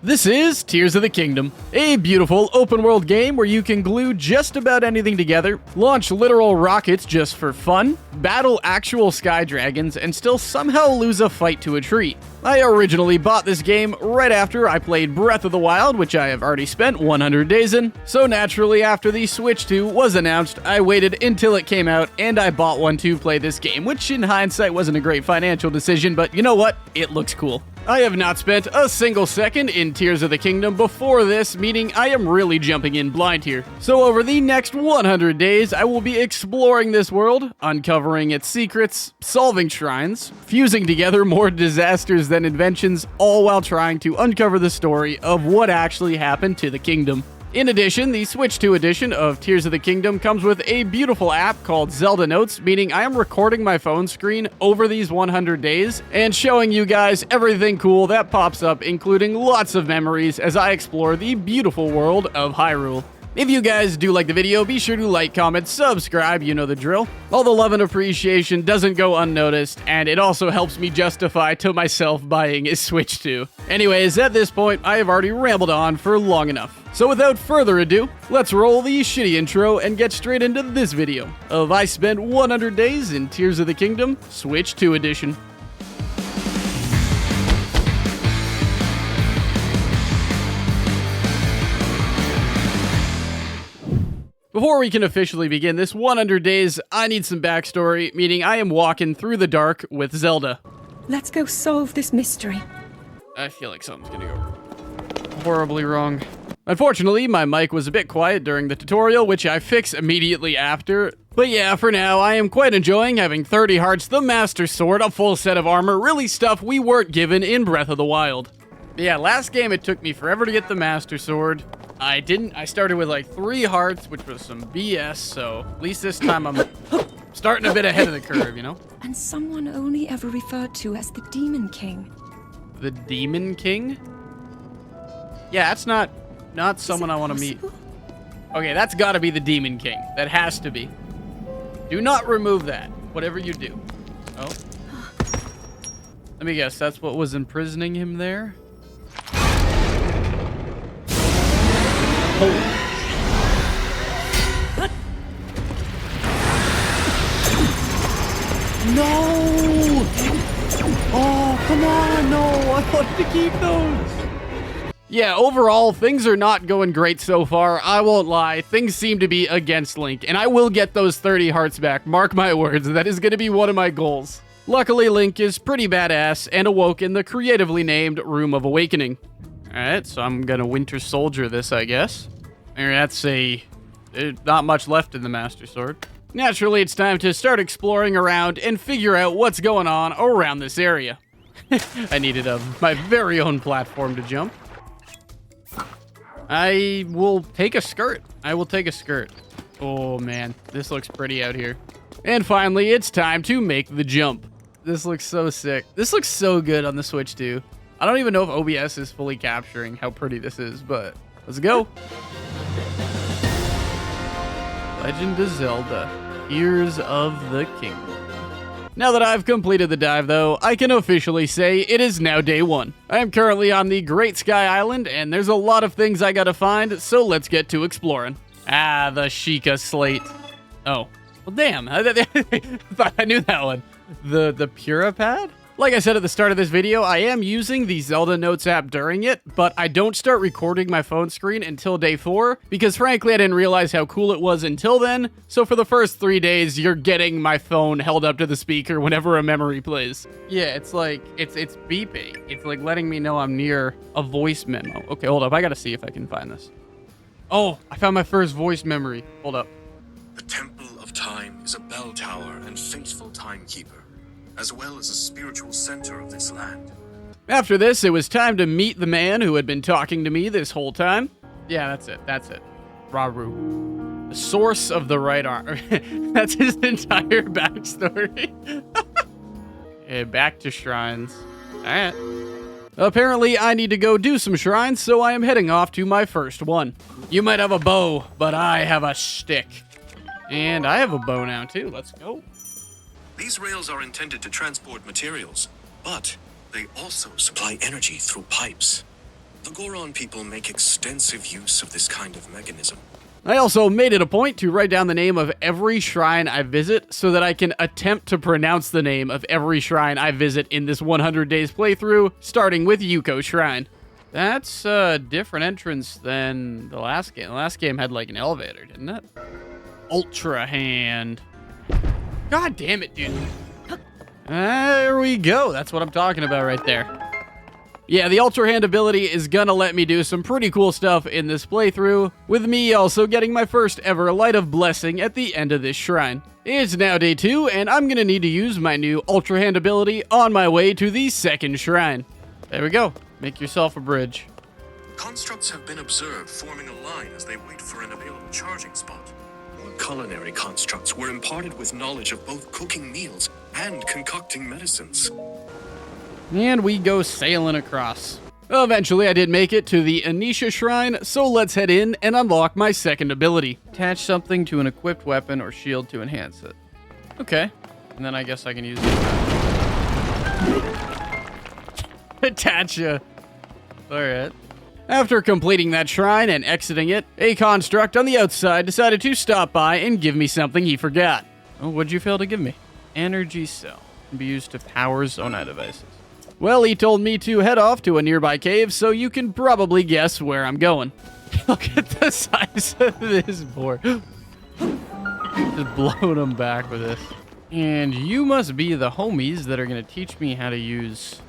This is Tears of the Kingdom, a beautiful open-world game where you can glue just about anything together, launch literal rockets just for fun, battle actual sky dragons, and still somehow lose a fight to a tree. I originally bought this game right after I played Breath of the Wild, which I have already spent 100 days in, so naturally after the Switch 2 was announced, I waited until it came out and I bought one to play this game, which in hindsight wasn't a great financial decision, but you know what? It looks cool. I have not spent a single second in Tears of the Kingdom before this, meaning I am really jumping in blind here. So over the next 100 days, I will be exploring this world, uncovering its secrets, solving shrines, fusing together more disasters than inventions, all while trying to uncover the story of what actually happened to the kingdom. In addition, the Switch 2 edition of Tears of the Kingdom comes with a beautiful app called Zelda Notes, meaning I am recording my phone screen over these 100 days and showing you guys everything cool that pops up, including lots of memories as I explore the beautiful world of Hyrule. If you guys do like the video, be sure to like, comment, subscribe, you know the drill. All the love and appreciation doesn't go unnoticed, and it also helps me justify to myself buying a Switch 2. Anyways, at this point, I have already rambled on for long enough. So without further ado, let's roll the shitty intro and get straight into this video of I Spent 100 Days in Tears of the Kingdom, Switch 2 edition. Before we can officially begin this 100 days, I need some backstory, meaning I am walking through the dark with Zelda. Let's go solve this mystery. I feel like something's gonna go horribly wrong. Unfortunately, my mic was a bit quiet during the tutorial, which I fix immediately after. But yeah, for now, I am quite enjoying having 30 hearts, the Master Sword, a full set of armor, really stuff we weren't given in Breath of the Wild. Yeah, last game it took me forever to get the Master Sword. I started with like 3 hearts, which was some BS, so at least this time I'm starting a bit ahead of the curve, you know? And someone only ever referred to as the Demon King. The Demon King? Yeah, that's not someone I want to meet. Okay, that's gotta be the Demon King. That has to be. Do not remove that, whatever you do. Oh. Let me guess, that's what was imprisoning him there? Holy. No! Oh, come on, no! I wanted to keep those! Yeah, overall, things are not going great so far. I won't lie. Things seem to be against Link, and I will get those 30 hearts back. Mark my words, that is going to be one of my goals. Luckily, Link is pretty badass and awoke in the creatively named Room of Awakening. Alright, so I'm gonna Winter Soldier this, I guess. There's not much left in the Master Sword. Naturally, it's time to start exploring around and figure out what's going on around this area. I needed my very own platform to jump. I will take a skirt. Oh man, this looks pretty out here. And finally, it's time to make the jump. This looks so sick. This looks so good on the Switch 2. I don't even know if OBS is fully capturing how pretty this is, but let's go. Legend of Zelda, Tears of the Kingdom. Now that I've completed the dive, though, I can officially say it is now day 1. I am currently on the Great Sky Island, and there's a lot of things I gotta find, so let's get to exploring. Ah, the Sheikah Slate. Oh, well damn, I thought I knew that one. The Purapad? Like I said at the start of this video, I am using the Zelda Notes app during it, but I don't start recording my phone screen until day 4, because frankly I didn't realize how cool it was until then, so for the first 3 days, you're getting my phone held up to the speaker whenever a memory plays. Yeah, it's like, it's beeping. It's like letting me know I'm near a voice memo. Okay, hold up, I gotta see if I can find this. Oh, I found my first voice memory. Hold up. The Temple of Time is a bell tower and faithful timekeeper, as well as a spiritual center of this land. After this, it was time to meet the man who had been talking to me this whole time. Yeah, that's it. Rauru. The source of the right arm. That's his entire backstory. Okay, back to shrines. Alright. Apparently, I need to go do some shrines, so I am heading off to my first one. You might have a bow, but I have a stick. And I have a bow now, too. Let's go. These rails are intended to transport materials, but they also supply energy through pipes. The Goron people make extensive use of this kind of mechanism. I also made it a point to write down the name of every shrine I visit so that I can attempt to pronounce the name of every shrine I visit in this 100 days playthrough, starting with Yuko Shrine. That's a different entrance than the last game. The last game had like an elevator, didn't it? Ultra Hand. God damn it, dude. There we go. That's what I'm talking about right there. Yeah, the Ultra Hand ability is gonna let me do some pretty cool stuff in this playthrough, with me also getting my first ever Light of Blessing at the end of this shrine. It's now day 2, and I'm gonna need to use my new Ultra Hand ability on my way to the second shrine. There we go. Make yourself a bridge. Constructs have been observed forming a line as they wait for an available charging spot. Culinary constructs were imparted with knowledge of both cooking meals and concocting medicines. And we go sailing across. Eventually, I did make it to the Anisha Shrine, so let's head in and unlock my second ability. Attach something to an equipped weapon or shield to enhance it. Okay. And then I guess I can use it. Attach ya. Alright. After completing that shrine and exiting it, a construct on the outside decided to stop by and give me something he forgot. Oh, what'd you fail to give me? Energy cell. Can be used to power Zonai devices. Well, he told me to head off to a nearby cave, so you can probably guess where I'm going. Look at the size of this board. Just blowing him back with this. And you must be the homies that are going to teach me how to use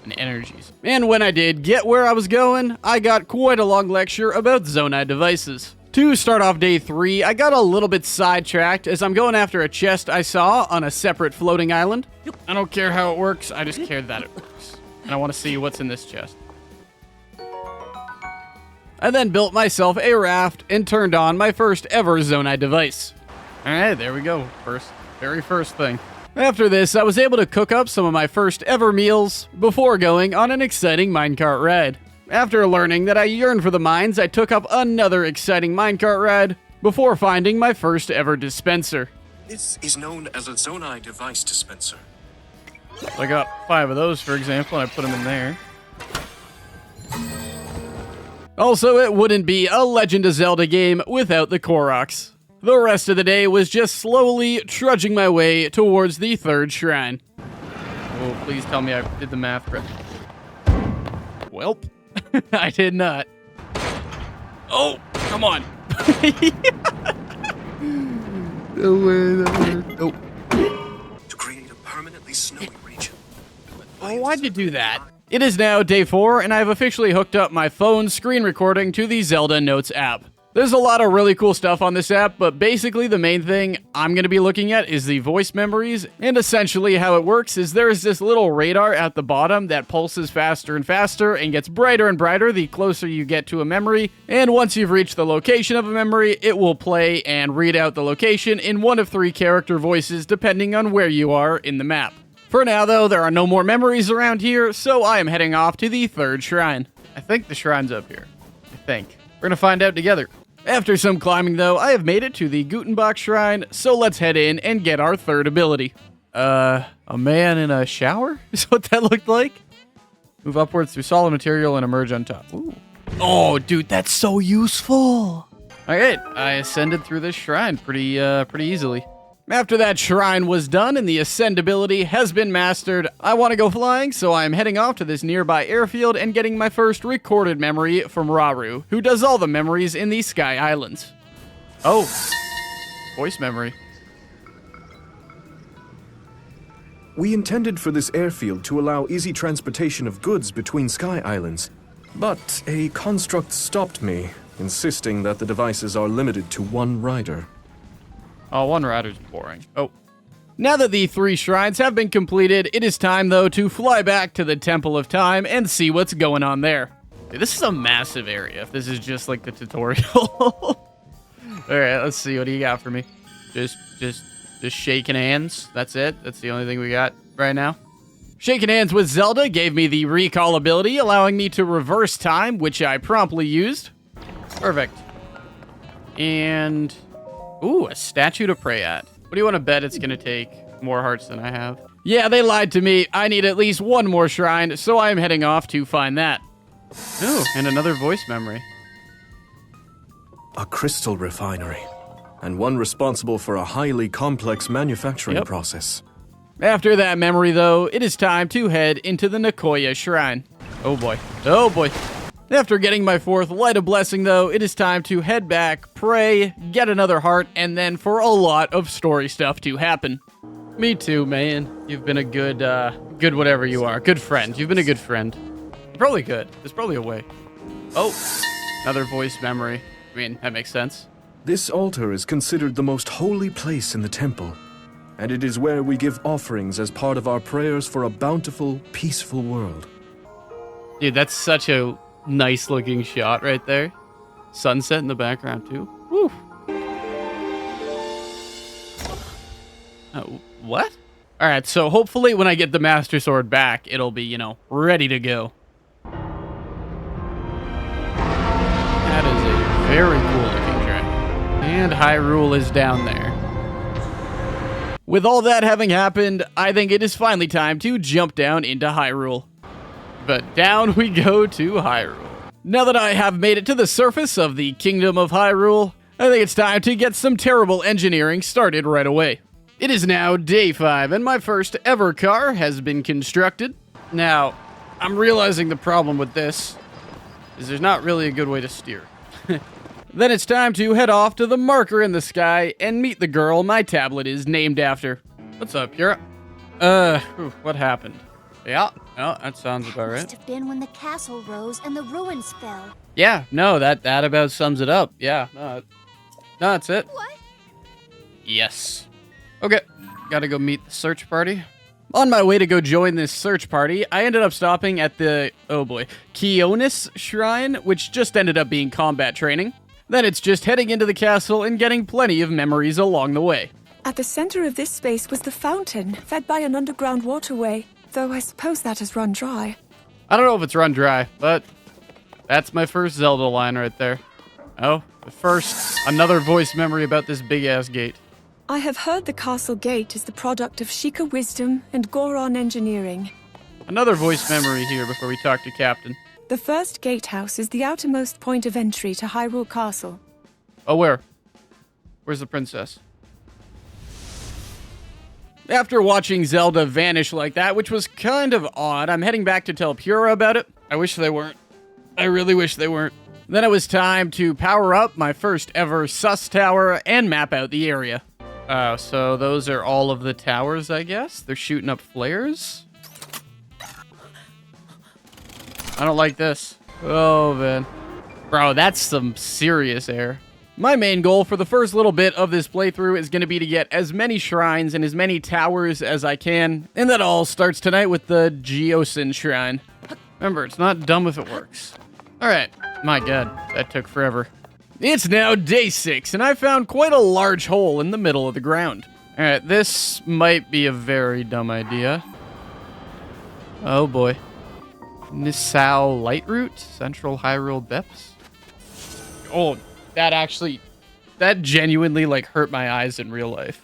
an energies. And when I did get where I was going, I got quite a long lecture about Zonai devices. To start off day 3, I got a little bit sidetracked as I'm going after a chest I saw on a separate floating island. I don't care how it works, I just care that it works. And I want to see what's in this chest. I then built myself a raft and turned on my first ever Zonai device. Alright, there we go. Very first thing. After this, I was able to cook up some of my first ever meals before going on an exciting minecart ride. After learning that I yearned for the mines, I took up another exciting minecart ride before finding my first ever dispenser. This is known as a Zonai device dispenser. So I got 5 of those, for example, and I put them in there. Also, it wouldn't be a Legend of Zelda game without the Koroks. The rest of the day was just slowly trudging my way towards the third shrine. Oh, please tell me I did the math right. Welp. I did not. Oh, come on. Oh. To create a permanently snowy region. Oh, why'd you do that? It is now day 4, and I've officially hooked up my phone's screen recording to the Zelda Notes app. There's a lot of really cool stuff on this app, but basically the main thing I'm going to be looking at is the voice memories, and essentially how it works is there's this little radar at the bottom that pulses faster and faster and gets brighter and brighter the closer you get to a memory, and once you've reached the location of a memory, it will play and read out the location in one of 3 character voices depending on where you are in the map. For now though, there are no more memories around here, so I am heading off to the third shrine. I think the shrine's up here. I think. We're gonna find out together. After some climbing, though, I have made it to the Gutenbach Shrine, so let's head in and get our third ability. A man in a shower? Is what that looked like? Move upwards through solid material and emerge on top. Ooh. Oh, dude, that's so useful. All right, I ascended through this shrine pretty easily. After that shrine was done and the ascend ability has been mastered, I want to go flying, so I'm heading off to this nearby airfield and getting my first recorded memory from Raru, who does all the memories in the Sky Islands. Oh, voice memory. We intended for this airfield to allow easy transportation of goods between Sky Islands, but a construct stopped me, insisting that the devices are limited to 1 rider. Oh, 1 rider's boring. Oh. Now that the 3 shrines have been completed, it is time, though, to fly back to the Temple of Time and see what's going on there. Dude, this is a massive area, if this is just like the tutorial. Alright, let's see. What do you got for me? Just shaking hands. That's it? That's the only thing we got right now? Shaking hands with Zelda gave me the recall ability, allowing me to reverse time, which I promptly used. Perfect. And... ooh, a statue to pray at. What do you want to bet it's going to take more hearts than I have? Yeah, they lied to me. I need at least 1 more shrine, so I'm heading off to find that. Ooh, and another voice memory. A crystal refinery, and one responsible for a highly complex manufacturing process. After that memory, though, it is time to head into the Nicoya Shrine. Oh boy. Oh boy. After getting my 4th Light of Blessing, though, it is time to head back, pray, get another heart, and then for a lot of story stuff to happen. Me too, man. You've been a good whatever you are. Good friend. You've been a good friend. Probably good. There's probably a way. Oh, another voice memory. I mean, that makes sense. This altar is considered the most holy place in the temple, and it is where we give offerings as part of our prayers for a bountiful, peaceful world. Dude, that's such a nice looking shot right there. Sunset in the background too. Woo. What? All right, so hopefully when I get the Master Sword back, it'll be, ready to go. That is a very cool looking track. And Hyrule is down there. With all that having happened, I think it is finally time to jump down into Hyrule. But down we go to Hyrule. Now that I have made it to the surface of the Kingdom of Hyrule, I think it's time to get some terrible engineering started right away. It is now day 5, and my first ever car has been constructed. Now, I'm realizing the problem with this is there's not really a good way to steer. Then it's time to head off to the marker in the sky and meet the girl my tablet is named after. What's up, Kira? What happened? Yeah, no, that sounds about right. Must have been when the castle rose and the ruins fell. Yeah, no, that about sums it up. Yeah, no, that's it. What? Yes. Okay, gotta go meet the search party. On my way to go join this search party, I ended up stopping at the, oh boy, Kionis Shrine, which just ended up being combat training. Then it's just heading into the castle and getting plenty of memories along the way. At the center of this space was the fountain, fed by an underground waterway, though I suppose that has run dry. I don't know if it's run dry, but that's my first Zelda line right there. Oh, but first, another voice memory about this big-ass gate. I have heard the castle gate is the product of Sheikah wisdom and Goron engineering. Another voice memory here before we talk to Captain. The first gatehouse is the outermost point of entry to Hyrule Castle. Oh, where? Where's the princess? After watching Zelda vanish like that, which was kind of odd, I'm heading back to tell Pura about it. I wish they weren't. I really wish they weren't. Then it was time to power up my first ever sus tower and map out the area. So those are all of the towers, I guess? They're shooting up flares? I don't like this. Oh, man. Bro, that's some serious air. My main goal for the first little bit of this playthrough is going to be to get as many shrines and as many towers as I can. And that all starts tonight with the Geosin Shrine. Remember, it's not dumb if it works. Alright. My god, that took forever. It's now day 6, and I found quite a large hole in the middle of the ground. Alright, this might be a very dumb idea. Oh boy. Nisao Light Route? Central Hyrule Depths? Oh, that genuinely, hurt my eyes in real life.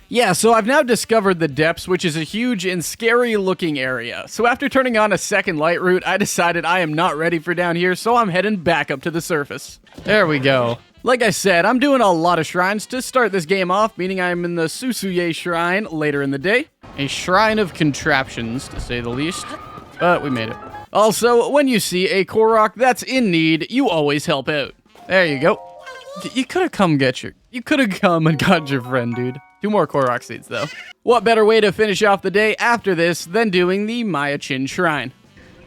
Yeah, so I've now discovered the depths, which is a huge and scary-looking area. So after turning on a second light route, I decided I am not ready for down here, so I'm heading back up to the surface. There we go. Like I said, I'm doing a lot of shrines to start this game off, meaning I'm in the Susuye Shrine later in the day. A shrine of contraptions, to say the least. But we made it. Also, when you see a Korok that's in need, you always help out. There you go. You could have come and got your friend, dude. 2 more Korok seeds, though. What better way to finish off the day after this than doing the Maya-Chin Shrine?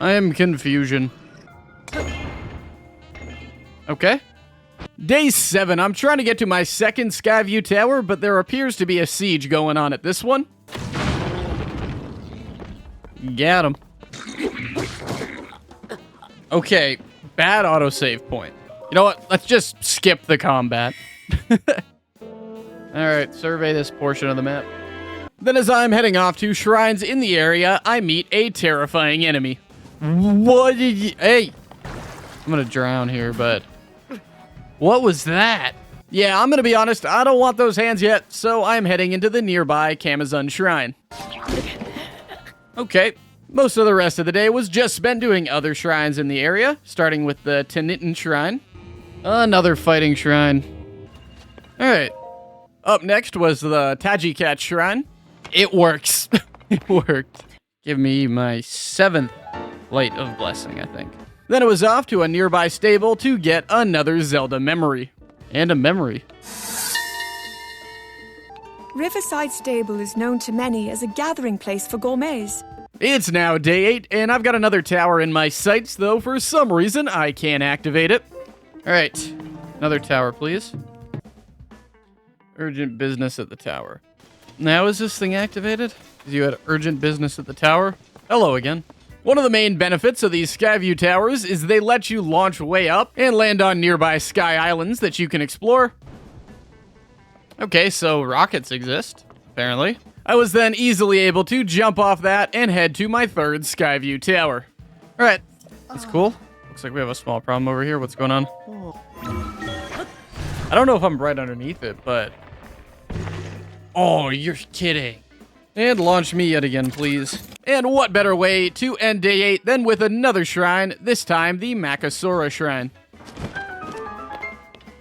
I am confusion. Okay. Day 7. I'm trying to get to my second Skyview Tower, but there appears to be a siege going on at this one. Got him. Okay, bad autosave point. You know what? Let's just skip the combat. Alright, survey this portion of the map. Then as I'm heading off to shrines in the area, I meet a terrifying enemy. What did you... Hey! I'm gonna drown here, but... What was that? Yeah, I'm gonna be honest, I don't want those hands yet, so I'm heading into the nearby Kamazun Shrine. Okay, Most of the rest of the day was just spent doing other shrines in the area, starting with the Tenitin Shrine. Another fighting shrine. Alright. Up next was the Tajikat Shrine. It works. It worked. Give me my 7th Light of Blessing, I think. Then it was off to a nearby stable to get another Zelda memory. And a memory. Riverside Stable is known to many as a gathering place for gourmets. It's now day 8, and I've got another tower in my sights, though for some reason I can't activate it. Alright, another tower, please. Urgent business at the tower. Now is this thing activated? You had urgent business at the tower? Hello again. One of the main benefits of these Skyview towers is they let you launch way up and land on nearby sky islands that you can explore. Okay, so rockets exist, apparently. I was then easily able to jump off that and head to my 3rd Skyview tower. Alright, that's cool. Looks like we have a small problem over here. What's going on? I don't know if I'm right underneath it, but... Oh, you're kidding. And launch me yet again, please. And what better way to end day 8 than with another shrine, this time the Makasura Shrine.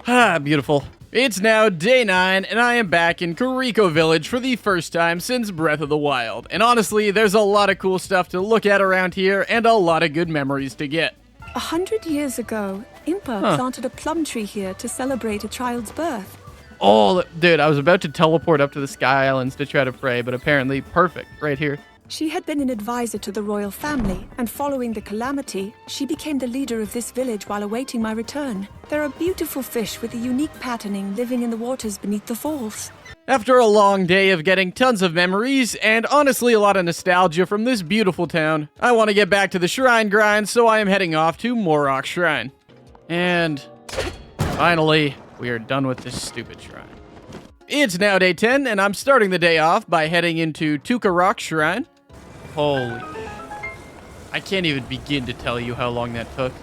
Ah, beautiful. It's now day 9, and I am back in Kuriko Village for the first time since Breath of the Wild. And honestly, there's a lot of cool stuff to look at around here, and a lot of good memories to get. 100 years ago, Impa planted a plum tree here to celebrate a child's birth. Oh, dude, I was about to teleport up to the Sky Islands to try to pray, but apparently perfect, right here. She had been an advisor to the royal family, and following the calamity, she became the leader of this village while awaiting my return. There are beautiful fish with a unique patterning living in the waters beneath the falls. After a long day of getting tons of memories, and honestly a lot of nostalgia from this beautiful town, I want to get back to the shrine grind, so I am heading off to Morok Shrine. And finally, we are done with this stupid shrine. It's now day 10, and I'm starting the day off by heading into Tukarok Shrine. Holy... I can't even begin to tell you how long that took.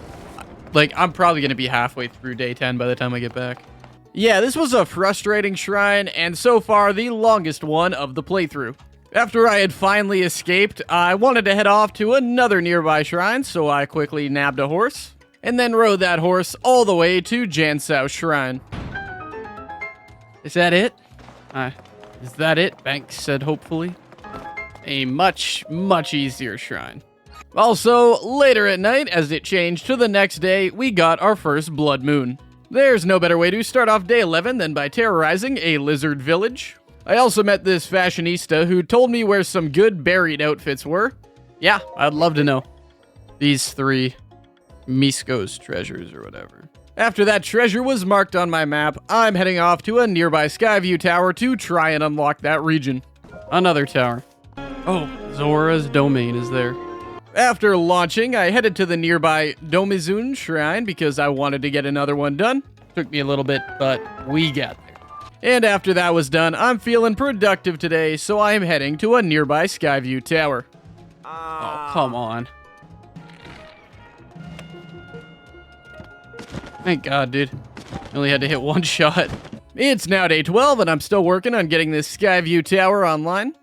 Like, I'm probably going to be halfway through day 10 by the time I get back. Yeah, this was a frustrating shrine, and so far the longest one of the playthrough. After I had finally escaped, I wanted to head off to another nearby shrine, so I quickly nabbed a horse, and then rode that horse all the way to Jansao Shrine. Is that it? Is that it? Banks said hopefully. A much, much easier shrine. Also, later at night, as it changed to the next day, we got our first blood moon. There's no better way to start off day 11 than by terrorizing a lizard village. I also met this fashionista who told me where some good buried outfits were. Yeah, I'd love to know. These 3 Misko's treasures or whatever. After that treasure was marked on my map, I'm heading off to a nearby Skyview tower to try and unlock that region. Another tower. Oh, Zora's domain is there. After launching, I headed to the nearby Domizun Shrine because I wanted to get another one done. Took me a little bit, but we got there. And after that was done, I'm feeling productive today, so I am heading to a nearby Skyview tower. Oh, come on. Thank God, dude. Only had to hit 1 shot. It's now day 12, and I'm still working on getting this Skyview tower online.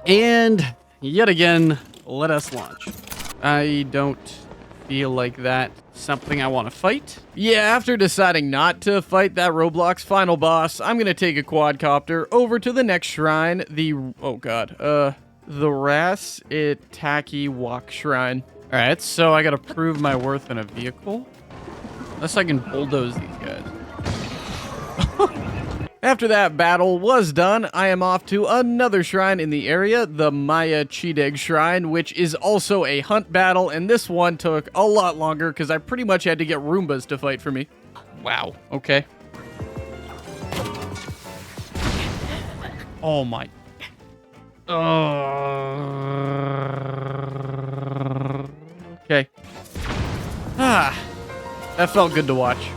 And yet again, let us launch. I don't feel like that's something I want to fight. Yeah, after deciding not to fight that Roblox final boss, I'm going to take a quadcopter over to the next shrine, the Ras Itaki Walk Shrine. Alright, so I got to prove my worth in a vehicle. Unless I can bulldoze these guys. After that battle was done, I am off to another shrine in the area, the Maya Chideg Shrine, which is also a hunt battle, and this one took a lot longer because I pretty much had to get Roombas to fight for me. Wow, okay. Oh my... Okay. That felt good to watch.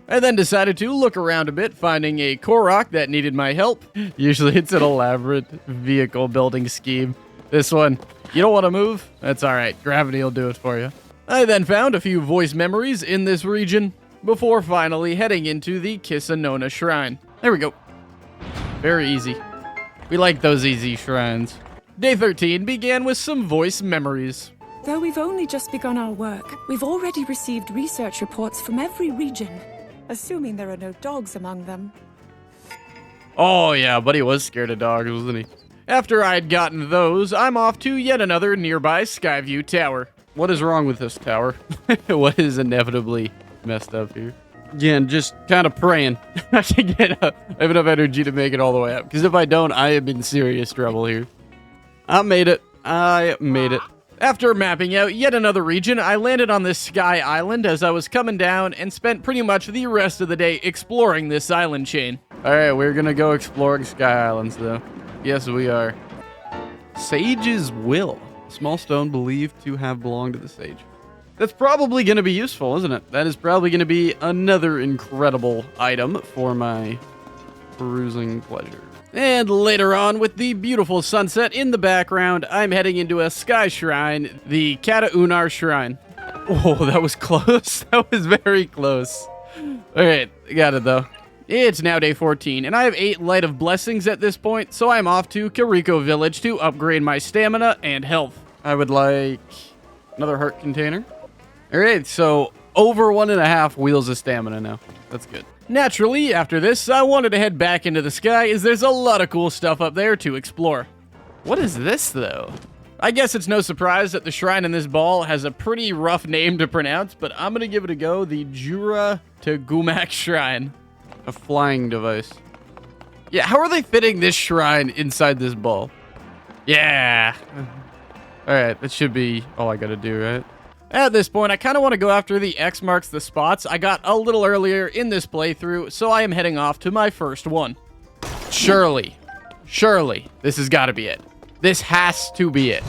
I then decided to look around a bit, finding a Korok that needed my help. Usually it's an elaborate vehicle building scheme. This one, you don't want to move? That's alright, gravity will do it for you. I then found a few voice memories in this region, before finally heading into the Kisanona Shrine. There we go. Very easy. We like those easy shrines. Day 13 began with some voice memories. Though we've only just begun our work, we've already received research reports from every region, assuming there are no dogs among them. Oh yeah, but he was scared of dogs, wasn't he? After I'd gotten those, I'm off to yet another nearby Skyview Tower. What is wrong with this tower? What is inevitably messed up here? Again, just kind of praying I can get I have enough energy to make it all the way up. Because if I don't, I am in serious trouble here. I made it. I made it. After mapping out yet another region, I landed on this sky island as I was coming down and spent pretty much the rest of the day exploring this island chain. Alright, we're gonna go exploring sky islands though. Yes, we are. Sage's Will. Small stone believed to have belonged to the sage. That's probably gonna be useful, isn't it? That is probably gonna be another incredible item for my perusing pleasure. And later on, with the beautiful sunset in the background, I'm heading into a sky shrine, the Kata-Unar Shrine. Oh, that was close. That was very close. Alright, got it though. It's now day 14, and I have 8 Light of Blessings at this point, so I'm off to Kiriko Village to upgrade my stamina and health. I would like another heart container. Alright, so over 1.5 wheels of stamina now. That's good. Naturally, after this, I wanted to head back into the sky as there's a lot of cool stuff up there to explore. What is this, though? I guess it's no surprise that the shrine in this ball has a pretty rough name to pronounce, but I'm gonna give it a go, the Jura Tegumak Shrine. A flying device. Yeah, how are they fitting this shrine inside this ball? Yeah. Alright, that should be all I gotta do, right? At this point, I kind of want to go after the X marks the spots I got a little earlier in this playthrough, so I am heading off to my first one. Surely. Surely. This has got to be it. This has to be it.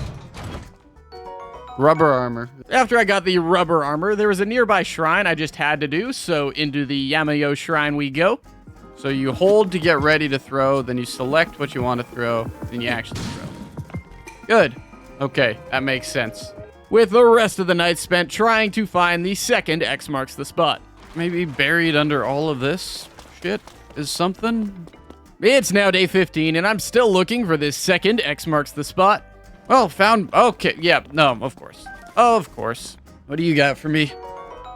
Rubber armor. After I got the rubber armor, there was a nearby shrine I just had to do, so into the Yamayo Shrine we go. So you hold to get ready to throw, then you select what you want to throw, then you actually throw. Good. Okay, that makes sense. With the rest of the night spent trying to find the second X marks the spot. Maybe buried under all of this shit is something? It's now day 15, and I'm still looking for this second X marks the spot. Oh, found... Okay, yeah, no, of course. Of course. What do you got for me?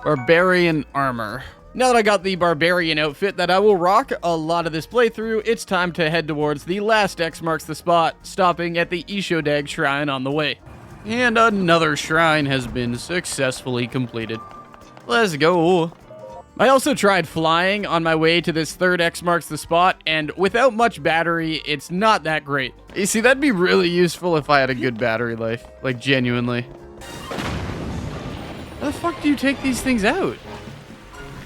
Barbarian armor. Now that I got the barbarian outfit that I will rock a lot of this playthrough, it's time to head towards the last X marks the spot, stopping at the Ishodag Shrine on the way. And another shrine has been successfully completed. Let's go. I also tried flying on my way to this third X marks the spot, and without much battery, it's not that great. You see, that'd be really useful if I had a good battery life. Like, genuinely. How the fuck do you take these things out?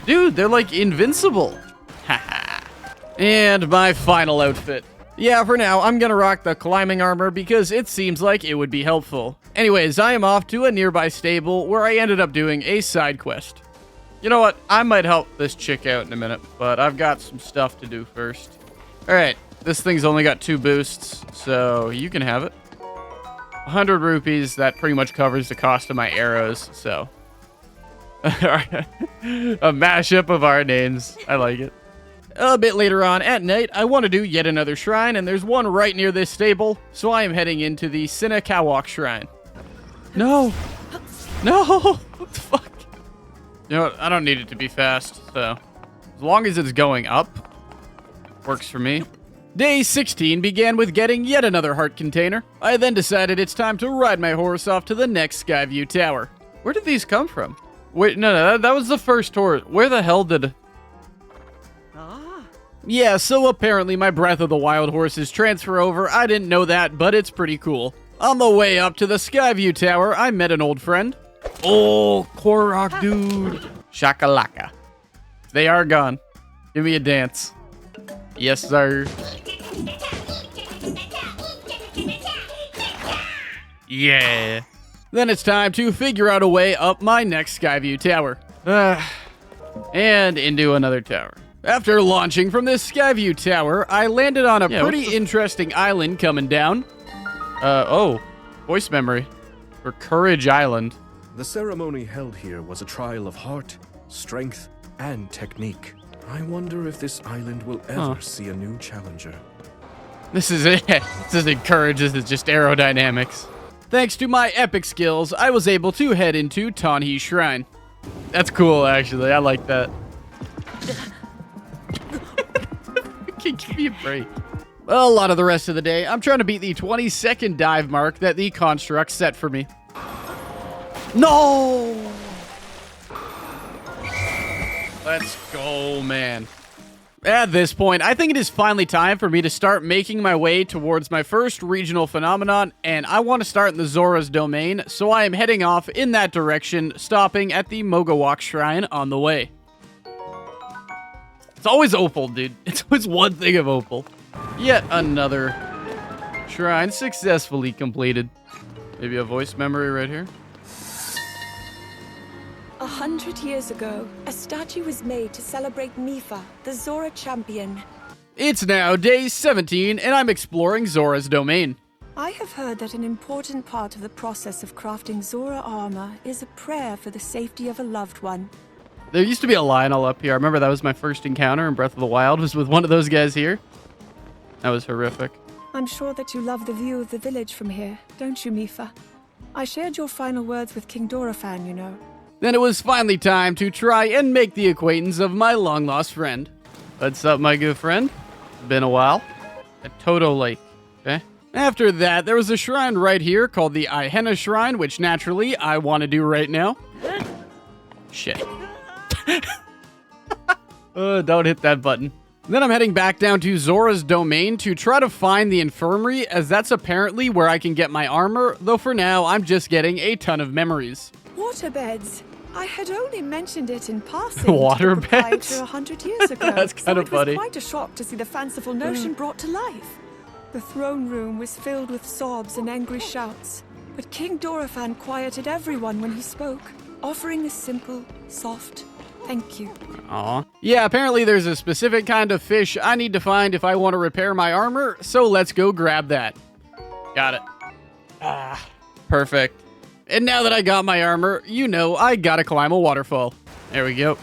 Dude, they're like invincible. Haha. And my final outfit. Yeah, for now, I'm gonna rock the climbing armor because it seems like it would be helpful. Anyways, I am off to a nearby stable where I ended up doing a side quest. You know what? I might help this chick out in a minute, but I've got some stuff to do first. Alright, this thing's only got 2 boosts, so you can have it. 100 rupees, that pretty much covers the cost of my arrows, so. A mashup of our names. I like it. A bit later on at night, I want to do yet another shrine, and there's one right near this stable, so I am heading into the Sinakawak Shrine. No! No! What the fuck? You know what? I don't need it to be fast, so as long as it's going up, works for me. Day 16 began with getting yet another heart container. I then decided it's time to ride my horse off to the next Skyview Tower. Where did these come from? Wait, no, that was the first horse. Where the hell did... Yeah, so apparently my Breath of the Wild horses transfer over. I didn't know that, but it's pretty cool. On the way up to the Skyview Tower, I met an old friend. Oh, Korok dude. Shakalaka. They are gone. Give me a dance. Yes, sir. Yeah. Then it's time to figure out a way up my next Skyview Tower. And into another tower. After launching from this Skyview Tower, I landed on a pretty interesting island coming down. Oh, voice memory. For Courage Island. The ceremony held here was a trial of heart, strength, and technique. I wonder if this island will ever see a new challenger. This is it. This encourages just aerodynamics. Thanks to my epic skills, I was able to head into Tanhi Shrine. That's cool, actually. I like that. Give me a break. Well, a lot of the rest of the day, I'm trying to beat the 20-second dive mark that the construct set for me. No! Let's go, man. At this point, I think it is finally time for me to start making my way towards my first regional phenomenon, and I want to start in the Zora's Domain, so I am heading off in that direction, stopping at the Mogawak Shrine on the way. It's always Opal, dude. It's always one thing of Opal. Yet another shrine successfully completed. Maybe a voice memory right here. 100 years ago, a statue was made to celebrate Mifa, the Zora champion. It's now day 17, and I'm exploring Zora's Domain. I have heard that an important part of the process of crafting Zora armor is a prayer for the safety of a loved one. There used to be a Lionel up here. I remember that was my first encounter in Breath of the Wild, was with one of those guys here. That was horrific. I'm sure that you love the view of the village from here, don't you, Mifa? I shared your final words with King Dorephan, you know. Then it was finally time to try and make the acquaintance of my long-lost friend. What's up, my good friend? Been a while. At Toto Lake, okay? After that, there was a shrine right here called the Ihenna Shrine, which naturally I want to do right now. Shit. Don't hit that button. Then I'm heading back down to Zora's Domain to try to find the infirmary, as that's apparently where I can get my armor, though for now I'm just getting a ton of memories. Waterbeds. I had only mentioned it in passing. Waterbeds? 100 years ago. That's kind of funny. It was quite a shock to see the fanciful notion brought to life. The throne room was filled with sobs and angry shouts, but King Dorephan quieted everyone when he spoke, offering a simple, soft thank you. Aw. Yeah, apparently there's a specific kind of fish I need to find if I want to repair my armor, so let's go grab that. Got it. Ah, perfect. And now that I got my armor, you know I gotta climb a waterfall. There we go.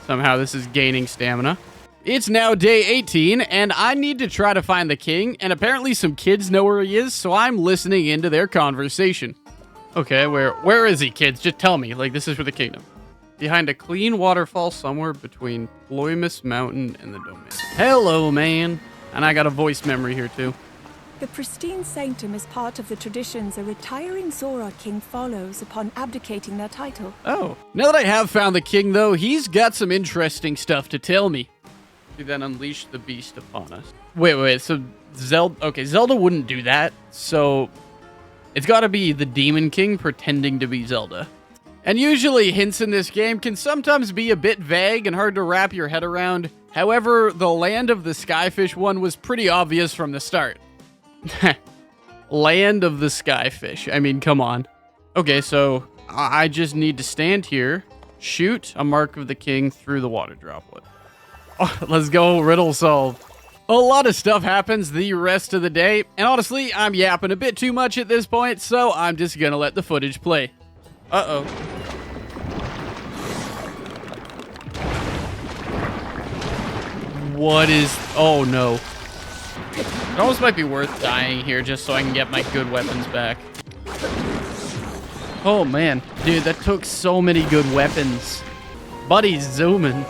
Somehow this is gaining stamina. It's now day 18, and I need to try to find the king, and apparently some kids know where he is, so I'm listening into their conversation. Okay, where is he, kids? Just tell me. Like, this is for the kingdom. Behind a clean waterfall somewhere between Ploymus Mountain and the Domain. Hello, man. And I got a voice memory here, too. The pristine sanctum is part of the traditions a retiring Zora king follows upon abdicating their title. Oh. Now that I have found the king, though, he's got some interesting stuff to tell me. He then unleashed the beast upon us. Wait, so Zelda... Okay, Zelda wouldn't do that, so... It's gotta be the Demon King pretending to be Zelda. And usually hints in this game can sometimes be a bit vague and hard to wrap your head around. However, the Land of the Skyfish one was pretty obvious from the start. Land of the Skyfish. I mean, come on. Okay, so I just need to stand here, shoot a mark of the king through the water droplet. Oh, let's go, riddle solved. A lot of stuff happens the rest of the day, and honestly, I'm yapping a bit too much at this point, so I'm just gonna let the footage play. Uh-oh. What is... Oh, no. It almost might be worth dying here just so I can get my good weapons back. Oh, man. Dude, that took so many good weapons. Buddy's zooming.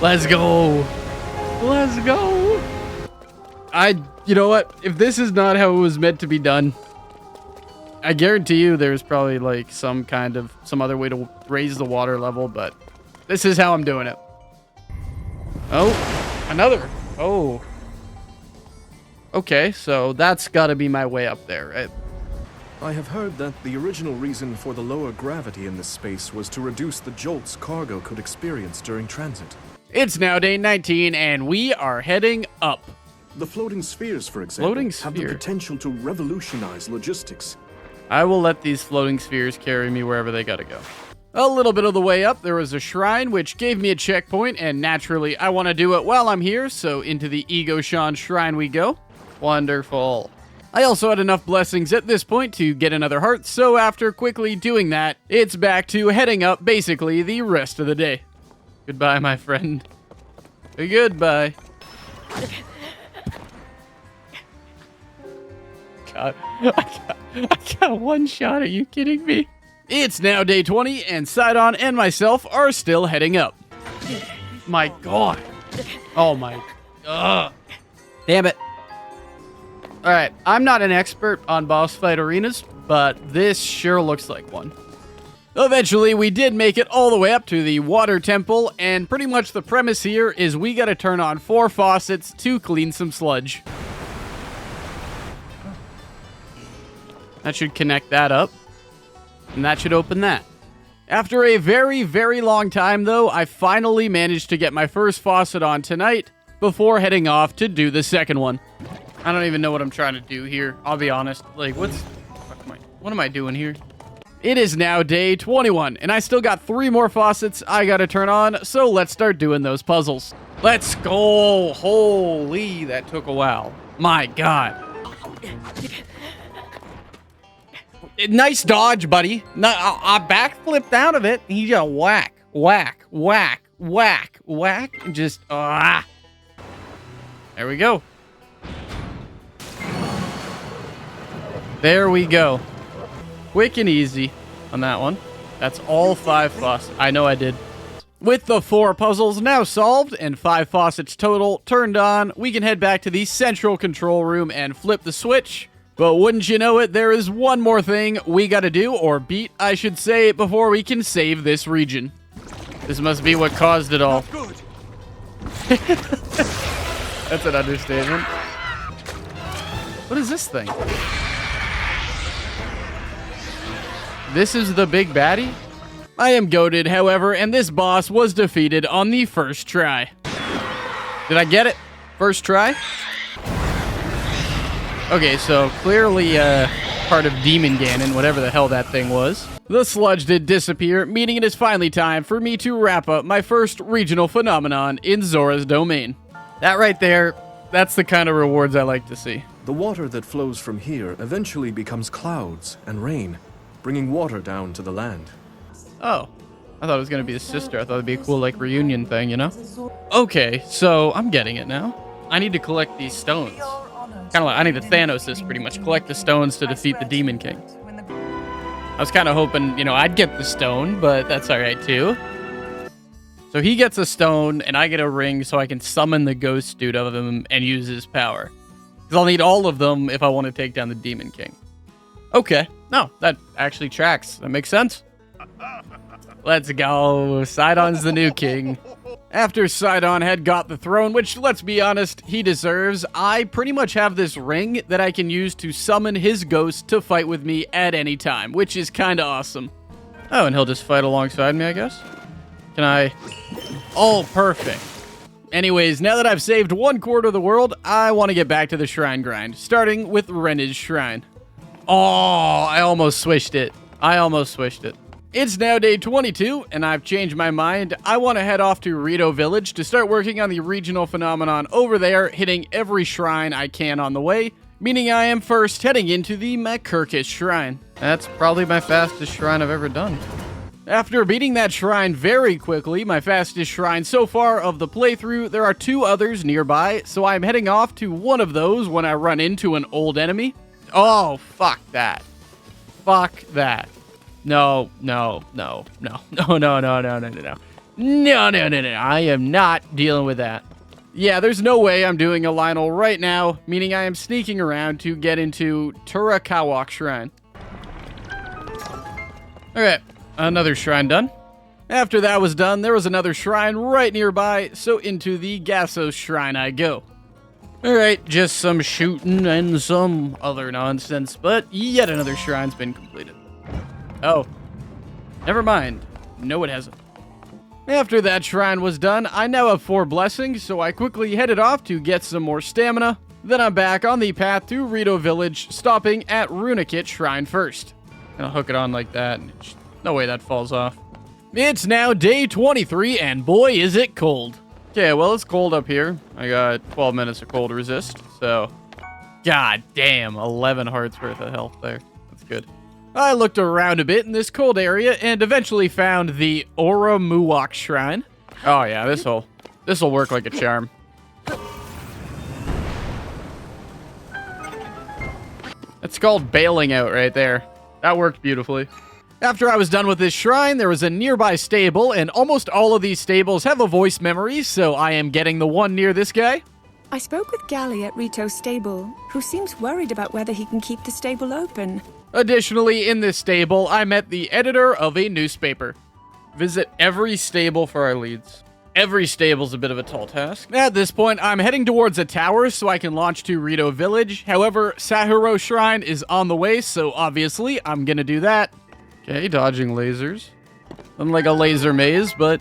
Let's go. Let's go. You know what? If this is not how it was meant to be done, I guarantee you there's probably like some other way to raise the water level, but this is how I'm doing it. Oh, another. Oh. Okay, so that's gotta be my way up there, right? I have heard that the original reason for the lower gravity in this space was to reduce the jolts cargo could experience during transit. It's now day 19, and we are heading up. The floating spheres, for example, Floating have the sphere. potential to revolutionize logistics. I will let these floating spheres carry me wherever they gotta go. A little bit of the way up, there was a shrine which gave me a checkpoint, and naturally, I want to do it while I'm here, so into the Ego Shan Shrine we go. Wonderful. I also had enough blessings at this point to get another heart, so after quickly doing that, it's back to heading up basically the rest of the day. Goodbye, my friend. Goodbye. God, I got one shot. Are you kidding me? It's now day 20, and Sidon and myself are still heading up. My God. Oh my. Damn it. All right, I'm not an expert on boss fight arenas, but this sure looks like one. Eventually, we did make it all the way up to the water temple, and pretty much the premise here is we gotta turn on 4 faucets to clean some sludge. That should connect that up, and that should open that. After a very, very long time, though, I finally managed to get my first faucet on tonight before heading off to do the second one. I don't even know what I'm trying to do here, I'll be honest. Like, what am I doing here? It is now day 21, and I still got 3 more faucets I gotta turn on, so let's start doing those puzzles. Let's go! Holy, that took a while. My God. Nice dodge, buddy. I backflipped out of it. He just whack, whack, whack, whack, whack, and just, There we go. There we go. Quick and easy on that one. That's all 5 faucets. I know I did. With the 4 puzzles now solved and 5 faucets total turned on, we can head back to the central control room and flip the switch. But wouldn't you know it, there is one more thing we gotta do, or beat, I should say, before we can save this region. This must be what caused it all. That's an understatement. What is this thing? This is the big baddie? I am goated, however, and this boss was defeated on the first try. Did I get it? First try? Okay, so clearly part of Demon Ganon, whatever the hell that thing was. The sludge did disappear, meaning it is finally time for me to wrap up my first regional phenomenon in Zora's domain. That right there, that's the kind of rewards I like to see. The water that flows from here eventually becomes clouds and rain, bringing water down to the land. Oh, I thought it was going to be his sister. I thought it'd be a cool, like, reunion thing, you know? Okay, so I'm getting it now. I need to collect these stones. Kind of like, I need to Thanos this pretty much. Collect the stones to defeat the Demon King. I was kind of hoping, you know, I'd get the stone, but that's alright too. So he gets a stone, and I get a ring so I can summon the ghost dude of him and use his power. Because I'll need all of them if I want to take down the Demon King. Okay. No, that actually tracks. That makes sense. Let's go. Sidon's the new king. After Sidon had got the throne, which, let's be honest, he deserves, I pretty much have this ring that I can use to summon his ghost to fight with me at any time, which is kind of awesome. Oh, and he'll just fight alongside me, I guess? Can I? Oh, perfect. Anyways, now that I've saved 1/4 of the world, I want to get back to the shrine grind, starting with Ren's shrine. Oh, I almost switched it. It's now day 22, and I've changed my mind. I want to head off to Rito Village to start working on the regional phenomenon over there, hitting every shrine I can on the way, meaning I am first heading into the Makurkus shrine. That's probably my fastest shrine I've ever done. After beating that shrine very quickly, my fastest shrine so far of the playthrough, there are 2 others nearby, so I'm heading off to one of those when I run into an old enemy. Oh, fuck that. Fuck that. No. I am not dealing with that. Yeah, there's no way I'm doing a Lionel right now, meaning I am sneaking around to get into Turakawak Shrine. Okay, another shrine done. After that was done, there was another shrine right nearby, so into the Gassos Shrine I go. Alright, just some shooting and some other nonsense, but yet another shrine's been completed. Oh, never mind. No, it hasn't. After that shrine was done, I now have 4 blessings, so I quickly headed off to get some more stamina. Then I'm back on the path to Rito Village, stopping at Runakit Shrine first. And I'll hook it on like that, and no way that falls off. It's now day 23, and boy is it cold. Okay, well, it's cold up here. I got 12 minutes of cold resist, so... God damn, 11 hearts worth of health there. That's good. I looked around a bit in this cold area and eventually found the Oramuwak Shrine. Oh yeah, this'll work like a charm. That's called bailing out right there. That worked beautifully. After I was done with this shrine, there was a nearby stable, and almost all of these stables have a voice memory, so I am getting the one near this guy. I spoke with Gally at Rito's stable, who seems worried about whether he can keep the stable open. Additionally, in this stable, I met the editor of a newspaper. Visit every stable for our leads. Every stable's a bit of a tall task. At this point, I'm heading towards a tower so I can launch to Rito Village. However, Sahuro Shrine is on the way, so obviously I'm gonna do that. Okay, dodging lasers. Unlike a laser maze, but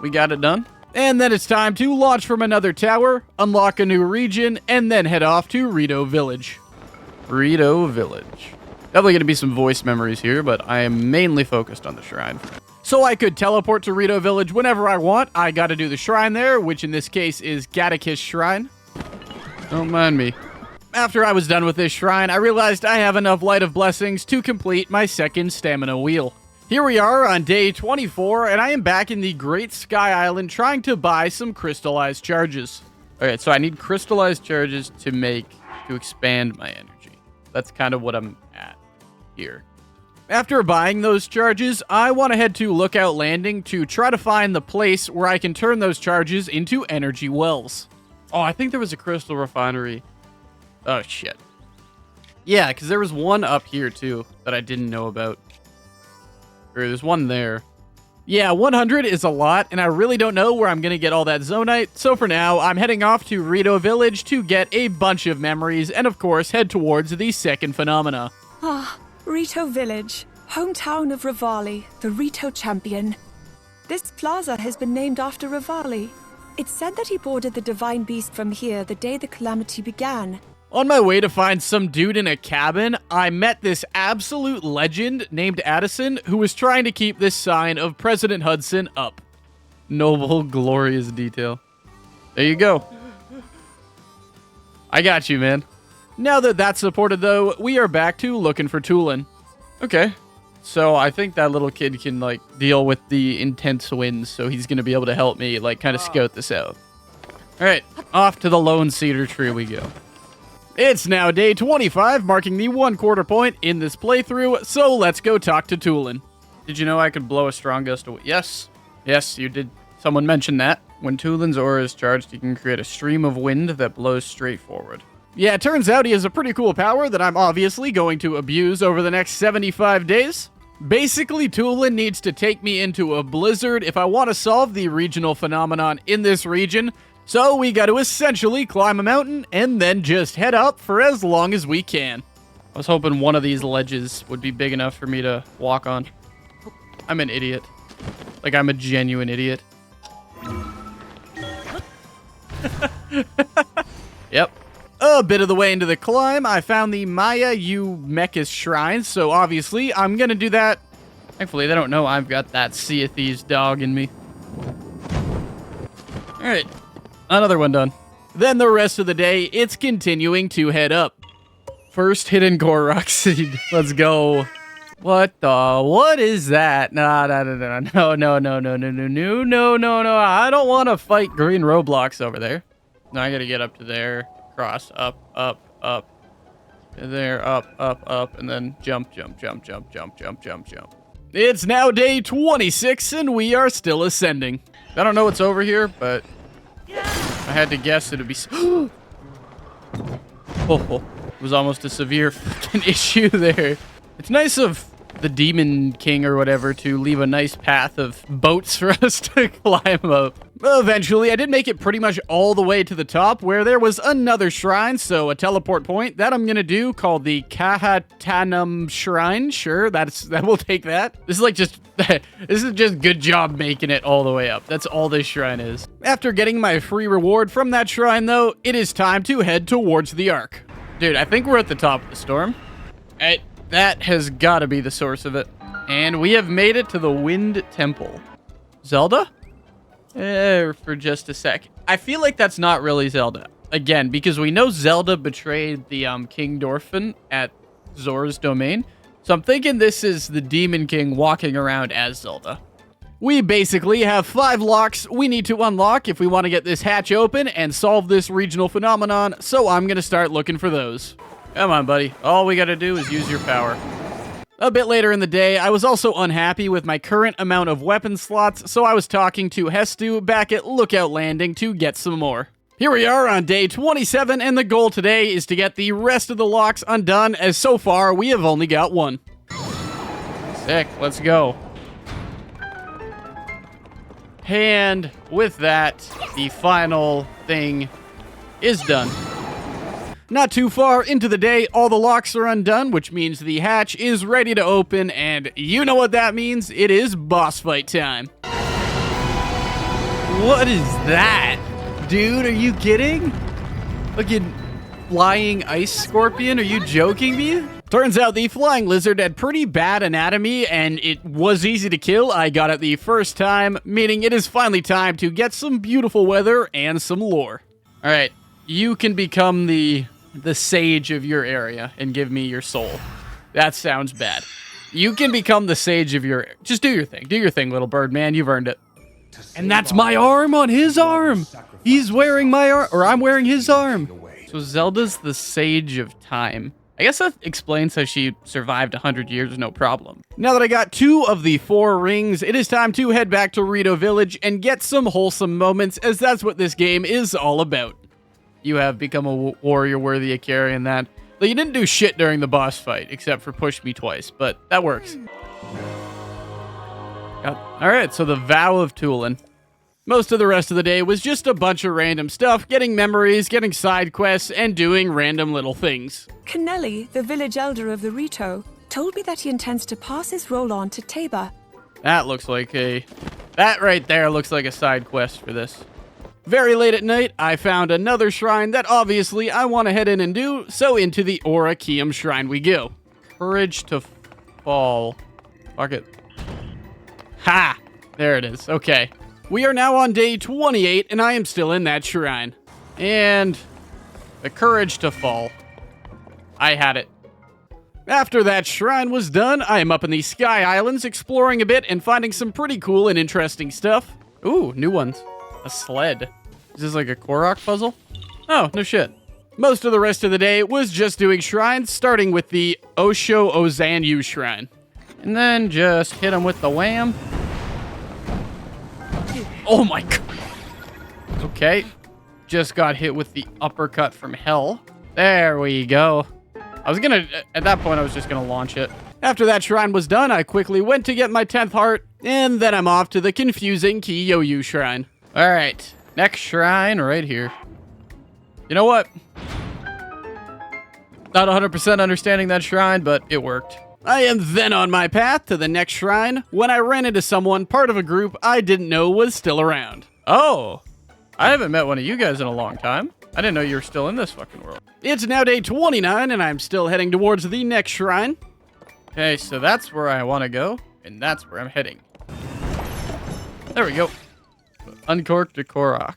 we got it done. And then it's time to launch from another tower, unlock a new region, and then head off to Rito Village. Rito Village. Definitely gonna be some voice memories here, but I am mainly focused on the shrine. So I could teleport to Rito Village whenever I want. I gotta do the shrine there, which in this case is Gattaca's Shrine. Don't mind me. After I was done with this shrine, I realized I have enough Light of Blessings to complete my second stamina wheel. Here we are on day 24, and I am back in the Great Sky Island trying to buy some crystallized charges. Okay, so I need crystallized charges to expand my energy. That's kind of what I'm at here. After buying those charges, I want to head to Lookout Landing to try to find the place where I can turn those charges into energy wells. Oh, I think there was a crystal refinery. Oh, shit. Yeah, because there was one up here, too, that I didn't know about. Or there's one there. Yeah, 100 is a lot, and I really don't know where I'm going to get all that Zonite, so for now, I'm heading off to Rito Village to get a bunch of memories, and of course, head towards the second phenomena. Rito Village, hometown of Rivali, the Rito champion. This plaza has been named after Rivali. It's said that he boarded the divine beast from here the day the calamity began. On my way to find some dude in a cabin, I met this absolute legend named Addison who was trying to keep this sign of President Hudson up. Noble, glorious detail. There you go. I got you, man. Now that that's supported, though, we are back to looking for Tulin. Okay. So I think that little kid can, deal with the intense winds, so he's going to be able to help me, kind of scout this out. All right, off to the Lone Cedar Tree we go. It's now day 25, marking the 1/4 point in this playthrough, so let's go talk to Tulin. Did you know I could blow a strong gust of... Yes, you did. Someone mentioned that. When Tulin's aura is charged, you can create a stream of wind that blows straight forward. Yeah, it turns out he has a pretty cool power that I'm obviously going to abuse over the next 75 days. Basically, Tulin needs to take me into a blizzard if I want to solve the regional phenomenon in this region, so we got to essentially climb a mountain and then just head up for as long as we can. I was hoping one of these ledges would be big enough for me to walk on. I'm an idiot. I'm a genuine idiot. Yep. A bit of the way into the climb, I found the Maya U Mechas Shrine, so obviously I'm gonna do that. Thankfully, they don't know I've got that Sea of Thieves dog in me. Alright, another one done. Then the rest of the day, it's continuing to head up. First hidden Korok seed. Let's go. What is that? No. I don't want to fight green Roblox over there. No, I gotta get up to there. Cross, up, there, up, and then jump. It's now day 26, and we are still ascending. I don't know what's over here, but if I had to guess, it'd be... Oh, it was almost a severe fucking issue there. It's nice of the Demon King or whatever to leave a nice path of boats for us to climb up. Eventually, I did make it pretty much all the way to the top where there was another shrine, so a teleport point that I'm gonna do called the Kahatanam Shrine. Sure, that will take that. This is just good job making it all the way up. That's all this shrine is. After getting my free reward from that shrine, though, it is time to head towards the Ark. Dude, I think we're at the top of the storm. That has got to be the source of it. And we have made it to the Wind Temple. Zelda? For just a sec. I feel like that's not really Zelda. Again, because we know Zelda betrayed the King Dorfin at Zora's domain. So I'm thinking this is the Demon King walking around as Zelda. We basically have 5 locks we need to unlock if we want to get this hatch open and solve this regional phenomenon. So I'm going to start looking for those. Come on, buddy. All we gotta do is use your power. A bit later in the day, I was also unhappy with my current amount of weapon slots, so I was talking to Hestu back at Lookout Landing to get some more. Here we are on day 27, and the goal today is to get the rest of the locks undone, as so far we have only got one. Sick, let's go. And with that, the final thing is done. Not too far into the day, all the locks are undone, which means the hatch is ready to open, and you know what that means. It is boss fight time. What is that? Dude, are you kidding? Fucking flying ice scorpion? Are you joking me? Turns out the flying lizard had pretty bad anatomy, and it was easy to kill. I got it the first time, meaning it is finally time to get some beautiful weather and some lore. All right, you can become the sage of your area and give me your soul. That sounds bad. You can become the sage of your... Just do your thing. Do your thing, little bird man. You've earned it. And that's my arm on his arm. He's wearing my arm, or I'm wearing his arm. So Zelda's the sage of time. I guess that explains how she survived 100 years, no problem. Now that I got 2 of the 4 rings, it is time to head back to Rito Village and get some wholesome moments, as that's what this game is all about. You have become a warrior worthy of carrying that. Though you didn't do shit during the boss fight, except for push me twice, but that works. Alright, so the Vow of Tulin. Most of the rest of the day was just a bunch of random stuff, getting memories, getting side quests, and doing random little things. Kennelly, the village elder of the Rito, told me that he intends to pass his role on to Tabor. That right there looks like a side quest for this. Very late at night, I found another shrine that obviously I want to head in and do, so into the Aura Kium Shrine we go. Courage to fall. Fuck it. Ha! There it is. Okay. We are now on day 28, and I am still in that shrine. And the courage to fall. I had it. After that shrine was done, I am up in the Sky Islands exploring a bit and finding some pretty cool and interesting stuff. Ooh, new ones. A sled. Is this like a Korok puzzle? Oh, no shit. Most of the rest of the day was just doing shrines, starting with the Osho Ozanyu Shrine. And then just hit him with the wham. Oh my god. Okay. Just got hit with the uppercut from hell. There we go. At that point, I was just gonna launch it. After that shrine was done, I quickly went to get my 10th heart, and then I'm off to the confusing Kiyoyu Shrine. All right, next shrine right here. You know what? Not 100% understanding that shrine, but it worked. I am then on my path to the next shrine when I ran into someone part of a group I didn't know was still around. Oh, I haven't met one of you guys in a long time. I didn't know you were still in this fucking world. It's now day 29, and I'm still heading towards the next shrine. Okay, so that's where I want to go, and that's where I'm heading. There we go. Uncorked to Korok.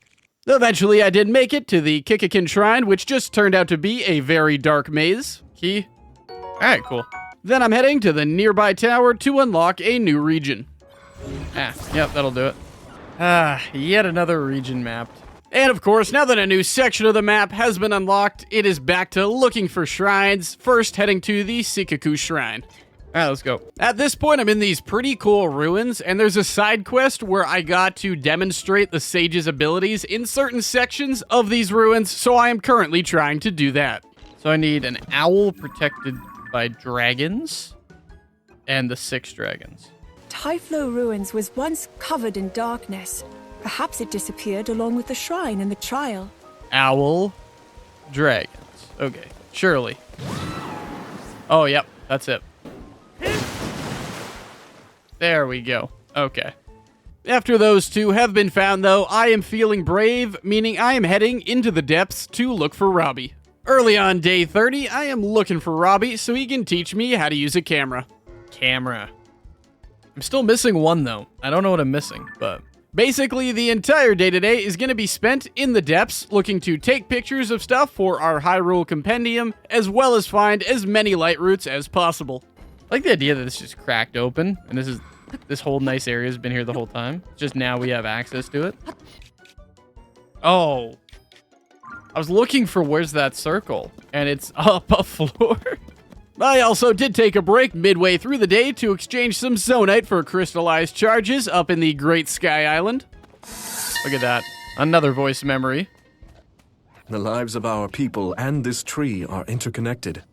Eventually, I did make it to the Kikakin Shrine, which just turned out to be a very dark maze. Key. Alright, cool. Then I'm heading to the nearby tower to unlock a new region. Yep, that'll do it. Yet another region mapped. And of course, now that a new section of the map has been unlocked, it is back to looking for shrines, first heading to the Sikaku Shrine. Alright, let's go. At this point, I'm in these pretty cool ruins, and there's a side quest where I got to demonstrate the sage's abilities in certain sections of these ruins, so I am currently trying to do that. So I need an owl protected by dragons, and the 6 dragons. Typhlo Ruins was once covered in darkness. Perhaps it disappeared along with the shrine and the trial. Owl, dragons. Okay, surely. Oh, yep, that's it. There we go. Okay. After those 2 have been found, though, I am feeling brave, meaning I am heading into the depths to look for Robbie. Early on day 30, I am looking for Robbie so he can teach me how to use a camera. I'm still missing one, though. I don't know what I'm missing, but... Basically, the entire day today is going to be spent in the depths, looking to take pictures of stuff for our Hyrule Compendium, as well as find as many light routes as possible. I like the idea that it's just cracked open, and this whole nice area has been here the whole time. Just now we have access to it. Oh. I was looking for where's that circle, and it's up a floor. I also did take a break midway through the day to exchange some Zonite for crystallized charges up in the Great Sky Island. Look at that. Another voice memory. The lives of our people and this tree are interconnected.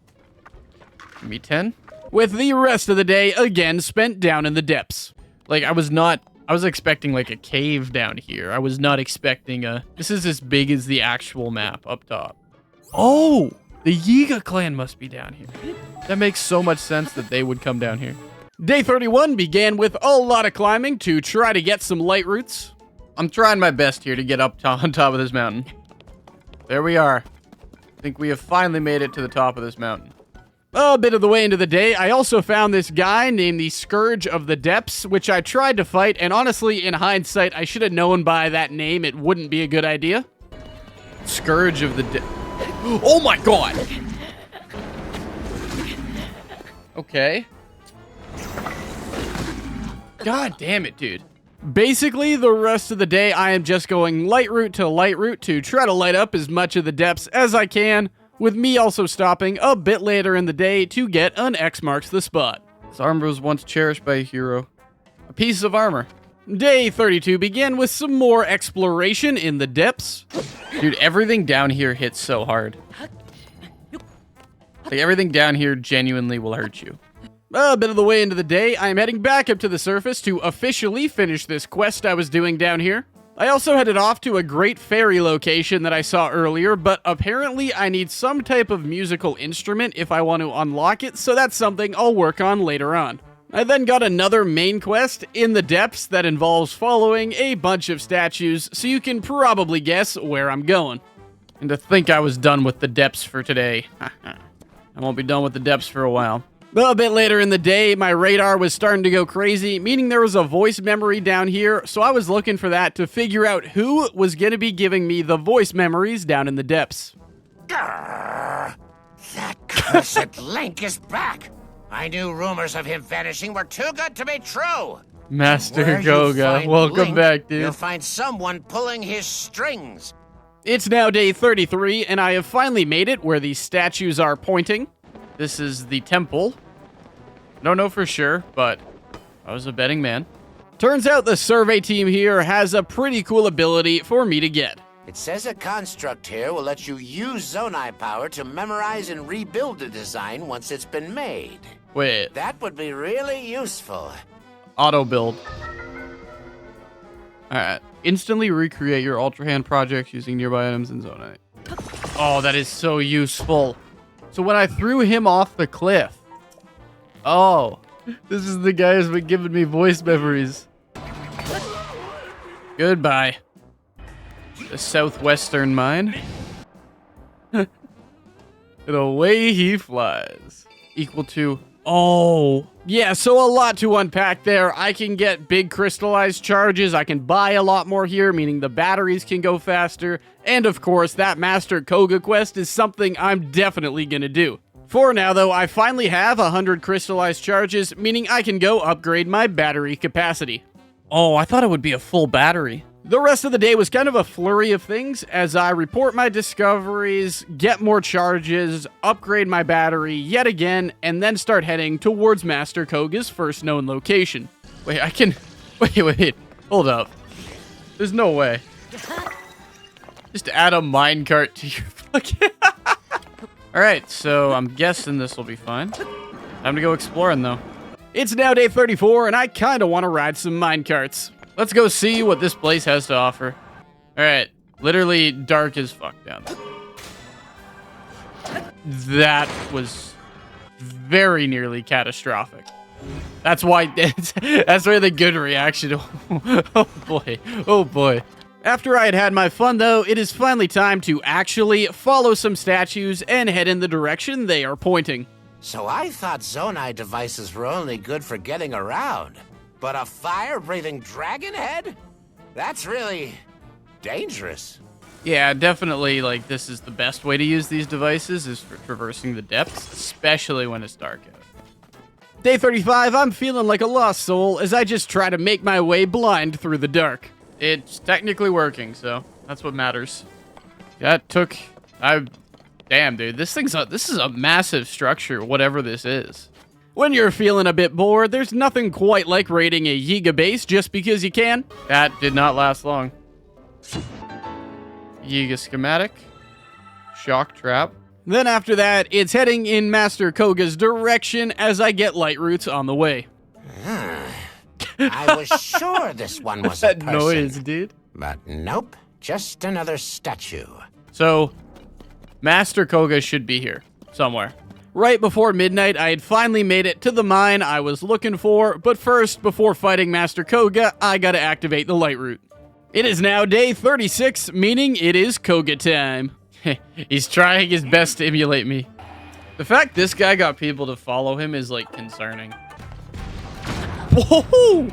Give me 10. With the rest of the day, again, spent down in the depths. Like, I was expecting, like, a cave down here. I was not expecting this is as big as the actual map up top. Oh! The Yiga clan must be down here. That makes so much sense that they would come down here. Day 31 began with a lot of climbing to try to get some light roots. I'm trying my best here to get up on top of this mountain. There we are. I think we have finally made it to the top of this mountain. A bit of the way into the day, I also found this guy named the Scourge of the Depths, which I tried to fight, and honestly, in hindsight, I should have known by that name it wouldn't be a good idea. Scourge of the Depths. Oh my god! Okay. God damn it, dude. Basically, the rest of the day, I am just going light route to try to light up as much of the depths as I can, with me also stopping a bit later in the day to get an X marks the spot. This armor was once cherished by a hero. A piece of armor. Day 32 began with some more exploration in the depths. Dude, everything down here hits so hard. Like, everything down here genuinely will hurt you. A bit of the way into the day, I am heading back up to the surface to officially finish this quest I was doing down here. I also headed off to a great fairy location that I saw earlier, but apparently I need some type of musical instrument if I want to unlock it, so that's something I'll work on later on. I then got another main quest in the depths that involves following a bunch of statues, so you can probably guess where I'm going. And to think I was done with the depths for today. I won't be done with the depths for a while. A bit later in the day, my radar was starting to go crazy, meaning there was a voice memory down here, so I was looking for that to figure out who was going to be giving me the voice memories down in the depths. Grrr, that cursed Link is back! I knew rumors of him vanishing were too good to be true! Master Where you Goga, find welcome Link, back, dude. You'll find someone pulling his strings. It's now day 33, and I have finally made it where these statues are pointing. This is the temple. Don't know for sure, but I was a betting man. Turns out the survey team here has a pretty cool ability for me to get. It says a construct here will let you use Zonai power to memorize and rebuild a design once it's been made. Wait, That would be really useful. auto build. Alright. Instantly recreate your Ultra Hand projects using nearby items in Zonite. Oh, that is so useful. So when I threw him off the cliff. Oh, this is the guy who's been giving me voice memories. Goodbye. The southwestern mine. And away he flies. Equal to... Oh, yeah, so a lot to unpack there. I can get big crystallized charges. I can buy a lot more here, meaning the batteries can go faster. And of course, that Master Koga quest is something I'm definitely gonna do. For now, though, I finally have 100 crystallized charges, meaning I can go upgrade my battery capacity. Oh, I thought it would be a full battery. The rest of the day was kind of a flurry of things as I report my discoveries, get more charges, upgrade my battery yet again, and then start heading towards Master Koga's first known location. Wait, I can... Wait. Hold up. There's no way. Just add a minecart to your fucking... Alright, so I'm guessing this will be fine. Time to go exploring, though. It's now day 34, and I kind of want to ride some minecarts. Let's go see what this place has to offer. Alright, literally dark as fuck down there. That was very nearly catastrophic. That's why, that's where the good reaction. Oh boy. After I had my fun though, it is finally time to actually follow some statues and head in the direction they are pointing. So I thought Zonai devices were only good for getting around. But a fire-breathing dragon head? That's really dangerous. Yeah, definitely, like, this is the best way to use these devices, is for traversing the depths, especially when it's dark out. Day 35, I'm feeling like a lost soul as I just try to make my way blind through the dark. It's technically working, so that's what matters. That took... Damn, dude. This is a massive structure, whatever this is. When you're feeling a bit bored, there's nothing quite like raiding a Yiga base just because you can. That did not last long. Yiga schematic. Shock trap. Then after that, it's heading in Master Koga's direction as I get light roots on the way. I was sure this one was a That person. noise, dude. But nope, just another statue. So, Master Koga should be here, somewhere. Right before midnight, I had finally made it to the mine I was looking for, but first, before fighting Master Koga, I gotta activate the light root. It is now day 36, meaning it is Koga time. He's trying his best to emulate me. The fact this guy got people to follow him is, like, concerning. Whoa!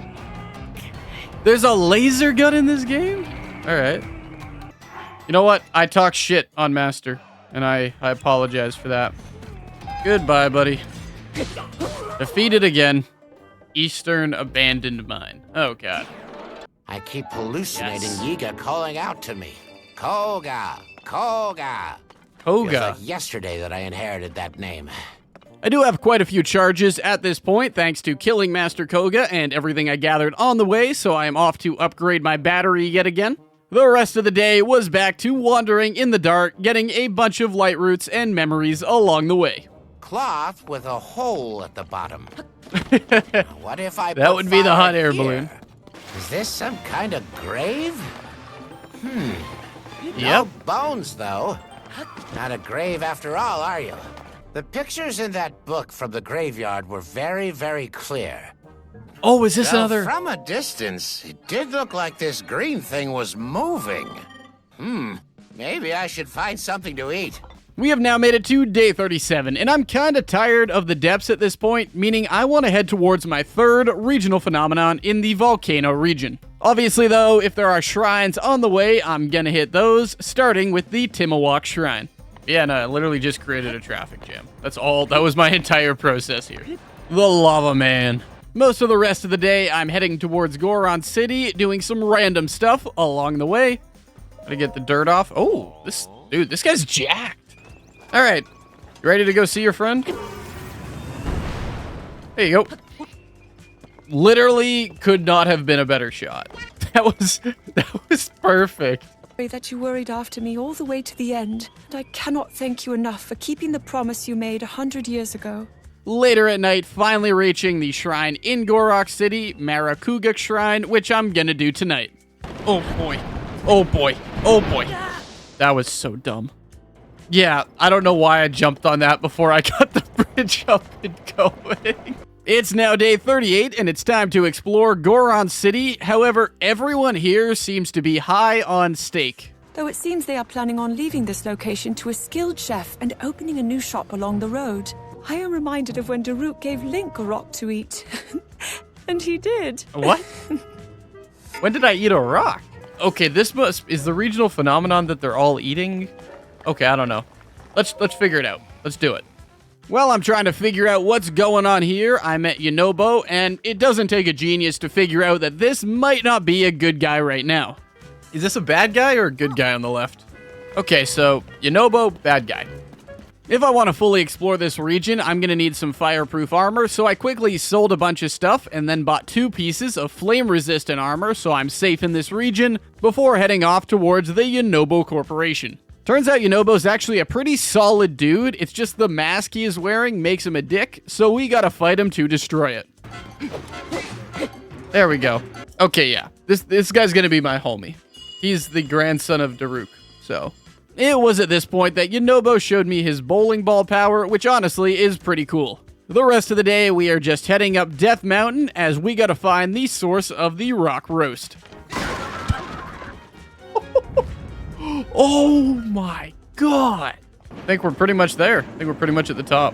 There's a laser gun in this game? Alright. You know what? I talk shit on Master, and I apologize for that. Goodbye, buddy. Defeated again. Eastern Abandoned Mine. Oh, God. I keep hallucinating Yes. Yiga calling out to me. Koga! Koga! Koga. Feels like yesterday that I inherited that name. I do have quite a few charges at this point, thanks to killing Master Koga and everything I gathered on the way, so I am off to upgrade my battery yet again. The rest of the day was back to wandering in the dark, getting a bunch of light roots and memories along the way. Cloth with a hole at the bottom. What if I That put would be the fire hot air here? balloon. Is this some kind of grave? Yep. No bones, though. Not a grave after all, are you? The pictures in that book from the graveyard were very, very clear. Oh, is this Though another... From a distance, it did look like this green thing was moving. Maybe I should find something to eat. We have now made it to day 37, and I'm kinda tired of the depths at this point, meaning I want to head towards my third regional phenomenon in the volcano region. Obviously though, if there are shrines on the way, I'm gonna hit those, starting with the Timawok Shrine. Yeah, no, I literally just created a traffic jam. That's all, that was my entire process here. The Lava Man. Most of the rest of the day, I'm heading towards Goron City, doing some random stuff along the way. Gotta get the dirt off. Oh, this guy's jacked. All right, you ready to go see your friend? There you go. Literally could not have been a better shot. That was perfect. Sorry that you worried after me all the way to the end, and I cannot thank you enough for keeping the promise you made 100 years ago. Later at night, finally reaching the shrine in Gorok City, Marakuguk Shrine, which I'm gonna do tonight. Oh boy. Oh boy. Oh boy. That was so dumb. Yeah, I don't know why I jumped on that before I got the bridge up and going. It's now day 38, and it's time to explore Goron City. However, everyone here seems to be high on steak. Though it seems they are planning on leaving this location to a skilled chef and opening a new shop along the road. I am reminded of when Daruk gave Link a rock to eat. And he did. What? When did I eat a rock? Okay, this is the regional phenomenon that they're all eating. Okay, I don't know. Let's figure it out. Let's do it. Well, I'm trying to figure out what's going on here. I met Yunobo, and it doesn't take a genius to figure out that this might not be a good guy right now. Is this a bad guy or a good guy on the left? Okay, so Yunobo, bad guy. If I want to fully explore this region, I'm going to need some fireproof armor, so I quickly sold a bunch of stuff and then bought 2 pieces of flame-resistant armor so I'm safe in this region before heading off towards the Yunobo Corporation. Turns out Yunobo's actually a pretty solid dude, it's just the mask he is wearing makes him a dick, so we gotta fight him to destroy it. There we go. Okay, yeah, this guy's gonna be my homie. He's the grandson of Daruk, so... It was at this point that Yunobo showed me his bowling ball power, which honestly is pretty cool. The rest of the day, we are just heading up Death Mountain as we gotta find the source of the rock roast. Oh my god! I think we're pretty much there. I think we're pretty much at the top.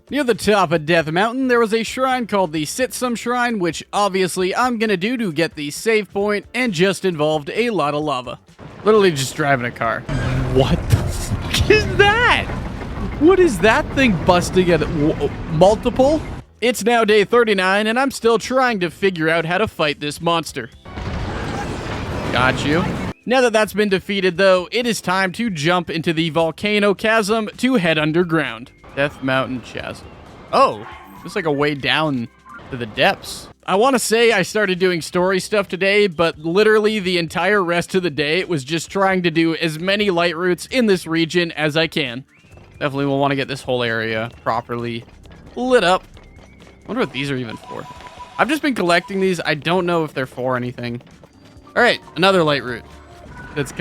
Near the top of Death Mountain, there was a shrine called the Sitsum Shrine, which obviously I'm gonna do to get the save point, and just involved a lot of lava. Literally just driving a car. What the fuck is that? What is that thing busting at multiple? It's now day 39, and I'm still trying to figure out how to fight this monster. Got you. Now that that's been defeated, though, it is time to jump into the volcano chasm to head underground. Death Mountain Chasm. Oh, it's like a way down to the depths. I want to say I started doing story stuff today, but literally the entire rest of the day it was just trying to do as many light routes in this region as I can. Definitely will want to get this whole area properly lit up. I wonder what these are even for. I've just been collecting these. I don't know if they're for anything. All right, another light route. It's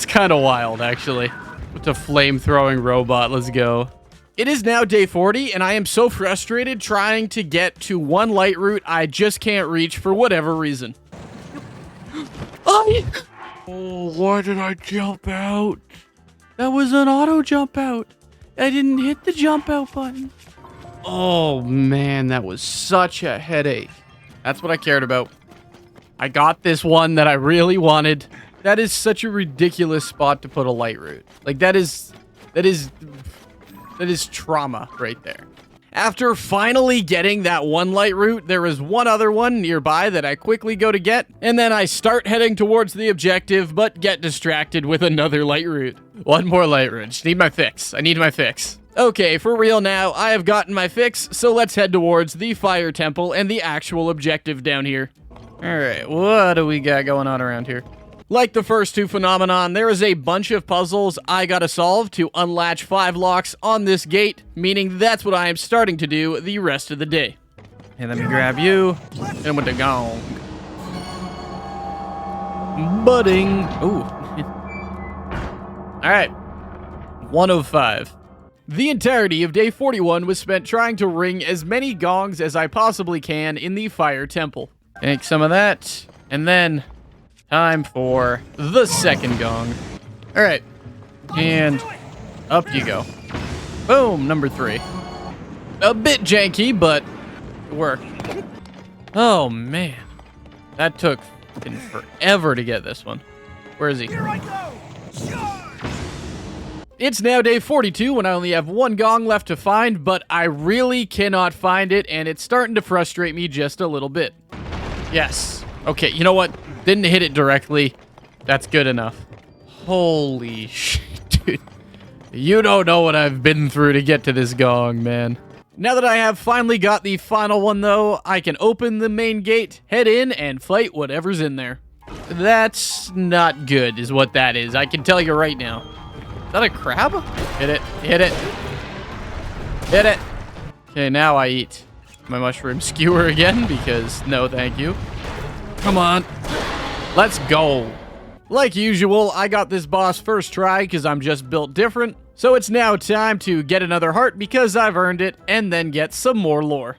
kind of wild, actually. It's a flame-throwing robot. Let's go. It is now day 40, and I am so frustrated trying to get to one light route I just can't reach for whatever reason. Oh, why did I jump out? That was an auto jump out. I didn't hit the jump out button. Oh, man, that was such a headache. That's what I cared about. I got this one that I really wanted. That is such a ridiculous spot to put a light route. Like, that is trauma right there. After finally getting that one light route, there is one other one nearby that I quickly go to get, and then I start heading towards the objective, but get distracted with another light route. One more light route. Just need my fix. I need my fix. Okay, for real now, I have gotten my fix, so let's head towards the Fire Temple and the actual objective down here. Alright, what do we got going on around here? Like the first two phenomenon, there is a bunch of puzzles I gotta solve to unlatch 5 locks on this gate, meaning that's what I am starting to do the rest of the day. And let me grab you, and with the gong. Budding. Ooh. Alright. 1 of 5. The entirety of day 41 was spent trying to ring as many gongs as I possibly can in the Fire Temple. Take some of that, and then time for the second gong. All right, and up you go. Boom, number 3. A bit janky, but it worked. Oh, man. That took forever to get this one. Where is he? Here I go! It's now day 42 when I only have 1 gong left to find, but I really cannot find it, and it's starting to frustrate me just a little bit. Yes. Okay, you know what? Didn't hit it directly. That's good enough. Holy shit, dude. You don't know what I've been through to get to this gong, man. Now that I have finally got the final one, though, I can open the main gate, head in, and fight whatever's in there. That's not good, is what that is. I can tell you right now. Is that a crab? Hit it. Hit it. Hit it. Okay, now I eat my mushroom skewer again, because no thank you. Come on. Let's go. Like usual, I got this boss first try because I'm just built different. So it's now time to get another heart because I've earned it, and then get some more lore.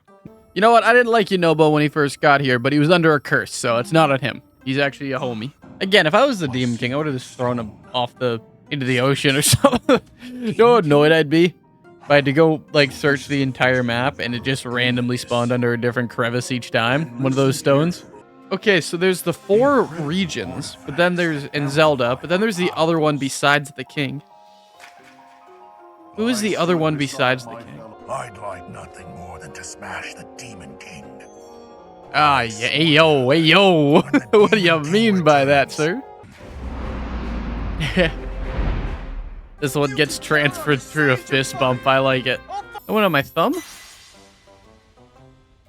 You know what? I didn't like Yunobo when he first got here, but he was under a curse, so it's not on him. He's actually a homie. Again, if I was the Demon King, I would have just thrown him off into the ocean or something. You know how annoyed I'd be? If I had to go, like, search the entire map and it just randomly spawned under a different crevice each time. One of those stones. Okay, so there's the 4 regions, but then there's in Zelda, but then there's the other one besides the king. Who is the other one besides the king? I'd like nothing more than to smash the Demon King. Ah, yeah, hey yo, hey yo. What do you mean by that, sir? This one gets transferred through a fist bump. I like it. I went on my thumb?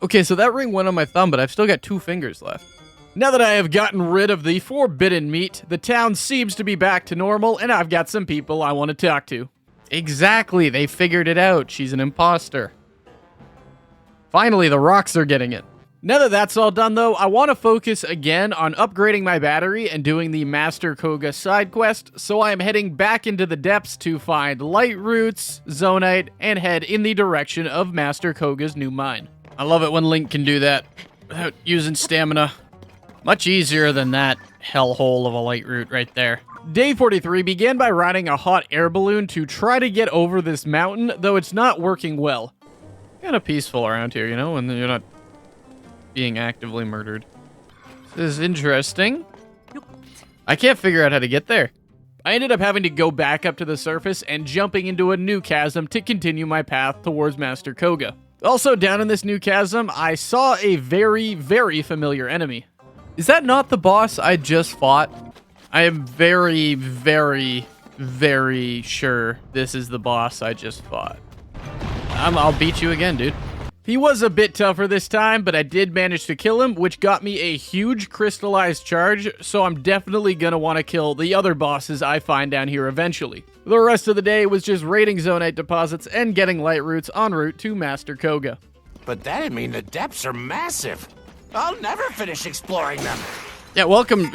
Okay, so that ring went on my thumb, but I've still got 2 fingers left. Now that I have gotten rid of the forbidden meat, the town seems to be back to normal, and I've got some people I want to talk to. Exactly, they figured it out. She's an imposter. Finally, the rocks are getting it. Now that that's all done, though, I want to focus again on upgrading my battery and doing the Master Koga side quest, so I am heading back into the depths to find light roots, zonite, and head in the direction of Master Koga's new mine. I love it when Link can do that without using stamina. Much easier than that hellhole of a light route right there. Day 43 began by riding a hot air balloon to try to get over this mountain, though it's not working well. Kind of peaceful around here, you know, when you're not being actively murdered. This is interesting. I can't figure out how to get there. I ended up having to go back up to the surface and jumping into a new chasm to continue my path towards Master Koga. Also, down in this new chasm, I saw a very, very familiar enemy. Is that not the boss I just fought? I am very, very, very sure this is the boss I just fought. I'll beat you again, dude. He was a bit tougher this time, but I did manage to kill him, which got me a huge crystallized charge, so I'm definitely gonna want to kill the other bosses I find down here eventually. The rest of the day was just raiding Zonite deposits and getting light roots en route to Master Koga. But that'd mean the depths are massive. I'll never finish exploring them. Yeah, welcome.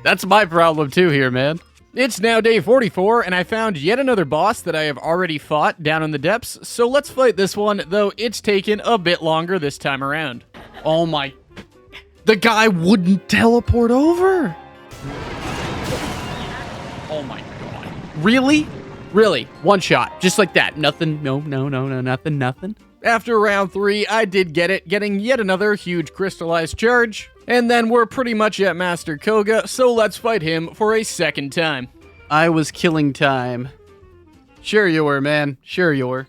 That's my problem too here, man. It's now day 44, and I found yet another boss that I have already fought down in the depths, so let's fight this one, though it's taken a bit longer this time around. Oh my... The guy wouldn't teleport over! Oh my god. Really? Really? One shot. Just like that. Nothing. No, nothing. After round 3, I did get it, getting yet another huge crystallized charge. And then we're pretty much at Master Koga, so let's fight him for a second time. I was killing time. Sure you were, man. Sure you were.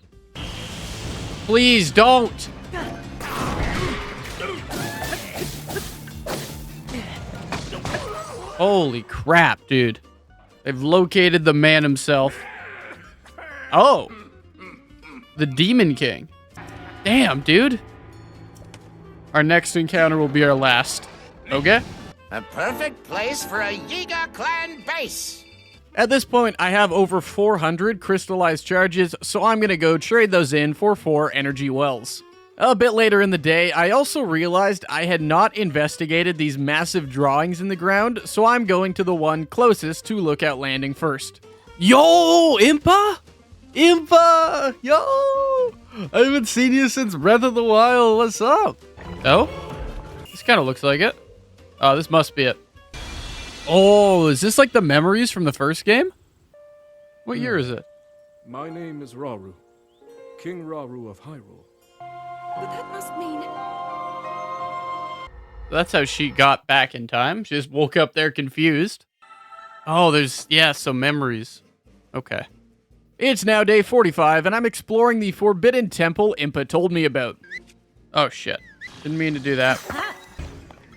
Please don't! Holy crap, dude. They've located the man himself. Oh! The Demon King. Damn, dude. Our next encounter will be our last. Okay? A perfect place for a Yiga clan base. At this point, I have over 400 crystallized charges, so I'm gonna go trade those in for 4 energy wells. A bit later in the day, I also realized I had not investigated these massive drawings in the ground, so I'm going to the one closest to Lookout Landing first. Yo, Impa! Impa! Yo! I haven't seen you since Breath of the Wild. What's up? Oh? This kind of looks like it. Oh, this must be it. Oh, is this like the memories from the first game? What year is it? My name is Rauru, King Rauru of Hyrule. But that must mean... That's how she got back in time. She just woke up there confused. Oh, there's... Yeah, some memories. Okay. It's now day 45, and I'm exploring the Forbidden Temple Impa told me about. Oh, shit. Didn't mean to do that.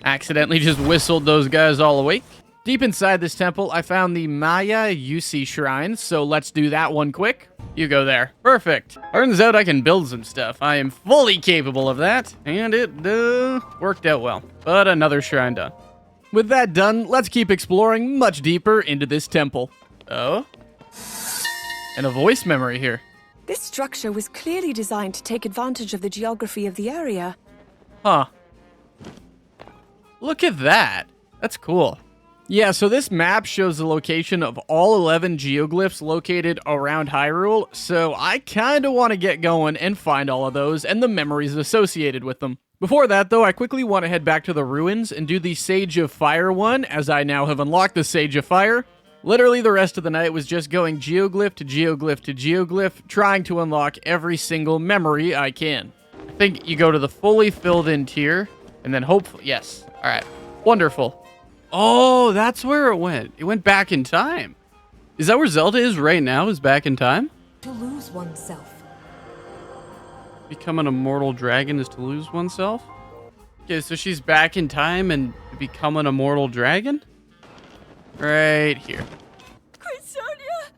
Accidentally just whistled those guys all awake. Deep inside this temple, I found the Maya Yusi Shrine, so let's do that one quick. You go there. Perfect. Turns out I can build some stuff. I am fully capable of that, and it worked out well. But another shrine done. With that done, let's keep exploring much deeper into this temple. Oh? And a voice memory here. This structure was clearly designed to take advantage of the geography of the area. Huh. Look at that. That's cool. Yeah, so this map shows the location of all 11 geoglyphs located around Hyrule, so I kinda want to get going and find all of those and the memories associated with them. Before that, though, I quickly want to head back to the ruins and do the Sage of Fire one, as I now have unlocked the Sage of Fire. Literally, the rest of the night was just going geoglyph to geoglyph to geoglyph, trying to unlock every single memory I can. I think you go to the fully filled in tier, and then hopefully, yes. All right, wonderful. Oh, that's where it went. It went back in time. Is that where Zelda is right now, is back in time? To lose oneself. Become an immortal dragon is to lose oneself? Okay, so she's back in time and to become an immortal dragon? Right here. Queen Sonia!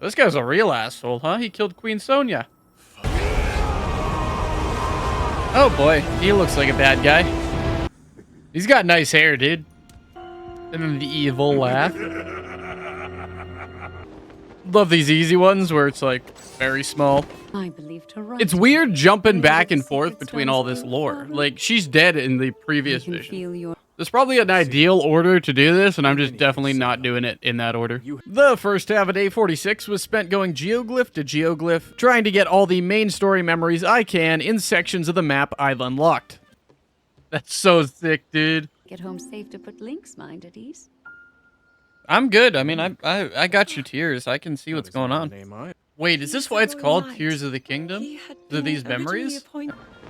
This guy's a real asshole, huh? He killed Queen Sonia. Oh boy, he looks like a bad guy. He's got nice hair, dude. And then the evil laugh. Love these easy ones where it's like very small. I believed her right. It's weird jumping back and forth between all this lore. Like, she's dead in the previous vision. There's probably an ideal order to do this, and I'm just definitely not doing it in that order. The first half of day 46 was spent going geoglyph to geoglyph, trying to get all the main story memories I can in sections of the map I've unlocked. That's so sick, dude. Get home safe to put Link's mind at ease. I'm good. I mean, I got your tears. I can see what's going on. Wait, is this why it's called Tears of the Kingdom? Are these memories?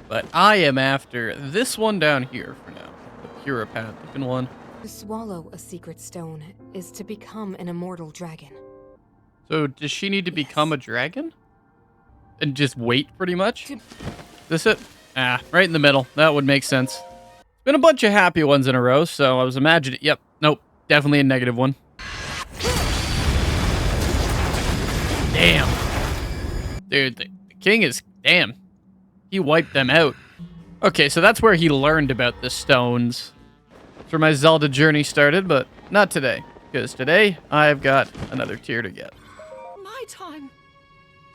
But I am after this one down here for now. The Puripat looking one. To swallow a secret stone is to become an immortal dragon. So does she need to become a dragon? And just wait, pretty much? This it? Ah, right in the middle. That would make sense. Been a bunch of happy ones in a row, so I was imagining... Yep, nope. Definitely a negative one. Damn. Dude, the king is... Damn. He wiped them out. Okay, so that's where he learned about the stones. That's where my Zelda journey started, but not today. Because today, I've got another tier to get. My time.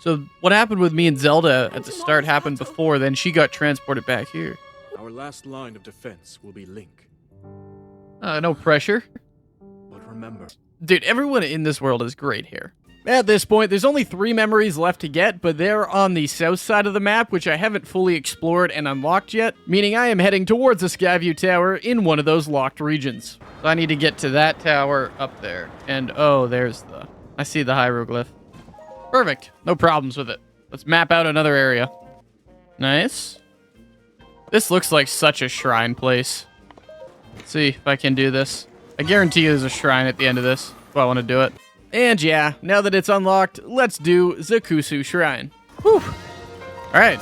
So what happened with me and Zelda at the start happened before, then she got transported back here. Our last line of defense will be Link. No pressure. But remember... Dude, everyone in this world has great hair. At this point, there's only 3 memories left to get, but they're on the south side of the map, which I haven't fully explored and unlocked yet, meaning I am heading towards the Skyview Tower in one of those locked regions. So I need to get to that tower up there. And, oh, there's the... I see the hieroglyph. Perfect. No problems with it. Let's map out another area. Nice. This looks like such a shrine place. Let's see if I can do this. I guarantee you there's a shrine at the end of this, if I want to do it. And yeah, now that it's unlocked, let's do Zakusu Shrine. Whew. Alright.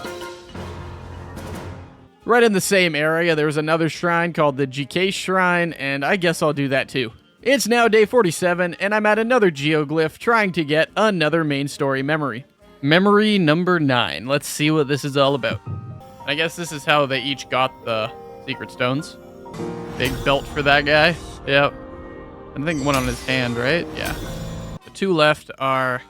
Right in the same area, there was another shrine called the GK Shrine, and I guess I'll do that too. It's now day 47, and I'm at another geoglyph trying to get another main story memory. Memory number 9. Let's see what this is all about. I guess this is how they each got the secret stones. Big belt for that guy. Yep. I think one on his hand, right? Yeah. The 2 left are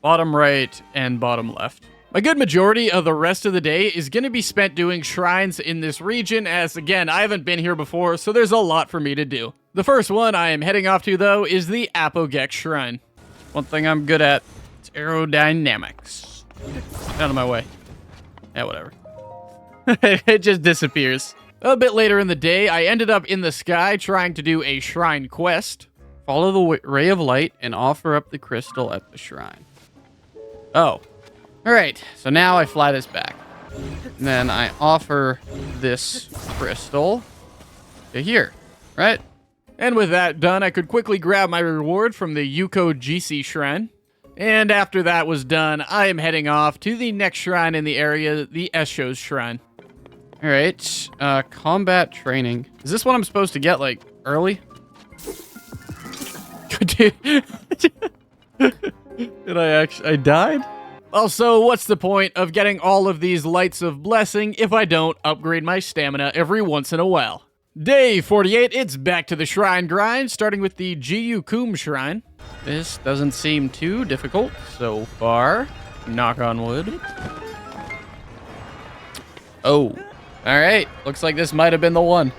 bottom right and bottom left. A good majority of the rest of the day is going to be spent doing shrines in this region, as again, I haven't been here before, so there's a lot for me to do. The first one I am heading off to, though, is the Apogex Shrine. One thing I'm good at, it's aerodynamics. Out of my way. Yeah, whatever. It just disappears. A bit later in the day, I ended up in the sky trying to do a shrine quest. Follow the ray of light and offer up the crystal at the shrine. Oh. Alright, so now I fly this back. And then I offer this crystal to here, right? And with that done, I could quickly grab my reward from the Yuko GC Shrine. And after that was done, I am heading off to the next shrine in the area, the Esho's Shrine. Alright, combat training. Is this what I'm supposed to get, like, early? Dude. Did I died? Also, what's the point of getting all of these lights of blessing if I don't upgrade my stamina every once in a while? Day 48, it's back to the shrine grind, starting with the Jiyu-Kum Shrine. This doesn't seem too difficult so far. Knock on wood. Oh. Alright, looks like this might have been the one.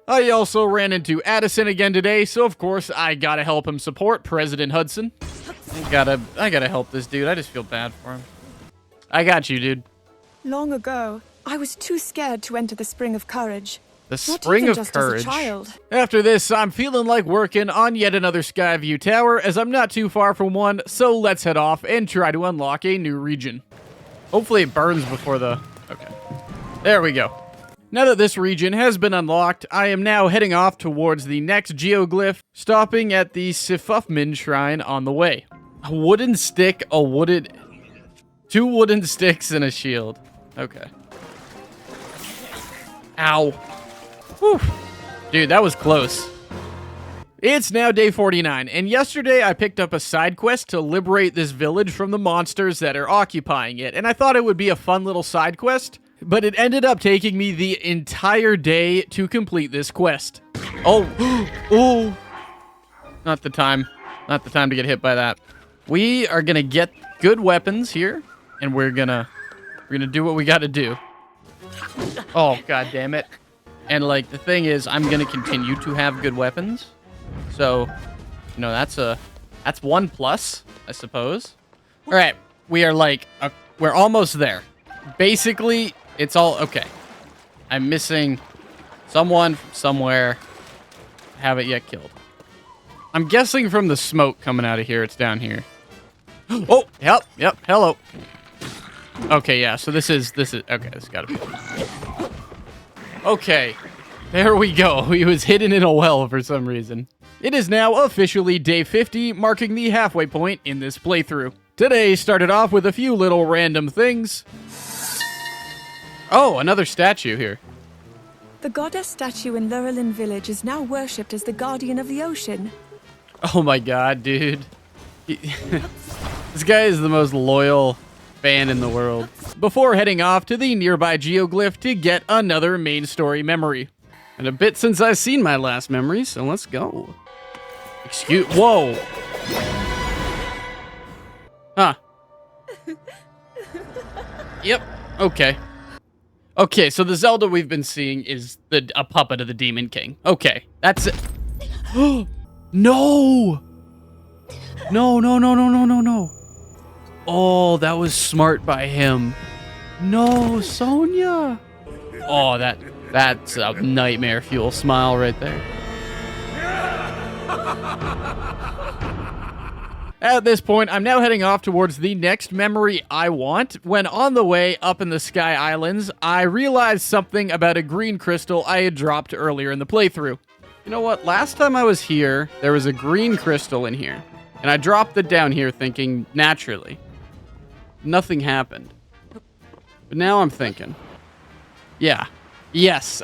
I also ran into Addison again today, so of course I gotta help him support President Hudson. I gotta help this dude, I just feel bad for him. I got you, dude. Long ago, I was too scared to enter the Spring of Courage. The Spring of Courage. As a child. After this, I'm feeling like working on yet another Skyview Tower, as I'm not too far from one, so let's head off and try to unlock a new region. Hopefully it burns before the... Okay. There we go. Now that this region has been unlocked, I am now heading off towards the next geoglyph, stopping at the Sifufmin Shrine on the way. A wooden stick, two wooden sticks, and a shield. Okay. Ow. Whew. Dude, that was close. It's now day 49, and yesterday I picked up a side quest to liberate this village from the monsters that are occupying it, and I thought it would be a fun little side quest. But it ended up taking me the entire day to complete this quest. Oh, oh, not the time to get hit by that. We are gonna get good weapons here, and we're gonna do what we gotta do. Oh, god damn it. And like, the thing is, I'm gonna continue to have good weapons. So, you know, that's 1 plus, I suppose. All right, we're almost there. Basically, it's all okay. I'm missing someone from somewhere. Haven't yet killed. I'm guessing from the smoke coming out of here, it's down here. Oh, yep, hello. Okay, yeah, so this is, okay, this gotta be. Okay, there we go. He was hidden in a well for some reason. It is now officially day 50, marking the halfway point in this playthrough. Today started off with a few little random things. Oh, another statue here. The goddess statue in Lurelin village is now worshipped as the guardian of the ocean. Oh my god, dude. This guy is the most loyal fan in the world. Before heading off to the nearby geoglyph to get another main story memory. And a bit since I've seen my last memory, so let's go. Whoa. Huh. Yep. Okay. Okay, so the Zelda we've been seeing is a puppet of the Demon King. Okay, that's it. No! No, no, no, no, no, no, no. Oh, that was smart by him. No, Sonia. Oh, that's a nightmare fuel smile right there. At this point, I'm now heading off towards the next memory I want, when on the way up in the Sky Islands, I realized something about a green crystal I had dropped earlier in the playthrough. You know what? Last time I was here, there was a green crystal in here, and I dropped it down here thinking, naturally. Nothing happened. But now I'm thinking, yeah. Yes.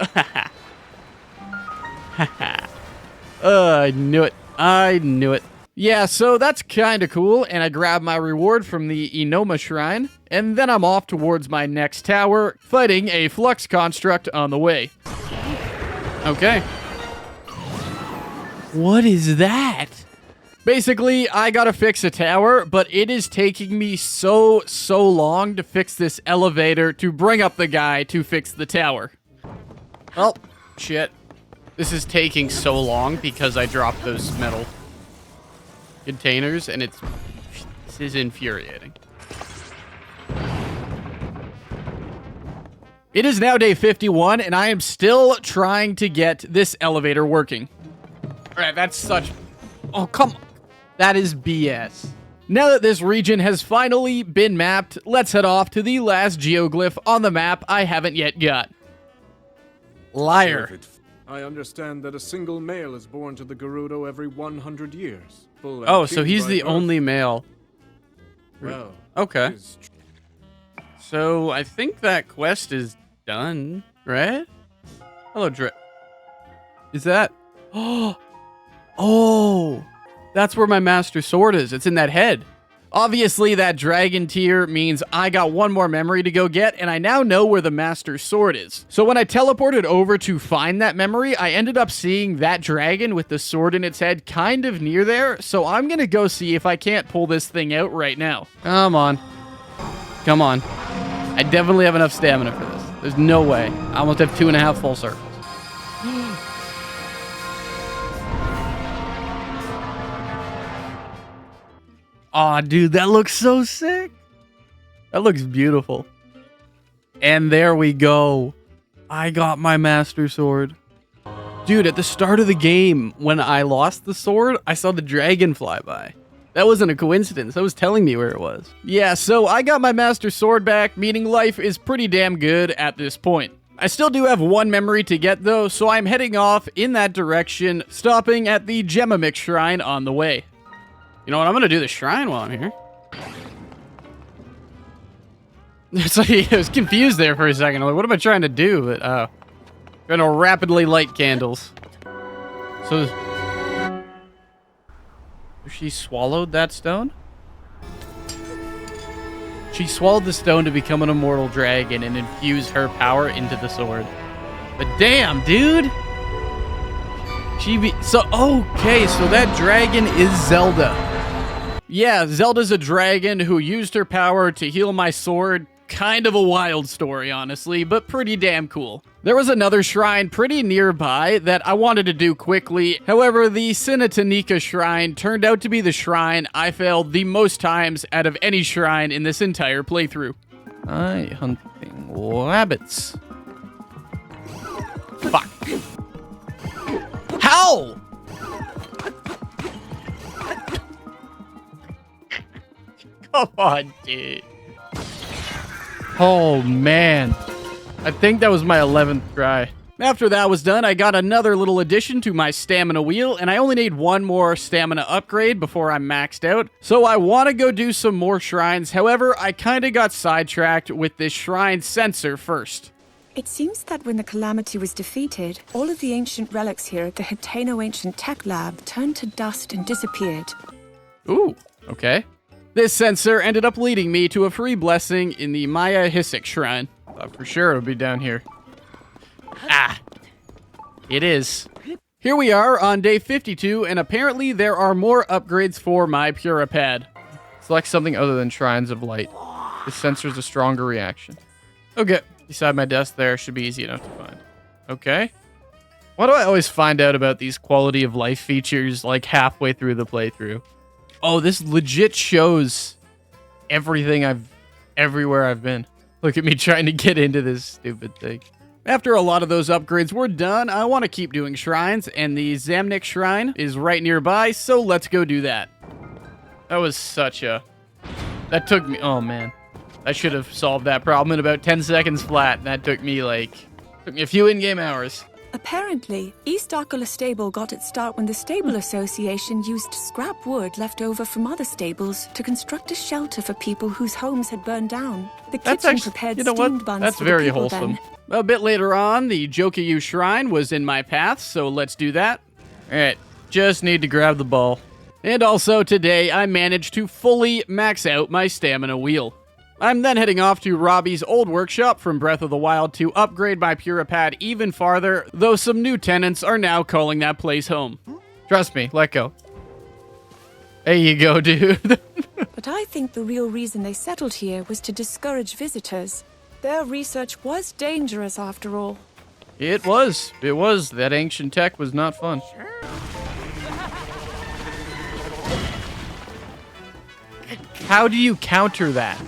I knew it. I knew it. Yeah, so that's kind of cool, and I grab my reward from the Enoma Shrine, and then I'm off towards my next tower, fighting a flux construct on the way. Okay. What is that? Basically, I gotta fix a tower, but it is taking me so long to fix this elevator to bring up the guy to fix the tower. Oh, shit. This is taking so long because I dropped those metal containers, and this is infuriating. It is now day 51, and I am still trying to get this elevator working. Alright, that's such... Oh, come on. That is BS. Now that this region has finally been mapped, let's head off to the last geoglyph on the map I haven't yet got. Liar. I understand that a single male is born to the Gerudo every 100 years. Oh, so he's the only male. Well, okay. So I think that quest is done, right? Hello, Drip. Is that... Oh, that's where my Master Sword is. It's in that head. Obviously, that dragon tier means I got one more memory to go get, and I now know where the Master Sword is. So when I teleported over to find that memory, I ended up seeing that dragon with the sword in its head kind of near there, so I'm gonna go see if I can't pull this thing out right now. Come on. Come on. I definitely have enough stamina for this. There's no way. I almost have 2.5 full circles. Aw, dude, that looks so sick. That looks beautiful. And there we go. I got my Master Sword. Dude, at the start of the game, when I lost the sword, I saw the dragon fly by. That wasn't a coincidence. That was telling me where it was. Yeah, so I got my Master Sword back, meaning life is pretty damn good at this point. I still do have one memory to get, though, so I'm heading off in that direction, stopping at the Gemamix Shrine on the way. You know what? I'm going to do the shrine while I'm here. It's like, I was confused there for a second. I'm like, what am I trying to do? But, trying to rapidly light candles. So, she swallowed that stone? She swallowed the stone to become an immortal dragon and infuse her power into the sword. But damn, dude! Okay, so that dragon is Zelda. Yeah, Zelda's a dragon who used her power to heal my sword. Kind of a wild story, honestly, but pretty damn cool. There was another shrine pretty nearby that I wanted to do quickly. However, the Sinatanika shrine turned out to be the shrine I failed the most times out of any shrine in this entire playthrough. I hunting rabbits. Fuck. How? Come on, dude. Oh, man. I think that was my 11th try. After that was done, I got another little addition to my stamina wheel, and I only need one more stamina upgrade before I'm maxed out. So I want to go do some more shrines. However, I kind of got sidetracked with this shrine sensor first. It seems that when the Calamity was defeated, all of the ancient relics here at the Hitano Ancient Tech Lab turned to dust and disappeared. Ooh, okay. This sensor ended up leading me to a free blessing in the Maya Hisik Shrine. Thought for sure it would be down here. Ah, it is. Here we are on day 52, and apparently there are more upgrades for my Puripad. Select something other than Shrines of Light. This sensor's a stronger reaction. Okay, beside my desk there, should be easy enough to find. Okay. Why do I always find out about these quality of life features like halfway through the playthrough? Oh, this legit shows everything everywhere I've been. Look at me trying to get into this stupid thing. After a lot of those upgrades were done, I want to keep doing shrines, and the Zamnik Shrine is right nearby, so let's go do that. That was such a... That took me... Oh, man. I should have solved that problem in about 10 seconds flat. That took me, a few in-game hours. Apparently, East Arkula Stable got its start when the Stable Association used scrap wood left over from other stables to construct a shelter for people whose homes had burned down. The kitchen prepared steamed buns That's for very the people wholesome. then. A bit later on, the Jokiyu Shrine was in my path, so let's do that. Alright, just need to grab the ball. And also, today, I managed to fully max out my stamina wheel. I'm then heading off to Robbie's old workshop from Breath of the Wild to upgrade my Puripad even farther, though some new tenants are now calling that place home. Trust me, let go. There you go, dude. But I think the real reason they settled here was to discourage visitors. Their research was dangerous after all. It was. It was. That ancient tech was not fun. How do you counter that?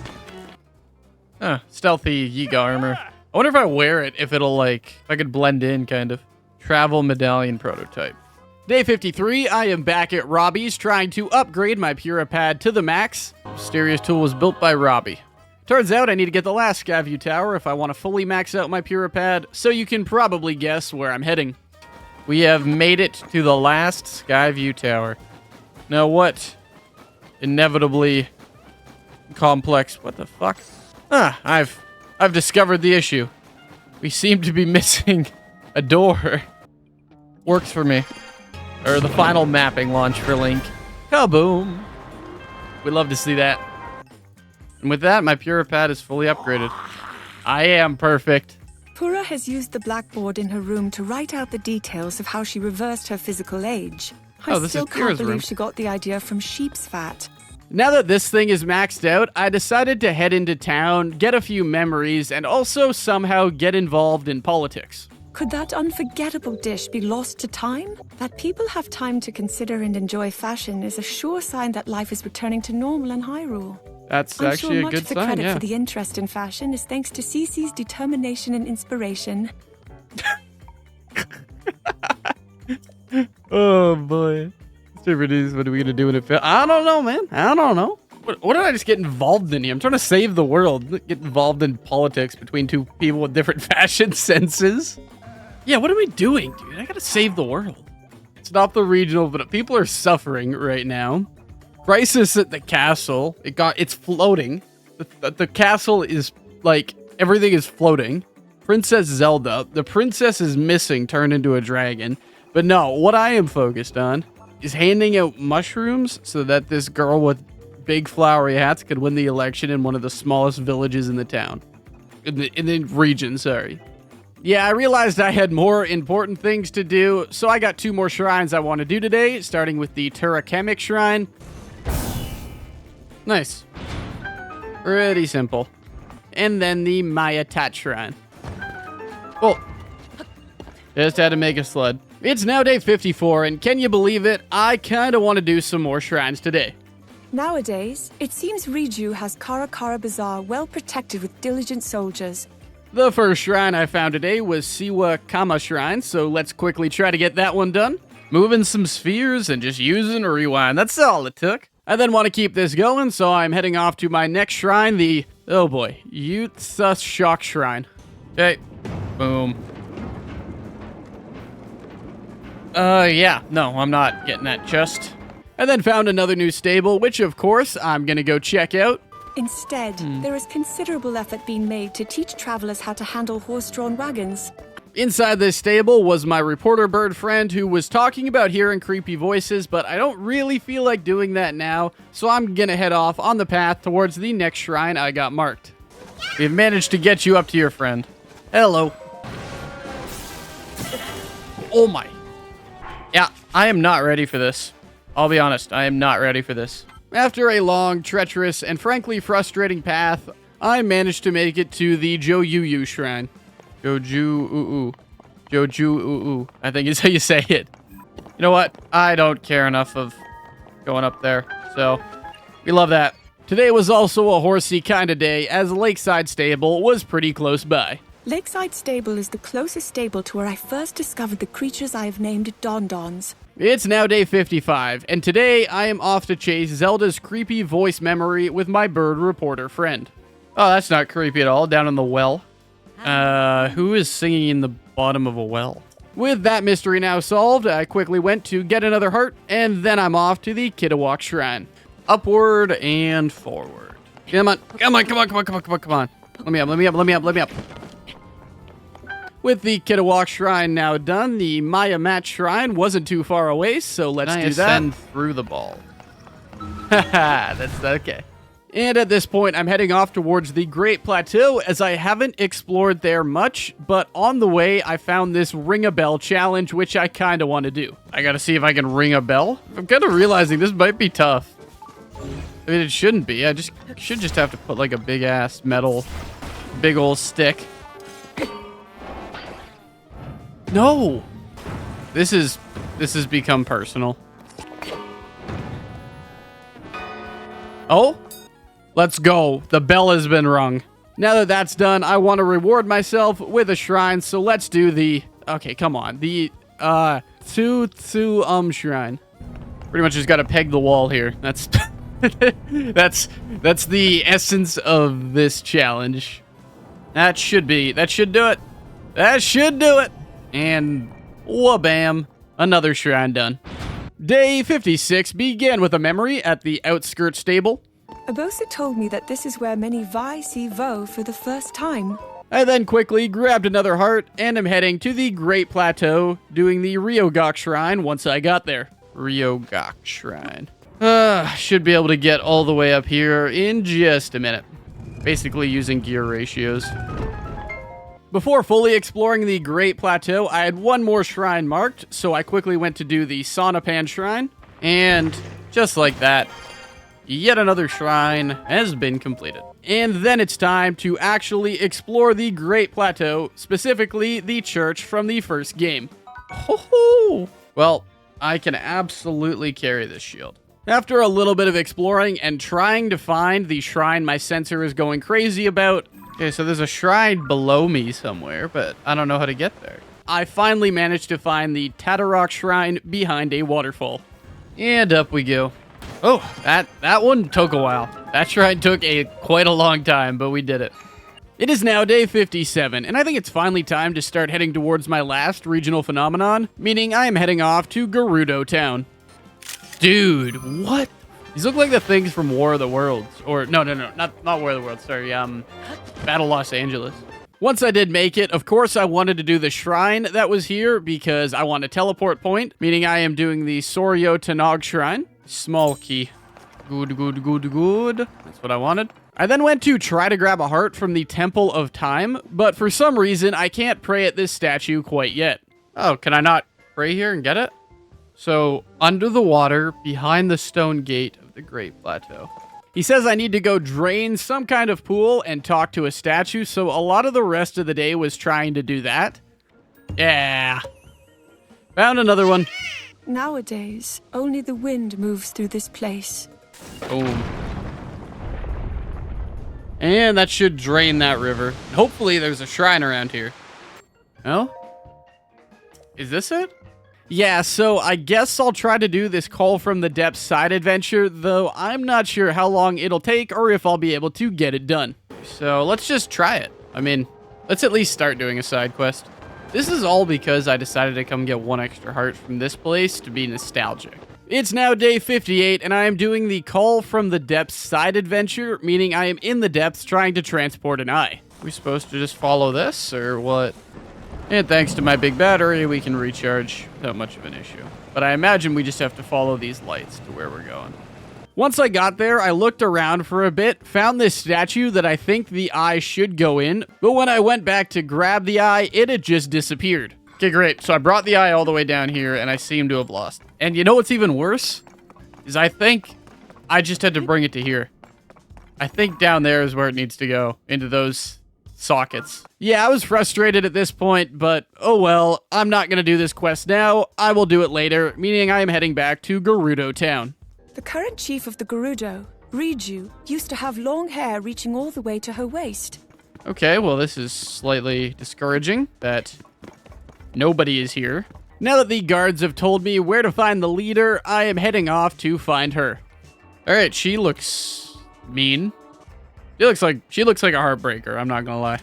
Huh, stealthy Yiga armor. I wonder if I wear it, if I could blend in, kind of. Travel medallion prototype. Day 53, I am back at Robbie's trying to upgrade my Puripad to the max. Mysterious tool was built by Robbie. Turns out I need to get the last Skyview Tower if I want to fully max out my Puripad, so you can probably guess where I'm heading. We have made it to the last Skyview Tower. Now what? Inevitably complex. What the fuck? I've discovered the issue. We seem to be missing a door. Works for me. Or the final mapping launch for Link. Kaboom! We'd love to see that. And with that, my Puripad is fully upgraded. I am perfect. Pura has used the blackboard in her room to write out the details of how she reversed her physical age. I still can't believe she got the idea from sheep's fat. Now that this thing is maxed out, I decided to head into town, get a few memories, and also somehow get involved in politics. Could that unforgettable dish be lost to time? That people have time to consider and enjoy fashion is a sure sign that life is returning to normal in Hyrule. That's actually a good sign, much of the credit yeah. for the interest in fashion is thanks to Cece's determination and inspiration. Oh boy. Super D's, what are we gonna do when it fails? I don't know, man. I don't know. What did I just get involved in here? I'm trying to save the world. Get involved in politics between two people with different fashion senses. Yeah, what are we doing, dude? I gotta save the world. Stop the regional, but people are suffering right now. Crisis at the castle. It's floating. The castle is everything is floating. Princess Zelda. The princess is missing, turned into a dragon. But no, what I am focused on is handing out mushrooms so that this girl with big flowery hats could win the election in one of the smallest villages in the town. In the region, sorry. Yeah, I realized I had more important things to do, so I got 2 more shrines I want to do today, starting with the Turakemic Shrine. Nice. Pretty simple. And then the Mayatat Shrine. Well, just had to make a sled. It's now day 54, and can you believe it? I kind of want to do some more shrines today. Nowadays, it seems Riju has Karakara Bazaar well protected with diligent soldiers. The first shrine I found today was Siwa Kama Shrine, so let's quickly try to get that one done. Moving some spheres and just using a rewind, that's all it took. I then want to keep this going, so I'm heading off to my next shrine, the, oh boy, Yutsa Shock Shrine. Okay, boom. Yeah, no, I'm not getting that chest. I then found another new stable, which of course I'm gonna go check out. Instead, there is considerable effort being made to teach travelers how to handle horse-drawn wagons. Inside this stable was my reporter bird friend who was talking about hearing creepy voices, but I don't really feel like doing that now, so I'm gonna head off on the path towards the next shrine I got marked. We've managed to get you up to your friend. Hello. Oh my. Yeah, I am not ready for this. I'll be honest, I am not ready for this. After a long, treacherous, and frankly frustrating path, I managed to make it to the Jojuyu shrine. Joju-oo-oo. Joju-oo-oo. I think is how you say it. You know what? I don't care enough of going up there. So, we love that. Today was also a horsey kind of day, as Lakeside Stable was pretty close by. Lakeside Stable is the closest stable to where I first discovered the creatures I have named Don-Dons. It's now day 55, and today I am off to chase Zelda's creepy voice memory with my bird reporter friend. Oh, that's not creepy at all, down in the well. Who is singing in the bottom of a well? With that mystery now solved, I quickly went to get another heart, and then I'm off to the Kitawak Shrine. Upward and forward. Come on, come on, come on, come on, come on, come on, come on. Let me up, let me up, let me up, let me up. With the Kitawak Shrine now done, the Maya Mat Shrine wasn't too far away, so let's do that. Ascend through the ball. Haha, that's okay. And at this point, I'm heading off towards the Great Plateau, as I haven't explored there much, but on the way, I found this Ring a Bell challenge, which I kind of want to do. I gotta see if I can ring a bell. I'm kind of realizing this might be tough. I mean, it shouldn't be. I should just have to put like a big-ass metal, big old stick. No! This has become personal. Oh? Let's go. The bell has been rung. Now that that's done, I want to reward myself with a shrine, so let's do the... Okay, come on. The, shrine. Pretty much just gotta peg the wall here. That's... that's the essence of this challenge. That should do it. That should do it. And wha-bam, another shrine done. Day 56 began with a memory at the outskirts stable. Abosa told me that this is where many Vi see Vo for the first time. I then quickly grabbed another heart and am heading to the Great Plateau, doing the Ryogak Shrine once I got there. Ryogak Shrine. Should be able to get all the way up here in just a minute. Basically using gear ratios. Before fully exploring the Great Plateau, I had one more shrine marked, so I quickly went to do the Sonopan Shrine, and just like that, yet another shrine has been completed. And then it's time to actually explore the Great Plateau, specifically the church from the first game. Ho-ho! Well, I can absolutely carry this shield. After a little bit of exploring and trying to find the shrine my sensor is going crazy about, okay, so there's a shrine below me somewhere, but I don't know how to get there. I finally managed to find the Tatarok Shrine behind a waterfall. And up we go. Oh, that one took a while. That shrine took quite a long time, but we did it. It is now day 57, and I think it's finally time to start heading towards my last regional phenomenon, meaning I am heading off to Gerudo Town. Dude, what? These look like the things from War of the Worlds. Or, no, not War of the Worlds, sorry, Battle Los Angeles. Once I did make it, of course I wanted to do the shrine that was here because I want a teleport point, meaning I am doing the Soryo Tanog Shrine. Small key. Good. That's what I wanted. I then went to try to grab a heart from the Temple of Time, but for some reason I can't pray at this statue quite yet. Oh, can I not pray here and get it? So, under the water, behind the stone gate of the Great Plateau. He says I need to go drain some kind of pool and talk to a statue, so a lot of the rest of the day was trying to do that. Yeah. Found another one. Nowadays, only the wind moves through this place. Boom. And that should drain that river. Hopefully there's a shrine around here. No? Is this it? Yeah, so I guess I'll try to do this Call from the Depths side adventure, though I'm not sure how long it'll take or if I'll be able to get it done. So let's just try it. I mean, let's at least start doing a side quest. This is all because I decided to come get one extra heart from this place to be nostalgic. It's now day 58, and I am doing the Call from the Depths side adventure, meaning I am in the depths trying to transport an eye. Are we supposed to just follow this, or what? And thanks to my big battery, we can recharge without much of an issue. But I imagine we just have to follow these lights to where we're going. Once I got there, I looked around for a bit, found this statue that I think the eye should go in, but when I went back to grab the eye, it had just disappeared. Okay, great. So I brought the eye all the way down here, and I seem to have lost. And you know what's even worse? Is I think I just had to bring it to here. I think down there is where it needs to go, into those sockets. Yeah, I was frustrated at this point, but oh well, I'm not going to do this quest now. I will do it later, meaning I am heading back to Gerudo Town. The current chief of the Gerudo, Riju, used to have long hair reaching all the way to her waist. Okay, well this is slightly discouraging that nobody is here. Now that the guards have told me where to find the leader, I am heading off to find her. Alright, she looks mean. She looks like a heartbreaker, I'm not gonna lie.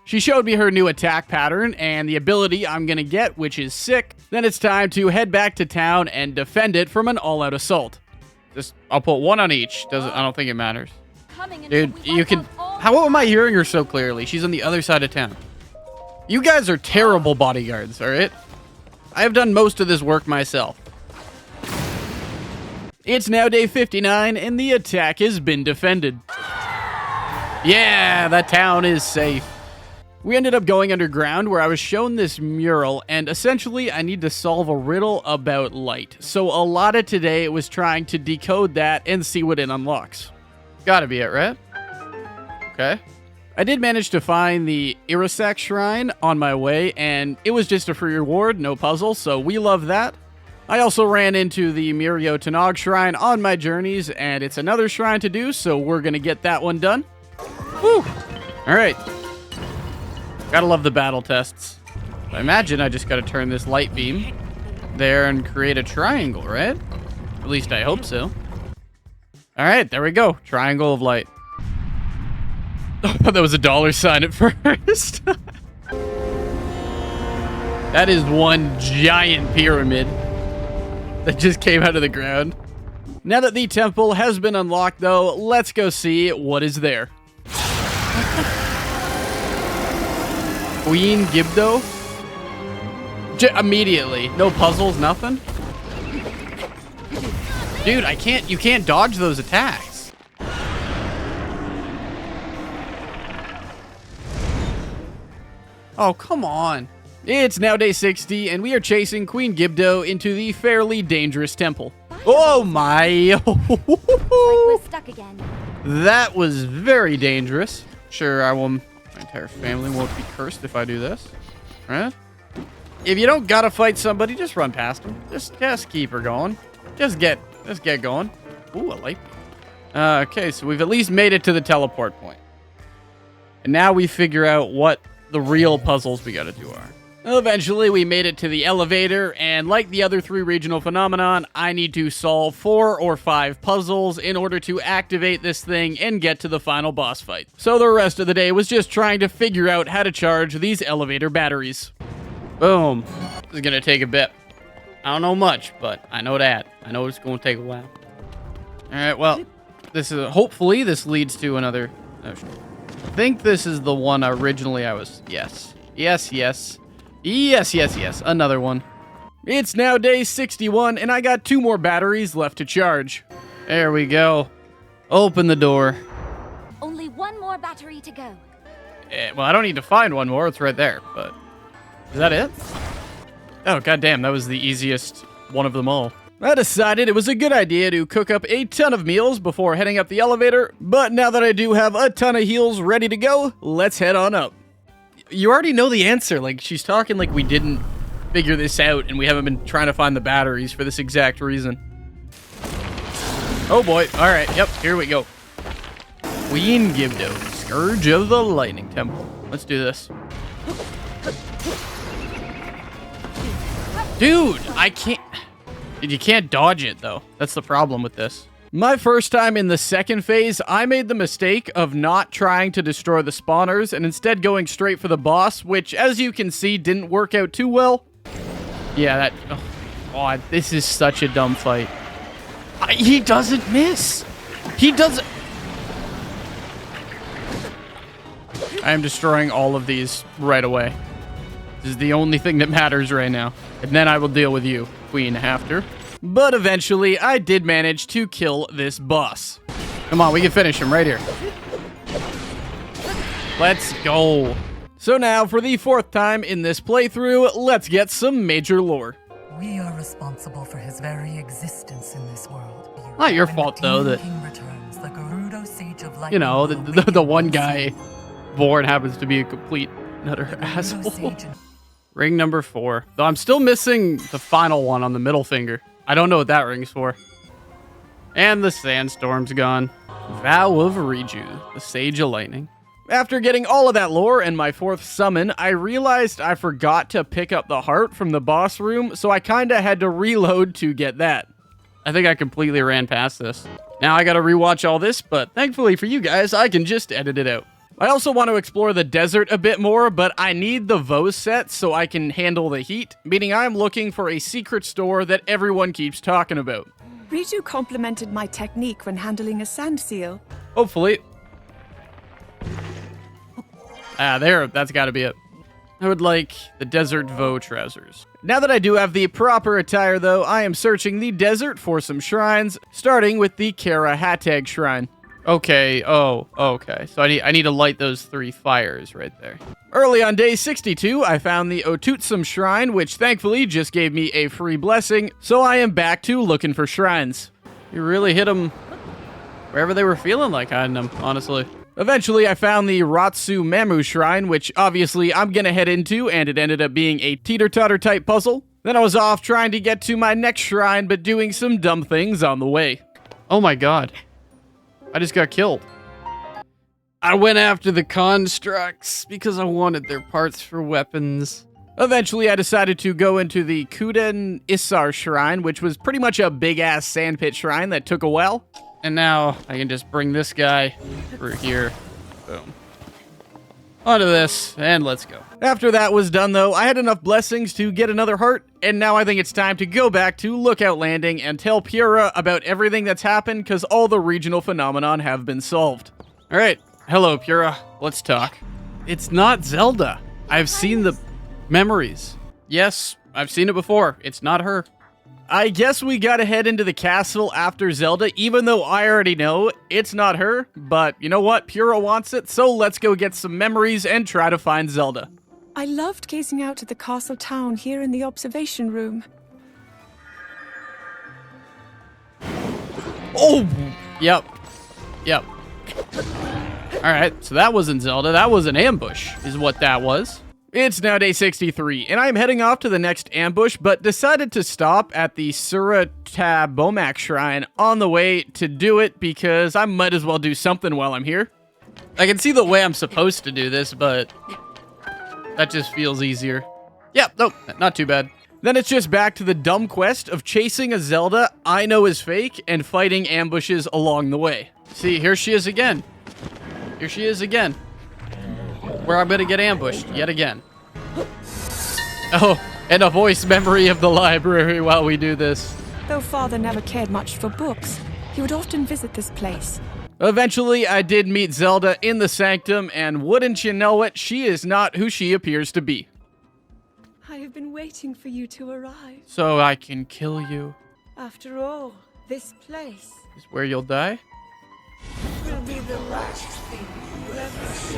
She showed me her new attack pattern and the ability I'm gonna get, which is sick. Then it's time to head back to town and defend it from an all-out assault. I'll put one on each. I don't think it matters. Dude, you can... How am I hearing her so clearly? She's on the other side of town. You guys are terrible bodyguards, alright? I have done most of this work myself. It's now day 59, and the attack has been defended. Yeah, that town is safe. We ended up going underground where I was shown this mural, and essentially I need to solve a riddle about light. So a lot of today was trying to decode that and see what it unlocks. Gotta be it, right? Okay. I did manage to find the Irasak Shrine on my way, and it was just a free reward, no puzzle, so we love that. I also ran into the Mirio Tanog Shrine on my journeys, and it's another shrine to do, so we're gonna get that one done. Woo! Alright. Gotta love the battle tests. I imagine I just gotta turn this light beam there and create a triangle, right? At least I hope so. Alright, there we go. Triangle of light. I thought that was a $sign at first. That is one giant pyramid that just came out of the ground. Now that the temple has been unlocked, though, let's go see what is there. Queen Gibdo? Immediately. No puzzles, nothing? Dude, you can't dodge those attacks. Oh, come on. It's now day 60, and we are chasing Queen Gibdo into the fairly dangerous temple. Oh my! We're stuck again. That was very dangerous. Sure, my entire family won't be cursed if I do this. Right? If you don't gotta fight somebody, just run past them. Just keep her going. Just get going. Ooh, a light beam. Okay, so we've at least made it to the teleport point. And now we figure out what the real puzzles we gotta do are. Eventually, we made it to the elevator, and like the other 3 regional phenomenon, I need to solve 4 or 5 puzzles in order to activate this thing and get to the final boss fight. So the rest of the day was just trying to figure out how to charge these elevator batteries. Boom. This is gonna take a bit. I don't know much, but I know that. I know it's gonna take a while. Alright, well, hopefully this leads to another... I think this is the one originally I was... Yes. Yes, another one. It's now day 61, and I got 2 more batteries left to charge. There we go. Open the door. Only 1 more battery to go. Well, I don't need to find 1 more. It's right there, but... Is that it? Oh, goddamn, that was the easiest one of them all. I decided it was a good idea to cook up a ton of meals before heading up the elevator, but now that I do have a ton of heals ready to go, let's head on up. You already know the answer. Like, she's talking like we didn't figure this out and we haven't been trying to find the batteries for this exact reason. Oh boy. All right. Yep. Here we go. Queen Gibdo, Scourge of the Lightning Temple. Let's do this. Dude, I can't... You can't dodge it, though. That's the problem with this. My first time in the second phase, I made the mistake of not trying to destroy the spawners and instead going straight for the boss, which, as you can see, didn't work out too well. Yeah, that... Oh, this is such a dumb fight. He doesn't miss. He doesn't. I am destroying all of these right away. This is the only thing that matters right now. And then I will deal with you, Queen, after. But eventually, I did manage to kill this boss. Come on, we can finish him right here. Let's go. So now, for the 4th time in this playthrough, let's get some major lore. We are responsible for his very existence in this world. Not your fault, though, that, Returns, the Gerudo Siege of you know, the one guy born happens to be a complete nutter asshole. Ring number 4. Though I'm still missing the final one on the middle finger. I don't know what that ring's for. And the sandstorm's gone. Vow of Riju, the Sage of Lightning. After getting all of that lore and my 4th summon, I realized I forgot to pick up the heart from the boss room, so I kinda had to reload to get that. I think I completely ran past this. Now I gotta rewatch all this, but thankfully for you guys, I can just edit it out. I also want to explore the desert a bit more, but I need the Vose set so I can handle the heat, meaning I'm looking for a secret store that everyone keeps talking about. Riju complimented my technique when handling a sand seal. Hopefully. There, that's gotta be it. I would like the Desert Vo trousers. Now that I do have the proper attire, though, I am searching the desert for some shrines, starting with the Kara Hatag shrine. Okay, okay. So I need to light those 3 fires right there. Early on day 62, I found the Otutsum shrine, which thankfully just gave me a free blessing, so I am back to looking for shrines. You really hit them wherever they were feeling like hiding them, honestly. Eventually, I found the Ratsu Mamu shrine, which obviously I'm gonna head into, and it ended up being a teeter-totter type puzzle. Then I was off trying to get to my next shrine, but doing some dumb things on the way. Oh my god. I just got killed. I went after the constructs because I wanted their parts for weapons. Eventually, I decided to go into the Kuden Isar shrine, which was pretty much a big-ass sandpit shrine that took a while. And now I can just bring this guy through here. Boom. Onto this, and let's go. After that was done, though, I had enough blessings to get another heart, and now I think it's time to go back to Lookout Landing and tell Pura about everything that's happened, because all the regional phenomenon have been solved. Alright, hello Pura, let's talk. It's not Zelda. I've seen the memories. Yes, I've seen it before. It's not her. I guess we gotta head into the castle after Zelda, even though I already know it's not her. But you know what? Pura wants it, so let's go get some memories and try to find Zelda. I loved gazing out at the castle town here in the observation room. Oh! Yep. Alright, so that wasn't Zelda. That was an ambush, is what that was. It's now day 63, and I'm heading off to the next ambush, but decided to stop at the Surata Bomak Shrine on the way to do it because I might as well do something while I'm here. I can see the way I'm supposed to do this, but that just feels easier. Yep, nope, not too bad. Then it's just back to the dumb quest of chasing a Zelda I know is fake and fighting ambushes along the way. See, here she is again. Here she is again. Where I'm gonna get ambushed yet again. Oh, and a voice memory of the library while we do this. Though Father never cared much for books, he would often visit this place. Eventually, I did meet Zelda in the Sanctum, and wouldn't you know it, she is not who she appears to be. I have been waiting for you to arrive. So I can kill you. After all, this place Is where you'll die? will be the last thing you ever see.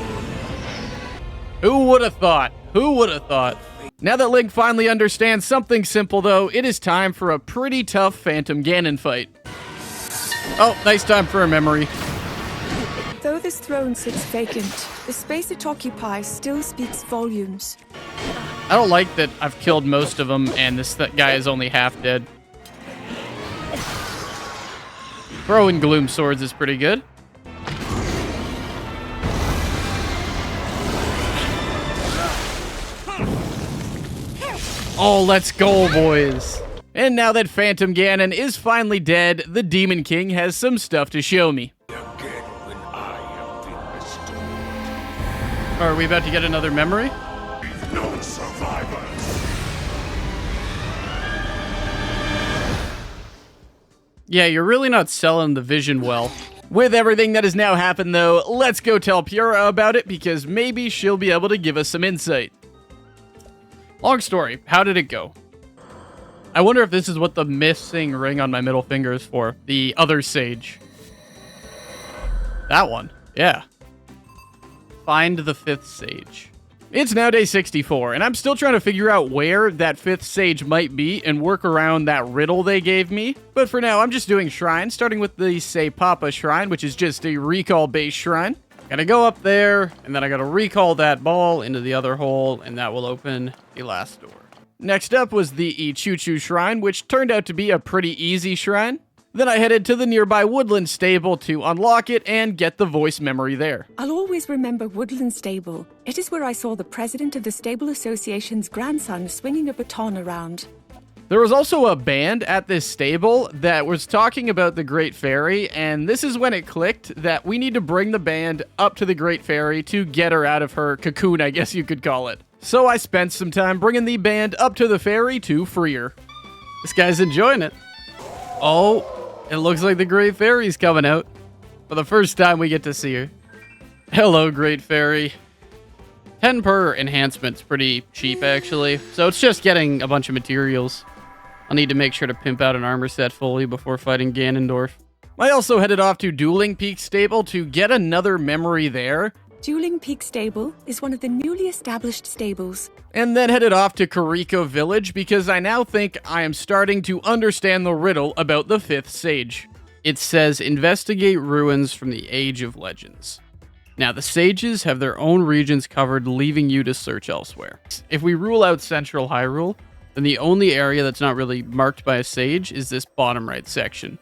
Who would have thought? Who would have thought? Now that Link finally understands something simple, though, it is time for a pretty tough Phantom Ganon fight. Oh, nice time for a memory. Though this throne sits vacant, the space it occupies still speaks volumes. I don't like that I've killed most of them, and that guy is only half dead. Throwing Gloom Swords is pretty good. Oh, let's go, boys. And now that Phantom Ganon is finally dead, the Demon King has some stuff to show me. Are we about to get another memory? No survivors. Yeah, you're really not selling the vision well. With everything that has now happened, though, let's go tell Pura about it, because maybe she'll be able to give us some insight. Long story, how did it go? I wonder if this is what the missing ring on my middle finger is for. The other sage. That one. Yeah. Find the 5th sage. It's now day 64, and I'm still trying to figure out where that 5th sage might be and work around that riddle they gave me. But for now, I'm just doing shrines, starting with the Say Papa shrine, which is just a recall-based shrine. Gotta go up there, and then I gotta recall that ball into the other hole, and that will open the last door. Next up was the Ichuchu shrine, which turned out to be a pretty easy shrine. Then I headed to the nearby Woodland Stable to unlock it and get the voice memory there. I'll always remember Woodland Stable. It is where I saw the president of the Stable Association's grandson swinging a baton around. There was also a band at this stable that was talking about the Great Fairy, and this is when it clicked that we need to bring the band up to the Great Fairy to get her out of her cocoon, I guess you could call it. So I spent some time bringing the band up to the fairy to free her. This guy's enjoying it. Oh, it looks like the Great Fairy's coming out. For the first time we get to see her. Hello, Great Fairy. 10 per enhancement's pretty cheap, actually. So it's just getting a bunch of materials. I'll need to make sure to pimp out an armor set fully before fighting Ganondorf. I also headed off to Dueling Peak Stable to get another memory there. Dueling Peak Stable is one of the newly established stables. And then headed off to Kariko Village because I now think I am starting to understand the riddle about the 5th sage. It says, investigate ruins from the Age of Legends. Now, the sages have their own regions covered, leaving you to search elsewhere. If we rule out Central Hyrule, then the only area that's not really marked by a sage is this bottom right section.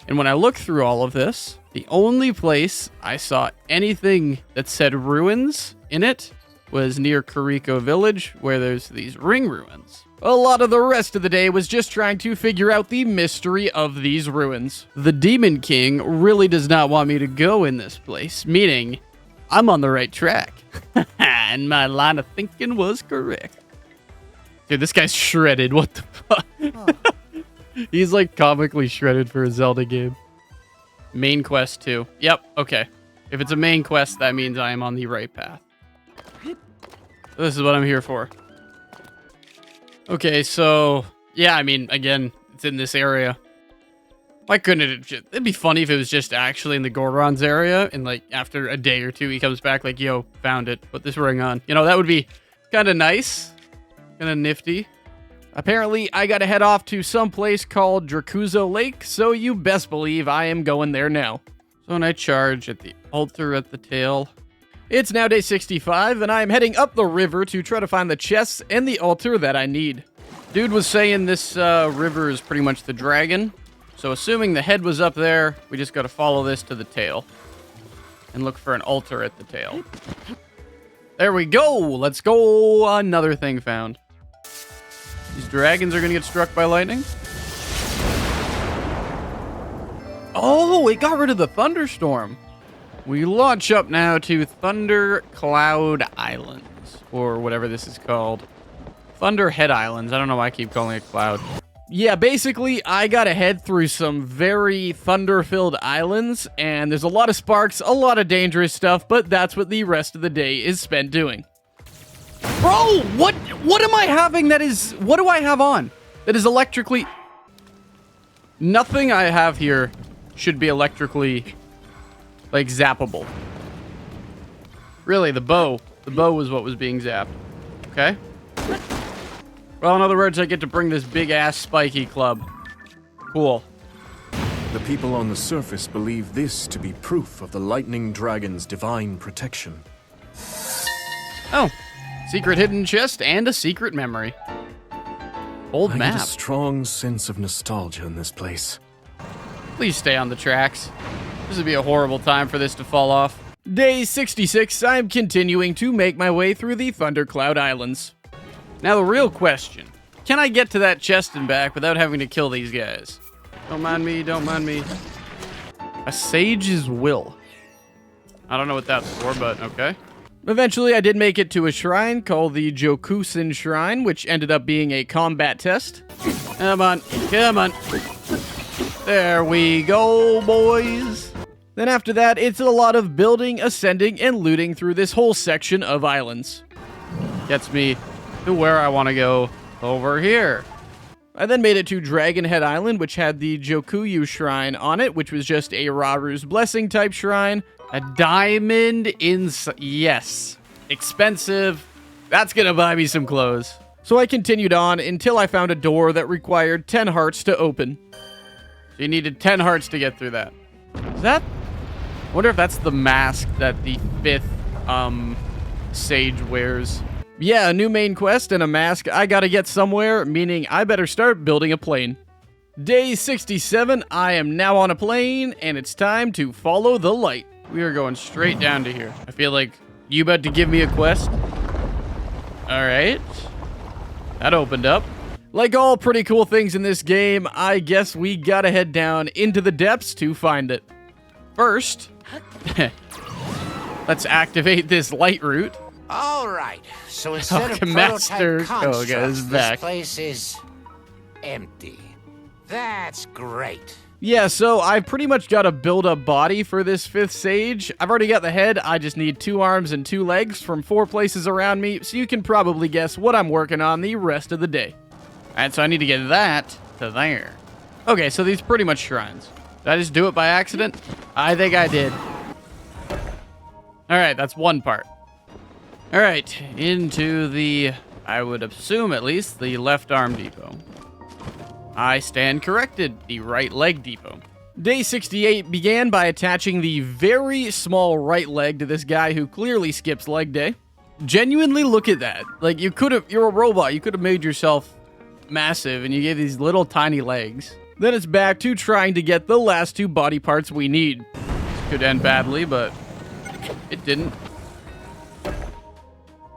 And when I look through all of this, the only place I saw anything that said ruins in it was near Kariko Village, where there's these ring ruins. A lot of the rest of the day was just trying to figure out the mystery of these ruins. The Demon King really does not want me to go in this place, meaning I'm on the right track. And my line of thinking was correct. Dude, this guy's shredded. What the fuck? Oh. He's like comically shredded for a Zelda game. Main quest 2. Yep, okay. If it's a main quest, that means I am on the right path. This is what I'm here for. Okay, so... yeah, I mean, again, it's in this area. Why couldn't it just... it'd be funny if it was just actually in the Gorons area, and like, after a day or two, he comes back like, yo, found it. Put this ring on. You know, that would be kind of nice. Kind of nifty. Apparently, I gotta head off to some place called Dracuzo Lake, so you best believe I am going there now. So when I charge at the altar at the tail... it's now day 65, and I am heading up the river to try to find the chests and the altar that I need. Dude was saying this river is pretty much the dragon, so assuming the head was up there, we just gotta follow this to the tail. And look for an altar at the tail. There we go! Let's go! Another thing found. These dragons are going to get struck by lightning. Oh, it got rid of the thunderstorm. We launch up now to Thunder Cloud Islands, or whatever this is called. Thunderhead Islands. I don't know why I keep calling it Cloud. Yeah, basically, I got to head through some very thunder-filled islands, and there's a lot of sparks, a lot of dangerous stuff, but that's what the rest of the day is spent doing. Bro, what am I having that is... what do I have on? That is electrically... nothing I have here should be electrically, like, zappable. Really, the bow. The bow was what was being zapped. Okay. Well, in other words, I get to bring this big-ass spiky club. Cool. The people on the surface believe this to be proof of the lightning dragon's divine protection. Oh. Secret hidden chest and a secret memory. Old map. I get a strong sense of nostalgia in this place. Please stay on the tracks. This would be a horrible time for this to fall off. Day 66, I'm continuing to make my way through the Thundercloud Islands. Now the real question, can I get to that chest and back without having to kill these guys? Don't mind me, don't mind me. A Sage's Will. I don't know what that's for, but okay. Eventually, I did make it to a shrine called the Jokusen Shrine, which ended up being a combat test. Come on, come on. There we go, boys. Then after that, it's a lot of building, ascending, and looting through this whole section of islands. Gets me to where I want to go over here. I then made it to Dragon Head Island, which had the Jokuyu Shrine on it, which was just a Raru's Blessing type shrine. A diamond yes. Expensive. That's gonna buy me some clothes. So I continued on until I found a door that required 10 hearts to open. So you needed 10 hearts to get through that. Is that... I wonder if that's the mask that the 5th, sage wears. Yeah, a new main quest and a mask I gotta get somewhere, meaning I better start building a plane. Day 67, I am now on a plane, and it's time to follow the light. We are going straight down to here. I feel like you about to give me a quest. Alright. That opened up. Like all pretty cool things in this game, I guess we gotta head down into the depths to find it. First, let's activate this light route. All right, so instead of Master prototype Koga constructs, is this back. place is empty. That's great. Yeah, so I pretty much got a build-up body for this 5th sage. I've already got the head. I just need 2 arms and 2 legs from 4 places around me, so you can probably guess what I'm working on the rest of the day. Alright, so I need to get that to there. Okay, so these pretty much shrines. Did I just do it by accident? I think I did. Alright, that's one part. Alright, into the, I would assume at least, the left arm depot. I stand corrected, the right leg depot. Day 68 began by attaching the very small right leg to this guy who clearly skips leg day. Genuinely look at that. Like, you're a robot, you could have made yourself massive and you gave these little tiny legs. Then it's back to trying to get the last 2 body parts we need. This could end badly, but it didn't.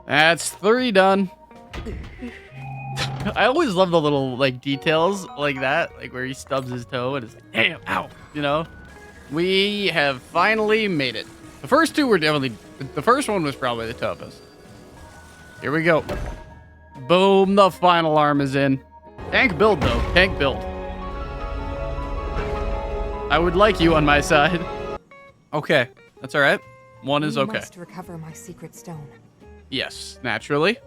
That's 3 done. I always love the little, like, details like that, like where he stubs his toe and it's like, damn, ow, you know? We have finally made it. The first 2 were definitely, the first one was probably the toughest. Here we go. Boom, the final arm is in. Tank build, though, tank build. I would like you on my side. Okay, that's all right. 1 is okay. I must recover my secret stone. Yes, naturally.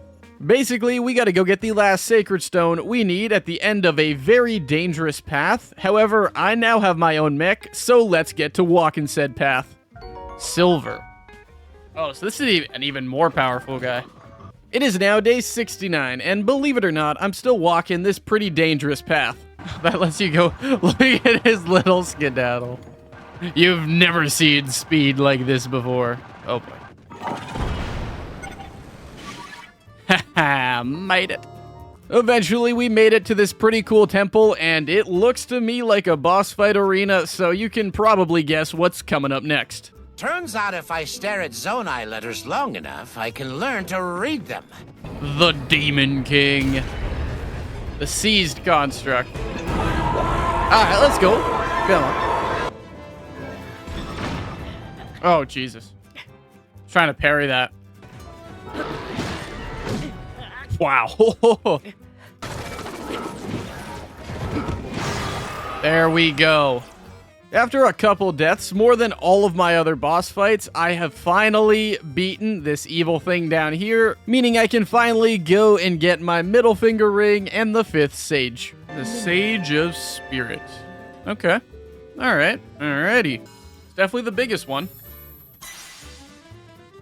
Basically, we gotta go get the last sacred stone we need at the end of a very dangerous path. However, I now have my own mech, so let's get to walking said path. Silver. Oh, so this is an even more powerful guy. It is now day 69, and believe it or not, I'm still walking this pretty dangerous path. That lets you go look at his little skedaddle. You've never seen speed like this before. Oh boy. Haha, made it. Eventually, we made it to this pretty cool temple, and it looks to me like a boss fight arena, so you can probably guess what's coming up next. Turns out if I stare at Zonai letters long enough, I can learn to read them. The Demon King. The seized construct. Alright, let's go. Come on. Oh, Jesus. Trying to parry that. Wow. There we go. After a couple deaths, more than all of my other boss fights, I have finally beaten this evil thing down here, meaning I can finally go and get my middle finger ring and the 5th sage. The Sage of Spirit. Okay. Alright. Alrighty. It's definitely the biggest one.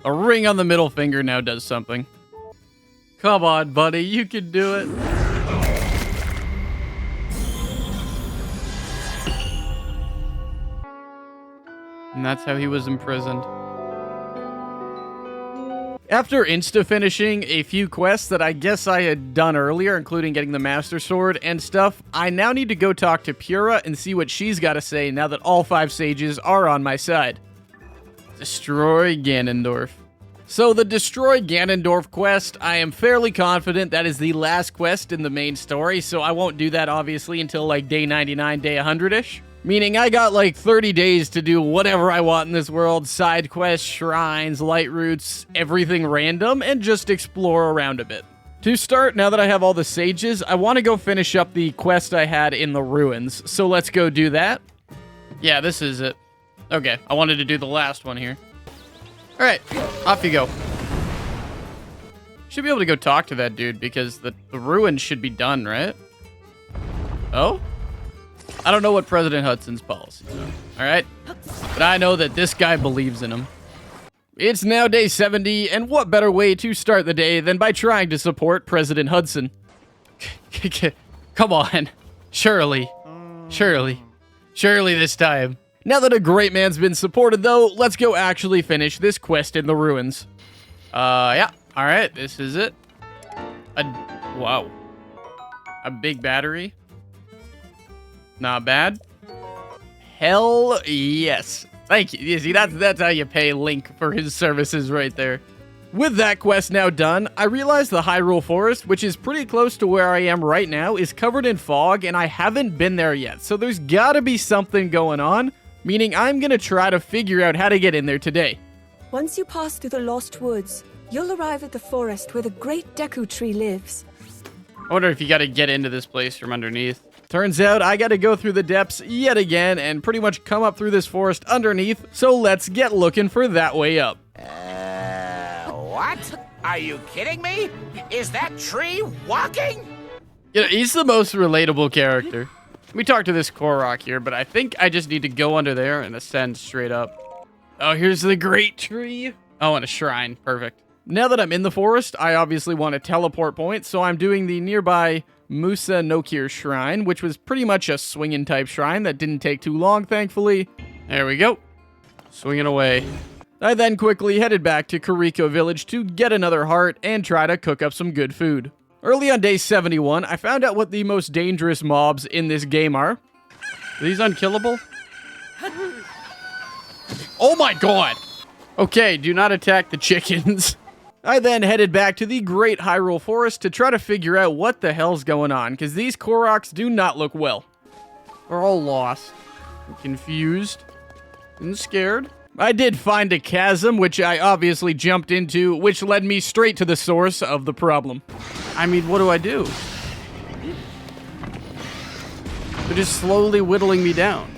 A ring on the middle finger now does something. Come on, buddy. You can do it. And that's how he was imprisoned. After insta-finishing a few quests that I guess I had done earlier, including getting the Master Sword and stuff, I now need to go talk to Pura and see what she's got to say now that all 5 sages are on my side. Destroy Ganondorf. So the Destroy Ganondorf quest, I am fairly confident that is the last quest in the main story, so I won't do that obviously until like day 99, day 100-ish. Meaning I got like 30 days to do whatever I want in this world, side quests, shrines, light routes, everything random, and just explore around a bit. To start, now that I have all the sages, I want to go finish up the quest I had in the ruins. So let's go do that. Yeah, this is it. Okay, I wanted to do the last one here. All right, off you go. Should be able to go talk to that dude because the ruins should be done, right? Oh? I don't know what President Hudson's policies are, all right? But I know that this guy believes in him. It's now day 70, and what better way to start the day than by trying to support President Hudson? Come on. Surely this time. Now that a great man's been supported, though, let's go actually finish this quest in the ruins. Yeah. All right, this is it. Wow. A big battery. Not bad. Hell yes. Thank you. You see, that's how you pay Link for his services right there. With that quest now done, I realized the Hyrule Forest, which is pretty close to where I am right now, is covered in fog, and I haven't been there yet. So there's gotta be something going on, meaning I'm gonna try to figure out how to get in there today. Once you pass through the Lost Woods, you'll arrive at the forest where the great Deku Tree lives. I wonder if you gotta get into this place from underneath. Turns out I gotta go through the depths yet again and pretty much come up through this forest underneath, so let's get looking for that way up. What? Are you kidding me? Is that tree walking? You know, he's the most relatable character. Let me talk to this Korok here, but I think I just need to go under there and ascend straight up. Oh, here's the great tree. Oh, and a shrine. Perfect. Now that I'm in the forest, I obviously want a teleport point, so I'm doing the nearby Musa Nokir Shrine, which was pretty much a swinging type shrine that didn't take too long, thankfully. There we go. Swinging away. I then quickly headed back to Kuriko Village to get another heart and try to cook up some good food. Early on day 71, I found out what the most dangerous mobs in this game are. Are these unkillable? Oh my god! Okay, do not attack the chickens. I then headed back to the Great Hyrule Forest to try to figure out what the hell's going on, because these Koroks do not look well. They're all lost, and confused, and scared. I did find a chasm, which I obviously jumped into, which led me straight to the source of the problem. I mean, what do I do? They're just slowly whittling me down.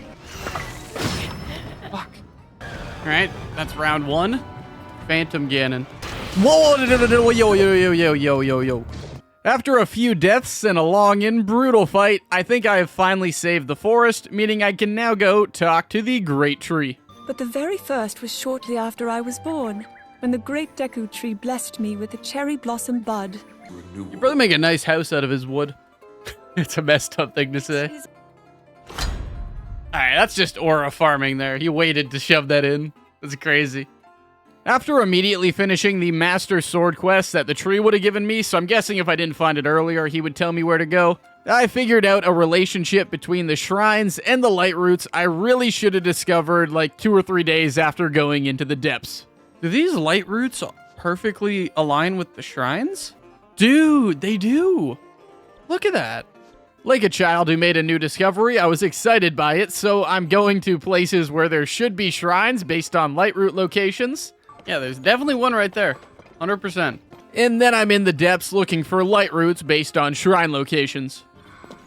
Fuck. Alright, that's round one. Phantom Ganon. Whoa, yo. After a few deaths and a long and brutal fight, I think I have finally saved the forest, meaning I can now go talk to the Great Tree. But the very first was shortly after I was born, when the great Deku Tree blessed me with a cherry blossom bud. You'd probably make a nice house out of his wood. It's a messed up thing to say. Alright, that's just aura farming there. He waited to shove that in. That's crazy. After immediately finishing the Master Sword quest that the tree would have given me, so I'm guessing if I didn't find it earlier, he would tell me where to go, I figured out a relationship between the shrines and the light roots I really should have discovered like 2 or 3 days after going into the depths. Do these light roots perfectly align with the shrines? Dude, they do. Look at that. Like a child who made a new discovery, I was excited by it, so I'm going to places where there should be shrines based on light root locations. Yeah, there's definitely one right there. 100%. And then I'm in the depths looking for light roots based on shrine locations.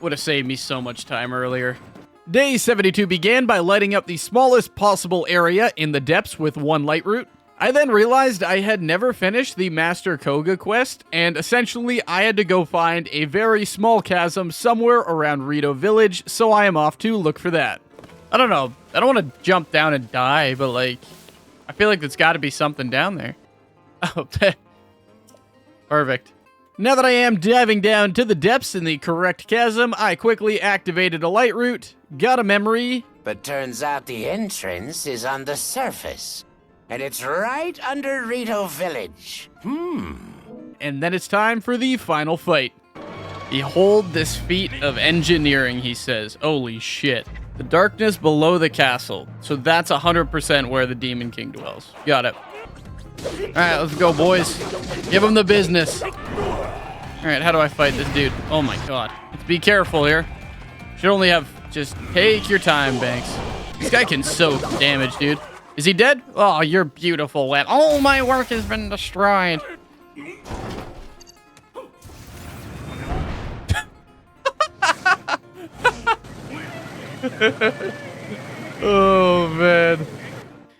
Would have saved me so much time earlier. Day 72 began by lighting up the smallest possible area in the depths with one light root. I then realized I had never finished the Master Koga quest, and essentially I had to go find a very small chasm somewhere around Rito Village, so I am off to look for that. I don't know. I don't want to jump down and die, but like, I feel like there's got to be something down there. Oh, perfect. Now that I am diving down to the depths in the correct chasm, I quickly activated a light root, got a memory. But turns out the entrance is on the surface, and it's right under Rito Village. And then it's time for the final fight. Behold this feat of engineering, he says. Holy shit. The darkness below the castle. So that's 100% where the Demon King dwells. Got it. Alright, let's go, boys. Give him the business. Alright, how do I fight this dude? Oh my god. Let's be careful here. Should only have... Just take your time, Banks. This guy can soak damage, dude. Is he dead? Oh, you're beautiful, Web. All my work has been destroyed. Oh, man.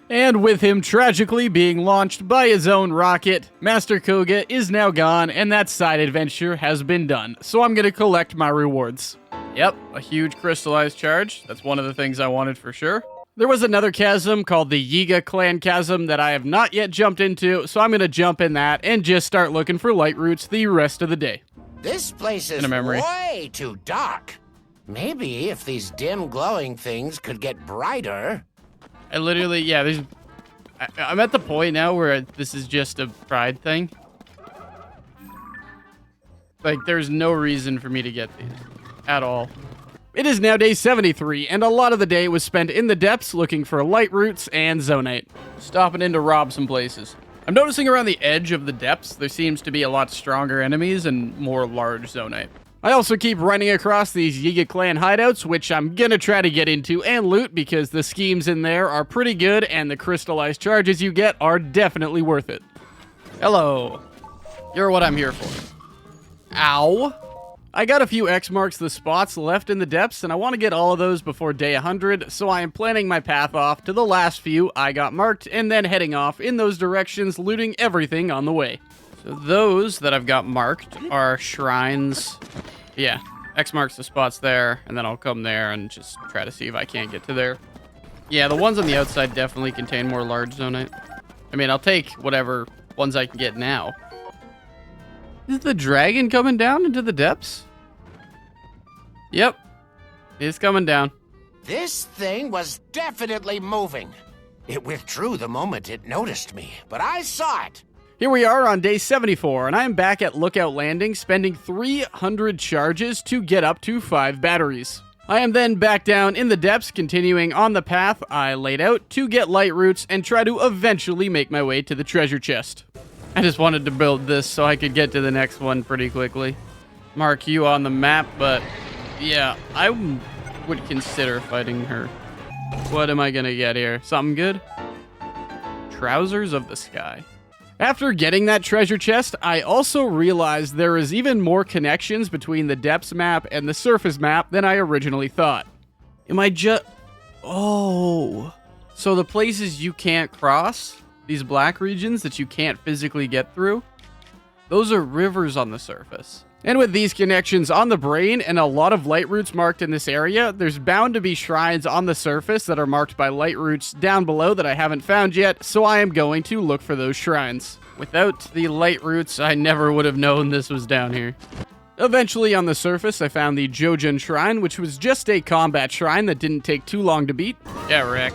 And with him tragically being launched by his own rocket, Master Koga is now gone, and that side adventure has been done. So I'm going to collect my rewards. Yep, a huge crystallized charge. That's one of the things I wanted for sure. There was another chasm called the Yiga Clan Chasm that I have not yet jumped into, so I'm going to jump in that and just start looking for light roots the rest of the day. This place is way too dark. Maybe if these dim glowing things could get brighter. I literally, yeah, I'm at the point now where this is just a pride thing. Like, there's no reason for me to get these at all. It is now day 73, and a lot of the day was spent in the depths looking for light roots and zonite. Stopping in to rob some places. I'm noticing around the edge of the depths, there seems to be a lot stronger enemies and more large zonite. I also keep running across these Yiga Clan hideouts, which I'm gonna try to get into and loot because the schemes in there are pretty good and the crystallized charges you get are definitely worth it. Hello. You're what I'm here for. Ow. I got a few X marks the spots left in the depths, and I want to get all of those before day 100, so I am planning my path off to the last few I got marked, and then heading off in those directions, looting everything on the way. So those that I've got marked are shrines. Yeah, X marks the spots there, and then I'll come there and just try to see if I can't get to there. Yeah, the ones on the outside definitely contain more large zonite. I mean, I'll take whatever ones I can get now. Is the dragon coming down into the depths? Yep, it's coming down. This thing was definitely moving. It withdrew the moment it noticed me, but I saw it. Here we are on day 74, and I am back at Lookout Landing, spending 300 charges to get up to 5 batteries. I am then back down in the depths, continuing on the path I laid out to get light roots and try to eventually make my way to the treasure chest. I just wanted to build this so I could get to the next one pretty quickly. Mark you on the map, but yeah, I would consider fighting her. What am I gonna get here? Something good? Trousers of the Sky. After getting that treasure chest, I also realized there is even more connections between the depths map and the surface map than I originally thought. Am I just... Oh. So the places you can't cross, these black regions that you can't physically get through, those are rivers on the surface. And with these connections on the brain and a lot of light roots marked in this area, there's bound to be shrines on the surface that are marked by light roots down below that I haven't found yet, so I am going to look for those shrines. Without the light roots, I never would have known this was down here. Eventually, on the surface, I found the Jojin Shrine, which was just a combat shrine that didn't take too long to beat. Yeah, wreck.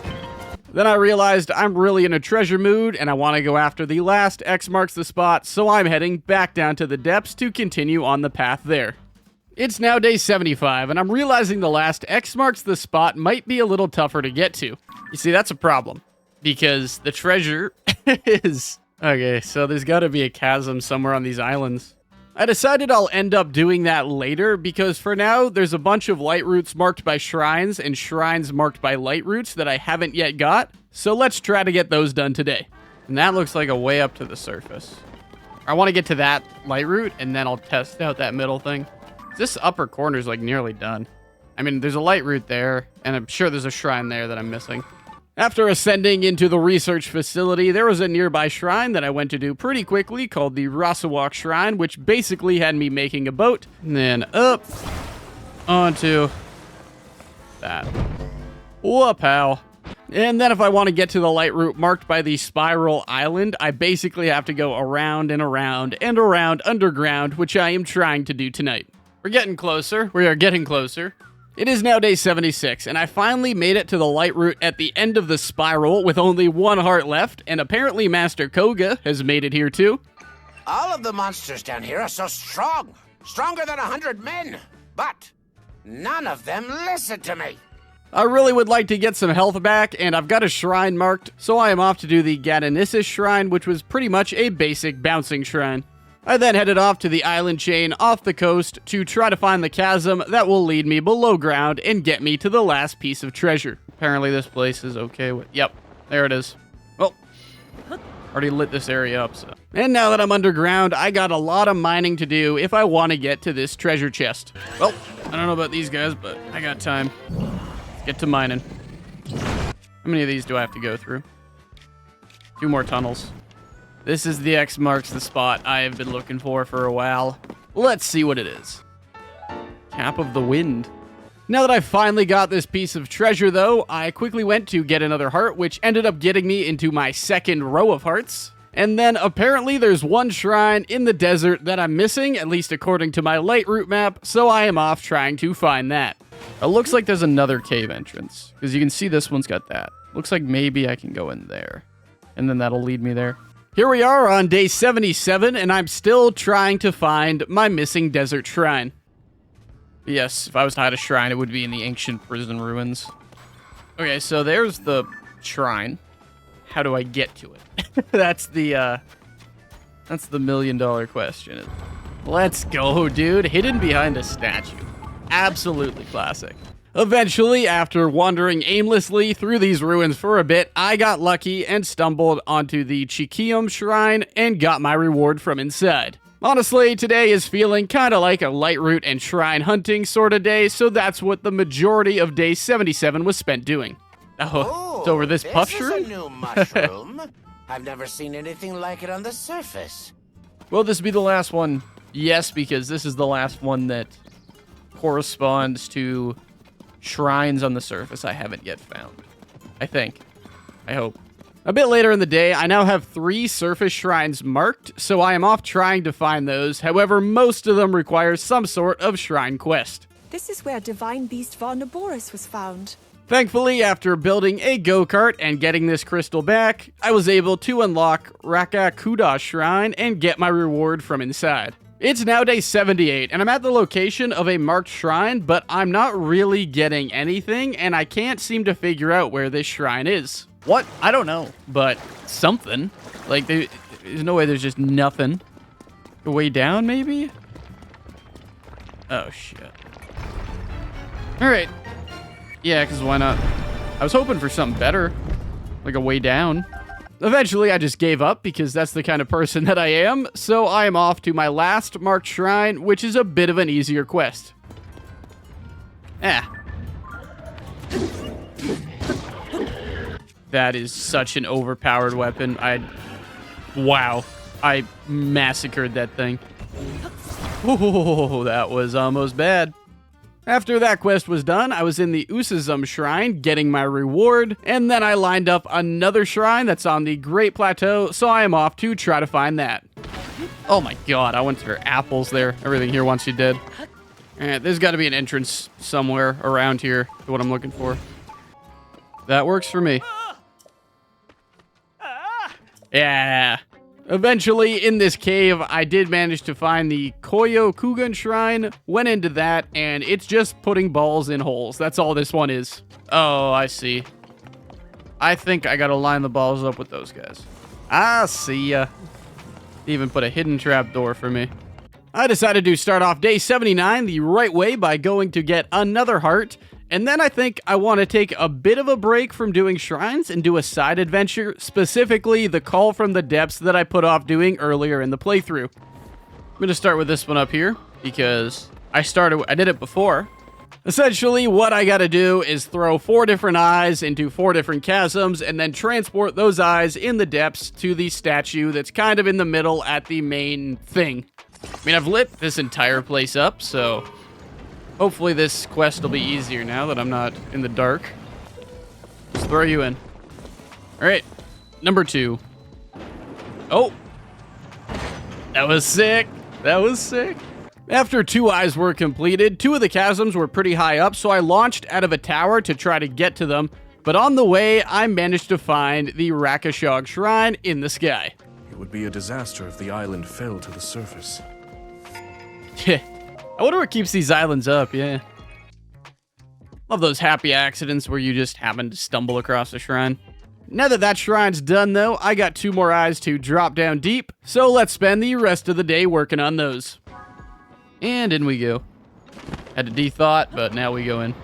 Then I realized I'm really in a treasure mood, and I want to go after the last X marks the spot, so I'm heading back down to the depths to continue on the path there. It's now day 75, and I'm realizing the last X marks the spot might be a little tougher to get to. You see, that's a problem, because the treasure is... Okay, so there's got to be a chasm somewhere on these islands. I decided I'll end up doing that later because for now, there's a bunch of light roots marked by shrines and shrines marked by light roots that I haven't yet got, so let's try to get those done today. And that looks like a way up to the surface. I want to get to that light root, and then I'll test out that middle thing. This upper corner is like nearly done. I mean, there's a light root there, and I'm sure there's a shrine there that I'm missing. After ascending into the research facility, there was a nearby shrine that I went to do pretty quickly called the Rasawak Shrine, which basically had me making a boat, and then up onto that. Whoop-pow. And then if I want to get to the light route marked by the Spiral Island, I basically have to go around and around and around underground, which I am trying to do tonight. We're getting closer. We are getting closer. It is now day 76, and I finally made it to the light route at the end of the spiral with only 1 heart left, and apparently Master Koga has made it here too. All of the monsters down here are so strong, stronger than 100 men, but none of them listen to me. I really would like to get some health back, and I've got a shrine marked, so I am off to do the Gadanissus Shrine, which was pretty much a basic bouncing shrine. I then headed off to the island chain off the coast to try to find the chasm that will lead me below ground and get me to the last piece of treasure. Apparently this place is okay with... Yep, there it is. Well, already lit this area up, so... And now that I'm underground, I got a lot of mining to do if I want to get to this treasure chest. Well, I don't know about these guys, but I got time. Let's Get to mining. How many of these do I have to go through? 2 more tunnels. This is the X marks the spot I have been looking for a while. Let's see what it is. Cap of the Wind. Now that I finally got this piece of treasure, though, I quickly went to get another heart, which ended up getting me into my second row of hearts. And then apparently there's one shrine in the desert that I'm missing, at least according to my light route map, so I am off trying to find that. It looks like there's another cave entrance, because you can see this one's got that. Looks like maybe I can go in there, and then that'll lead me there. Here we are on day 77, and I'm still trying to find my missing desert shrine. Yes, if I was to hide a shrine, it would be in the ancient prison ruins. Okay, so there's the shrine. How do I get to it? That's the million-dollar question. Let's go, dude. Hidden behind a statue. Absolutely classic. Eventually, after wandering aimlessly through these ruins for a bit, I got lucky and stumbled onto the Chikium shrine and got my reward from inside. Honestly, today is feeling kind of like a light route and shrine hunting sort of day, so that's what the majority of day 77 was spent doing. Oh, it's over this puff shroom? This is a new mushroom. I've never seen anything like it on the surface. Will this be the last one? Yes, because this is the last one that corresponds to shrines on the surface I haven't yet found. I think. I hope. A bit later in the day, I now have 3 surface shrines marked, so I am off trying to find those. However, most of them require some sort of shrine quest. This is where divine beast Varnaboris was found. Thankfully, after building a go-kart and getting this crystal back, I was able to unlock Rakakuda Shrine and get my reward from inside. It's now day 78, and I'm at the location of a marked shrine, but I'm not really getting anything, and I can't seem to figure out where this shrine is. What? I don't know, but something. Like, there's no way there's just nothing. The way down, maybe? Oh, shit. Alright. Yeah, because why not? I was hoping for something better. Like a way down. Eventually, I just gave up because that's the kind of person that I am, so I am off to my last marked shrine, which is a bit of an easier quest. That is such an overpowered weapon. Wow. I massacred that thing. Oh, that was almost bad. After that quest was done, I was in the Usazum Shrine getting my reward, and then I lined up another shrine that's on the Great Plateau, so I am off to try to find that. Oh my god, I went to apples there. Everything here wants you dead. Alright, there's got to be an entrance somewhere around here to what I'm looking for. That works for me. Yeah. Eventually, in this cave, I did manage to find the Koyo Kugan Shrine, went into that, and it's just putting balls in holes. That's all this one is. Oh, I see. I think I gotta line the balls up with those guys. I see ya. They even put a hidden trap door for me. I decided to start off day 79 the right way by going to get another heart, and then I think I want to take a bit of a break from doing shrines and do a side adventure, specifically the Call from the Depths that I put off doing earlier in the playthrough. I'm going to start with this one up here, because I did it before. Essentially, what I got to do is throw 4 different eyes into 4 different chasms, and then transport those eyes in the depths to the statue that's kind of in the middle at the main thing. I mean, I've lit this entire place up, so hopefully this quest will be easier now that I'm not in the dark. Just throw you in. Alright, number 2. Oh! That was sick! That was sick! After 2 eyes were completed, 2 of the chasms were pretty high up, so I launched out of a tower to try to get to them, but on the way, I managed to find the Rakashog Shrine in the sky. It would be a disaster if the island fell to the surface. I wonder what keeps these islands up, yeah. Love those happy accidents where you just happen to stumble across a shrine. Now that that shrine's done, though, I got 2 more eyes to drop down deep, so let's spend the rest of the day working on those. And in we go. Had to de-thought, but now we go in.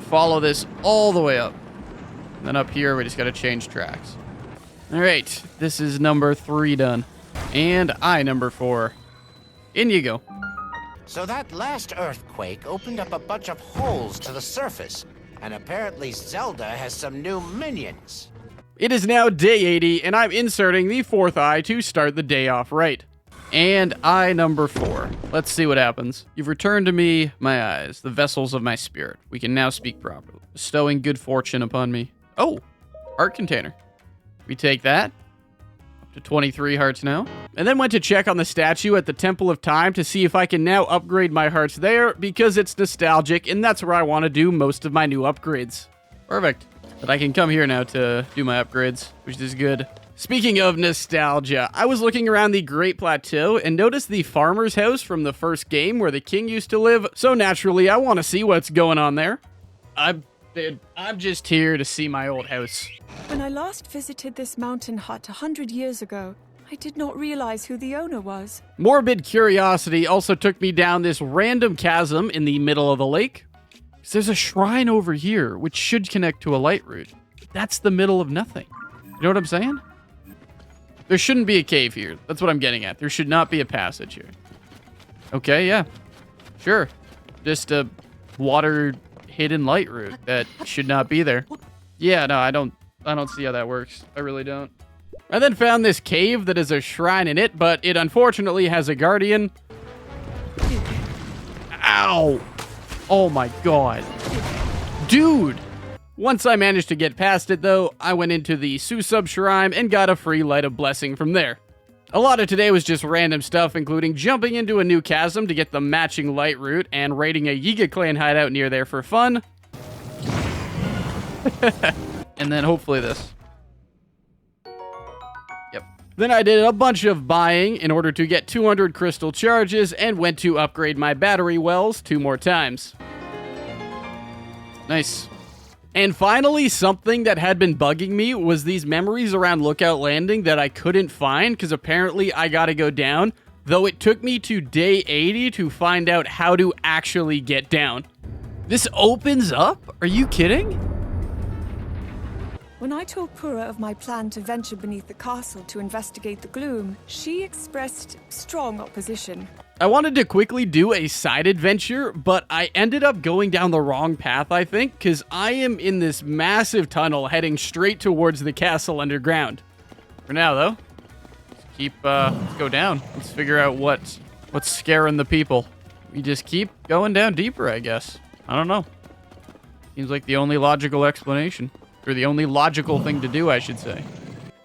Follow this all the way up. And then up here, we just gotta change tracks. Alright, this is number 3 done. And eye number 4. In you go. So that last earthquake opened up a bunch of holes to the surface. And apparently Zelda has some new minions. It is now day 80, and I'm inserting the fourth eye to start the day off right. And eye number 4. Let's see what happens. You've returned to me my eyes, the vessels of my spirit. We can now speak properly, bestowing good fortune upon me. Oh, heart container. We take that. Up to 23 hearts now. And then went to check on the statue at the Temple of Time to see if I can now upgrade my hearts there, because it's nostalgic, and that's where I want to do most of my new upgrades. Perfect. But I can come here now to do my upgrades, which is good. Speaking of nostalgia, I was looking around the Great Plateau and noticed the farmer's house from the first game where the king used to live, so naturally I want to see what's going on there. I'm just here to see my old house. When I last visited this mountain hut 100 years ago, I did not realize who the owner was. Morbid curiosity also took me down this random chasm in the middle of the lake. There's a shrine over here, which should connect to a light route. That's the middle of nothing. You know what I'm saying? There shouldn't be a cave here. That's what I'm getting at. There should not be a passage here. Okay, yeah. Sure. Just a water hidden light route that should not be there. Yeah, no, I don't see how that works. I really don't. I then found this cave that is a shrine in it, but it unfortunately has a guardian. Ow! Oh my god. Dude! Once I managed to get past it, though, I went into the Susub Shrine and got a free Light of Blessing from there. A lot of today was just random stuff, including jumping into a new chasm to get the matching light route and raiding a Yiga clan hideout near there for fun. And then hopefully this. Yep. Then I did a bunch of buying in order to get 200 crystal charges and went to upgrade my battery wells 2 more times. Nice. And finally, something that had been bugging me was these memories around Lookout Landing that I couldn't find because apparently I gotta go down, though it took me to day 80 to find out how to actually get down. This opens up? Are you kidding? When I told Pura of my plan to venture beneath the castle to investigate the gloom, she expressed strong opposition. I wanted to quickly do a side adventure, but I ended up going down the wrong path, I think, because I am in this massive tunnel heading straight towards the castle underground. For now, though, let's go down. Let's figure out what's scaring the people. We just keep going down deeper, I guess. I don't know. Seems like the only logical explanation. Or the only logical thing to do, I should say.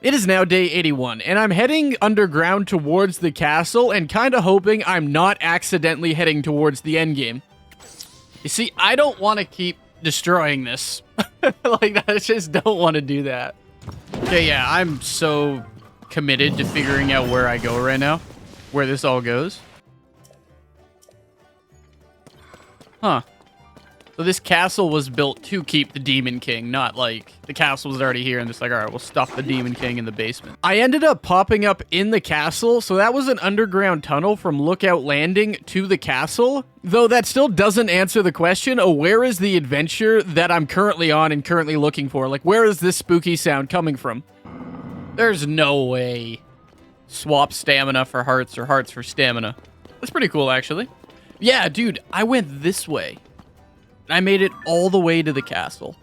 It is now day 81, and I'm heading underground towards the castle and kind of hoping I'm not accidentally heading towards the endgame. You see, I don't want to keep destroying this. Like, I just don't want to do that. Okay, yeah, I'm so committed to figuring out where I go right now. Where this all goes. Huh. So this castle was built to keep the Demon King, not like the castle was already here and just like, all right, we'll stuff the Demon King in the basement. I ended up popping up in the castle, so that was an underground tunnel from Lookout Landing to the castle, though that still doesn't answer the question of where is the adventure that I'm currently on and currently looking for? Like, where is this spooky sound coming from? There's no way. Swap stamina for hearts or hearts for stamina. That's pretty cool, actually. Yeah, dude, I went this way. I made it all the way to the castle.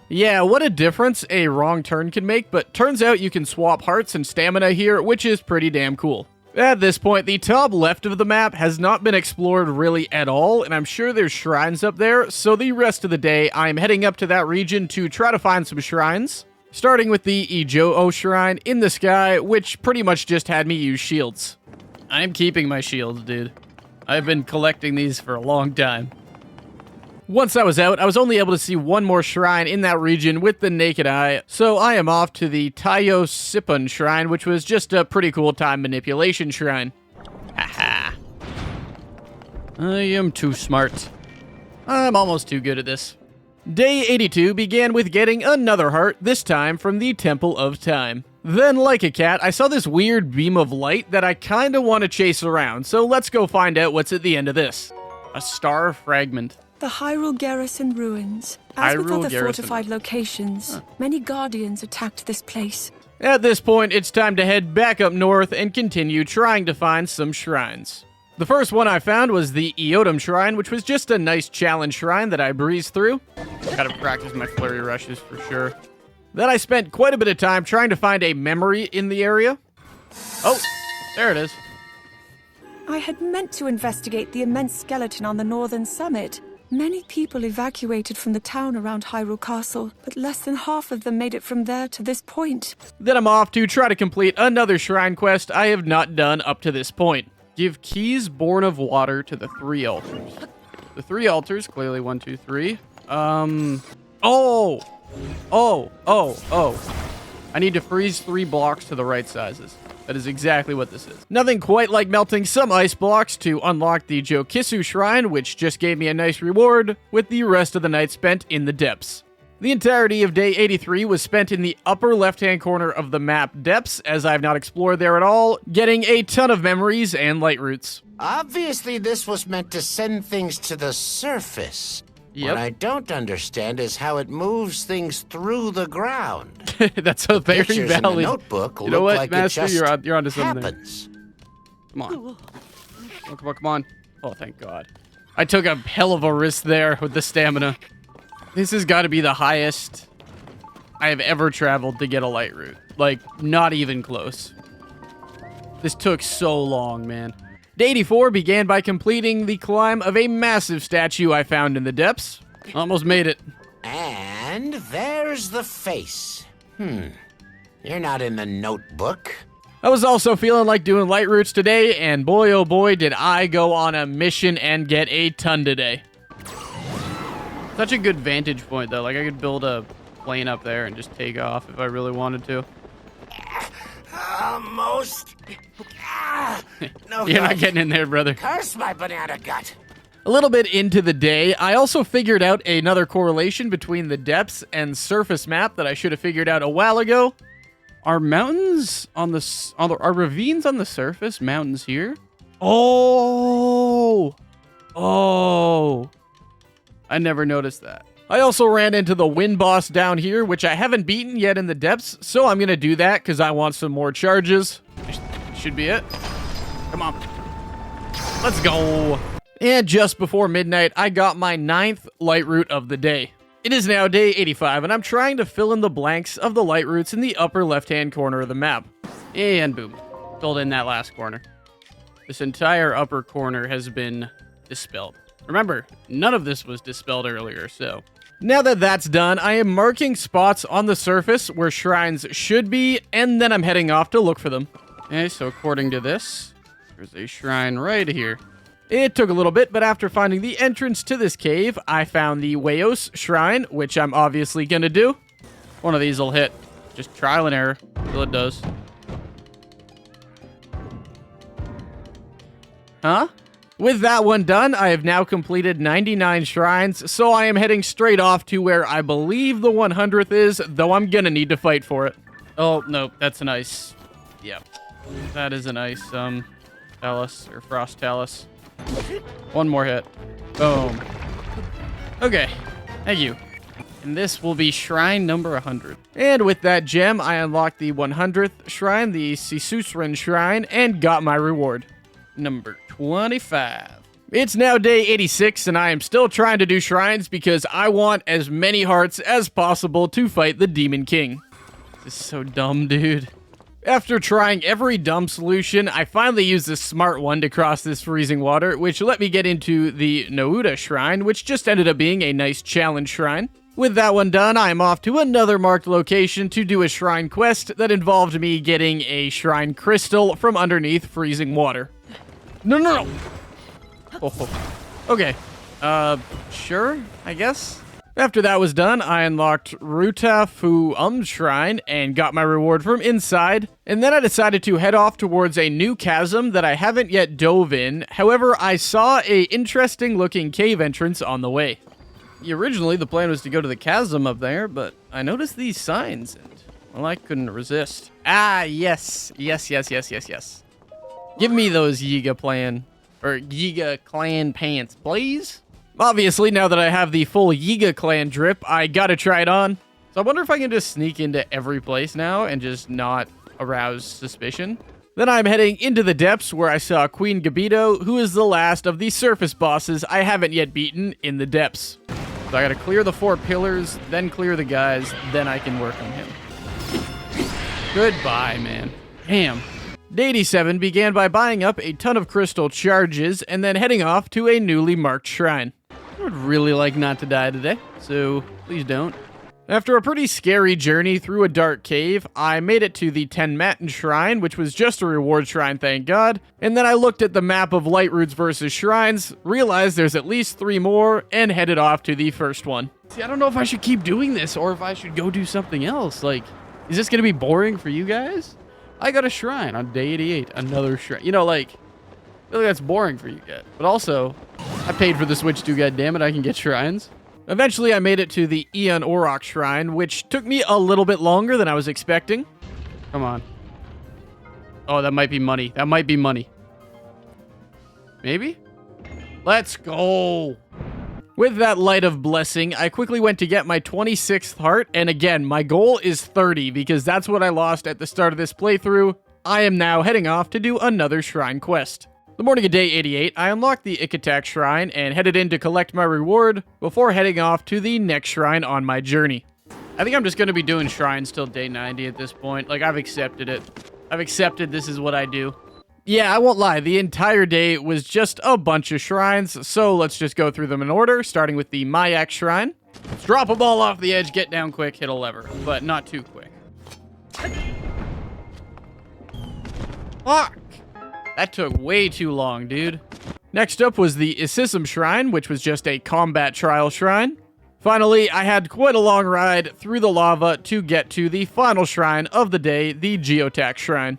Yeah, what a difference a wrong turn can make, but turns out you can swap hearts and stamina here, which is pretty damn cool. At this point, the top left of the map has not been explored really at all, and I'm sure there's shrines up there, so the rest of the day, I'm heading up to that region to try to find some shrines, starting with the Ijo-O shrine in the sky, which pretty much just had me use shields. I'm keeping my shields, dude. I've been collecting these for a long time. Once I was out, I was only able to see one more shrine in that region with the naked eye, so I am off to the Taiyo Sippun shrine, which was just a pretty cool time manipulation shrine. Haha. I am too smart. I'm almost too good at this. Day 82 began with getting another heart, this time from the Temple of Time. Then, like a cat, I saw this weird beam of light that I kinda want to chase around, so let's go find out what's at the end of this. A star fragment. The Hyrule Garrison ruins. As with other fortified locations, many guardians attacked this place. At this point, it's time to head back up north and continue trying to find some shrines. The first one I found was the Eodam Shrine, which was just a nice challenge shrine that I breezed through. Gotta practice my flurry rushes for sure. Then I spent quite a bit of time trying to find a memory in the area. Oh, there it is. I had meant to investigate the immense skeleton on the northern summit. Many people evacuated from the town around Hyrule Castle, but less than half of them made it from there to this point. Then I'm off to try to complete another shrine quest I have not done up to this point. Give keys born of water to the 3 altars. The 3 altars, clearly 1, 2, 3. Oh! I need to freeze 3 blocks to the right sizes. That is exactly what this is. Nothing quite like melting some ice blocks to unlock the Jokisu Shrine, which just gave me a nice reward, with the rest of the night spent in the depths. The entirety of day 83 was spent in the upper left-hand corner of the map depths, as I have not explored there at all, getting a ton of memories and light roots. Obviously, this was meant to send things to the surface. Yep. What I don't understand is how it moves things through the ground. That's a very Pictures in the valid. notebook You know look what, like Master? it just You're onto something. happens. Come on. Come on. Oh, thank God. I took a hell of a risk there with the stamina. This has got to be the highest I have ever traveled to get a light route. Like, not even close. This took so long, man. Day 84 began by completing the climb of a massive statue I found in the depths. Almost made it. And there's the face. You're not in the notebook. I was also feeling like doing light routes today, and boy oh boy did I go on a mission and get a ton today. Such a good vantage point though, like I could build a plane up there and just take off if I really wanted to. Almost. No, You're not God. getting in there, brother. Curse my banana gut. A little bit into the day, I also figured out another correlation between the depths and surface map that I should have figured out a while ago. Are mountains on the are ravines on the surface? Mountains here? Oh, I never noticed that. I also ran into the wind boss down here, which I haven't beaten yet in the depths, so I'm gonna do that because I want some more charges. Should be it. Come on. Let's go. And just before midnight, I got my 9th light route of the day. It is now day 85, and I'm trying to fill in the blanks of the light routes in the upper left-hand corner of the map. And boom. Filled in that last corner. This entire upper corner has been dispelled. Remember, none of this was dispelled earlier, so... Now that that's done, I am marking spots on the surface where shrines should be, and then I'm heading off to look for them. Okay, so according to this, there's a shrine right here. It took a little bit, but after finding the entrance to this cave, I found the Wayos Shrine, which I'm obviously gonna do. One of these will hit. Just trial and error till it does. Huh? With that one done, I have now completed 99 shrines, so I am heading straight off to where I believe the 100th is, though I'm gonna need to fight for it. Oh, no, that's an ice. Yeah. That is an ice, talus, or frost talus. One more hit. Boom. Okay. Thank you. And this will be shrine number 100. And with that gem, I unlocked the 100th shrine, the Sisusren Shrine, and got my reward. Number 25. It's now day 86, and I am still trying to do shrines because I want as many hearts as possible to fight the Demon King. This is so dumb, dude. After trying every dumb solution, I finally used the smart one to cross this freezing water, which let me get into the Nouda Shrine, which just ended up being a nice challenge shrine. With that one done, I am off to another marked location to do a shrine quest that involved me getting a shrine crystal from underneath freezing water. No. Oh. Okay. Sure, I guess. After that was done, I unlocked Ruta Fu Shrine and got my reward from inside, and then I decided to head off towards a new chasm that I haven't yet dove in. However, I saw a interesting looking cave entrance on the way. Originally, the plan was to go to the chasm up there, but I noticed these signs, and, well, I couldn't resist. Ah, yes. Yes. Give me those Yiga clan pants, please. Obviously, now that I have the full Yiga clan drip, I gotta try it on. So I wonder if I can just sneak into every place now and just not arouse suspicion. Then I'm heading into the depths where I saw Queen Gabito, who is the last of the surface bosses I haven't yet beaten in the depths. So I gotta clear the 4 pillars, then clear the guys, then I can work on him. Goodbye, man. Damn. Day 87 began by buying up a ton of crystal charges and then heading off to a newly marked shrine. I would really like not to die today, so please don't. After a pretty scary journey through a dark cave, I made it to the Ten Matin Shrine, which was just a reward shrine, thank God. And then I looked at the map of light roots versus shrines, realized there's at least 3 more, and headed off to the first one. See, I don't know if I should keep doing this or if I should go do something else. Like, is this going to be boring for you guys? I got a shrine on day 88, another shrine. You know, like, I feel like that's boring for you guys. But also, I paid for the Switch too, goddammit, I can get shrines. Eventually, I made it to the Eon Orok Shrine, which took me a little bit longer than I was expecting. Come on. Oh, that might be money. That might be money. Maybe? Let's go. With that light of blessing, I quickly went to get my 26th heart, and again, my goal is 30, because that's what I lost at the start of this playthrough. I am now heading off to do another shrine quest. The morning of day 88, I unlocked the Ikatak Shrine and headed in to collect my reward before heading off to the next shrine on my journey. I think I'm just going to be doing shrines till day 90 at this point. Like, I've accepted it. I've accepted this is what I do. Yeah, I won't lie, the entire day was just a bunch of shrines, so let's just go through them in order, starting with the Mayak Shrine. Let's drop a ball off the edge, get down quick, hit a lever, but not too quick. Fuck! That took way too long, dude. Next up was the Isism Shrine, which was just a combat trial shrine. Finally, I had quite a long ride through the lava to get to the final shrine of the day, the Geotack Shrine.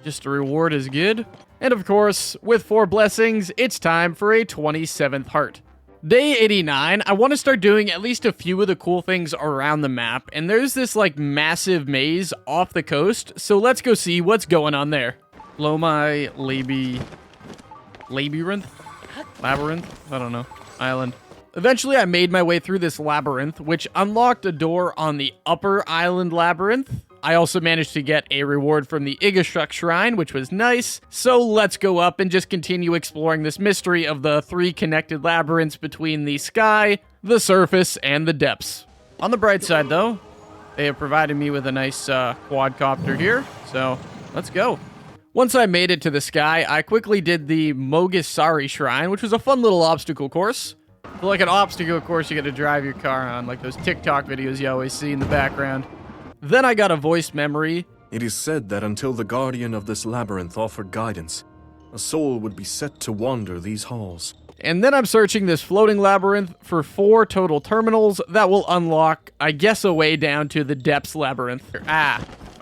Just a reward is good. And of course, with 4 blessings, it's time for a 27th heart. Day 89, I want to start doing at least a few of the cool things around the map, and there's this like massive maze off the coast, so let's go see what's going on there. Lomai Labyrinth? I don't know. Island. Eventually, I made my way through this labyrinth, which unlocked a door on the upper island labyrinth. I also managed to get a reward from the Igashuk Shrine, which was nice. So let's go up and just continue exploring this mystery of the 3 connected labyrinths between the sky, the surface, and the depths. On the bright side, though, they have provided me with a nice quadcopter here, so let's go. Once I made it to the sky, I quickly did the Mogisari Shrine, which was a fun little obstacle course. But like an obstacle course you get to drive your car on, like those TikTok videos you always see in the background. Then I got a voice memory. It is said that until the guardian of this labyrinth offered guidance, a soul would be set to wander these halls. And then I'm searching this floating labyrinth for 4 total terminals that will unlock, I guess, a way down to the depths labyrinth.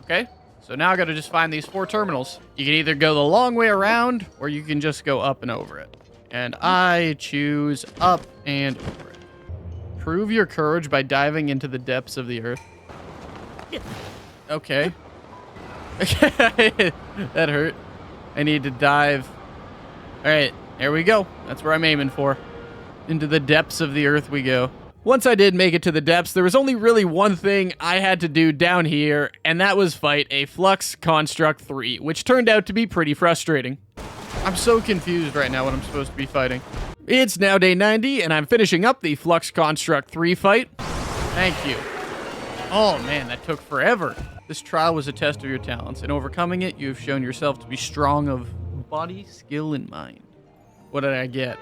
Okay. So now I gotta just find these 4 terminals. You can either go the long way around, or you can just go up and over it. And I choose up and over it. Prove your courage by diving into the depths of the earth. Okay. That hurt. I need to dive. Alright, there we go. That's where I'm aiming for. Into the depths of the earth we go. Once I did make it to the depths, there was only really one thing I had to do down here, and that was fight a Flux Construct 3, which turned out to be pretty frustrating. I'm so confused right now what I'm supposed to be fighting. It's now day 90, and I'm finishing up the Flux Construct 3 fight. Thank you. Oh man, that took forever. This trial was a test of your talents. In overcoming it, you have shown yourself to be strong of body, skill, and mind. What did I get?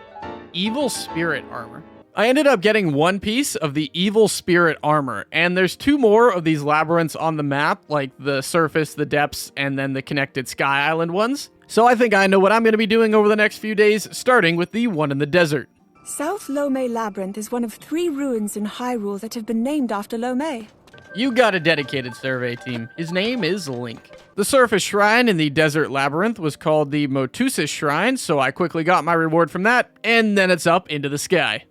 Evil Spirit Armor. I ended up getting 1 piece of the Evil Spirit Armor, and there's 2 more of these labyrinths on the map, like the surface, the depths, and then the connected Sky Island ones. So I think I know what I'm going to be doing over the next few days, starting with the one in the desert. South Lomé Labyrinth is one of 3 ruins in Hyrule that have been named after Lomé. You got a dedicated survey team. His name is Link. The surface shrine in the desert labyrinth was called the Motusis Shrine, so I quickly got my reward from that, and then it's up into the sky.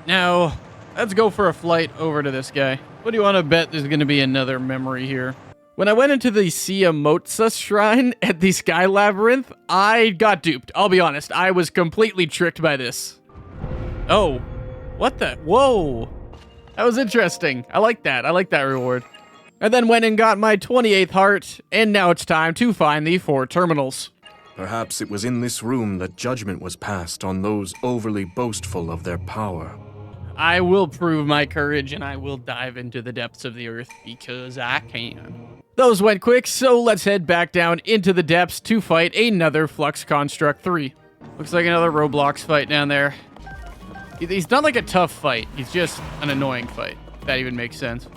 Now, let's go for a flight over to this guy. What do you want to bet there's going to be another memory here? When I went into the Siamotsa Shrine at the Sky Labyrinth, I got duped. I'll be honest, I was completely tricked by this. Oh, what the? Whoa. That was interesting. I like that. I like that reward. I then went and got my 28th heart, and now it's time to find the 4 terminals. Perhaps it was in this room that judgment was passed on those overly boastful of their power. I will prove my courage and I will dive into the depths of the earth because I can. Those went quick, so let's head back down into the depths to fight another Flux Construct 3. Looks like another Roblox fight down there. He's not like a tough fight. He's just an annoying fight. If that even makes sense.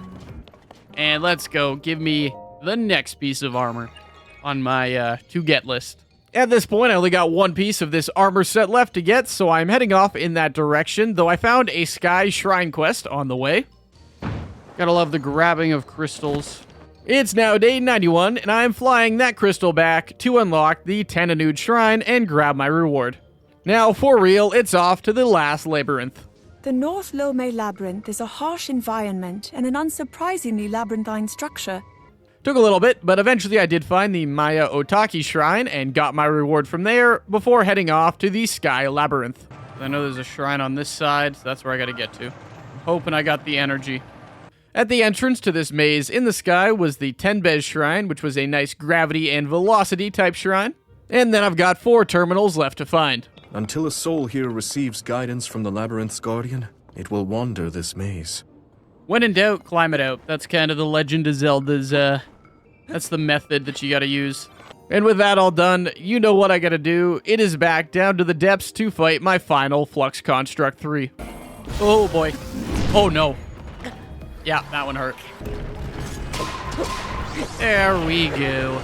And let's go. Give me the next piece of armor on my to-get list. At this point, I only got one piece of this armor set left to get, so I'm heading off in that direction, though I found a Sky Shrine quest on the way. Gotta love the grabbing of crystals. It's now day 91, and I'm flying that crystal back to unlock the Tananud Shrine and grab my reward. Now, for real, it's off to the last labyrinth. The North Lome Labyrinth is a harsh environment and an unsurprisingly labyrinthine structure. Took a little bit, but eventually I did find the Maya Otaki Shrine and got my reward from there before heading off to the Sky Labyrinth. I know there's a shrine on this side, so that's where I gotta get to. I'm hoping I got the energy. At the entrance to this maze in the sky was the Tenbez Shrine, which was a nice gravity and velocity type shrine. And then I've got 4 terminals left to find. Until a soul here receives guidance from the labyrinth's guardian, it will wander this maze. When in doubt, climb it out. That's kind of the Legend of Zelda's, that's the method that you gotta use. And with that all done, you know what I gotta do. It is back down to the depths to fight my final Flux Construct 3. Oh boy. Oh no. Yeah, that one hurt. There we go.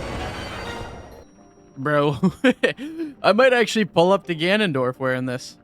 Bro, I might actually pull up to Ganondorf wearing this.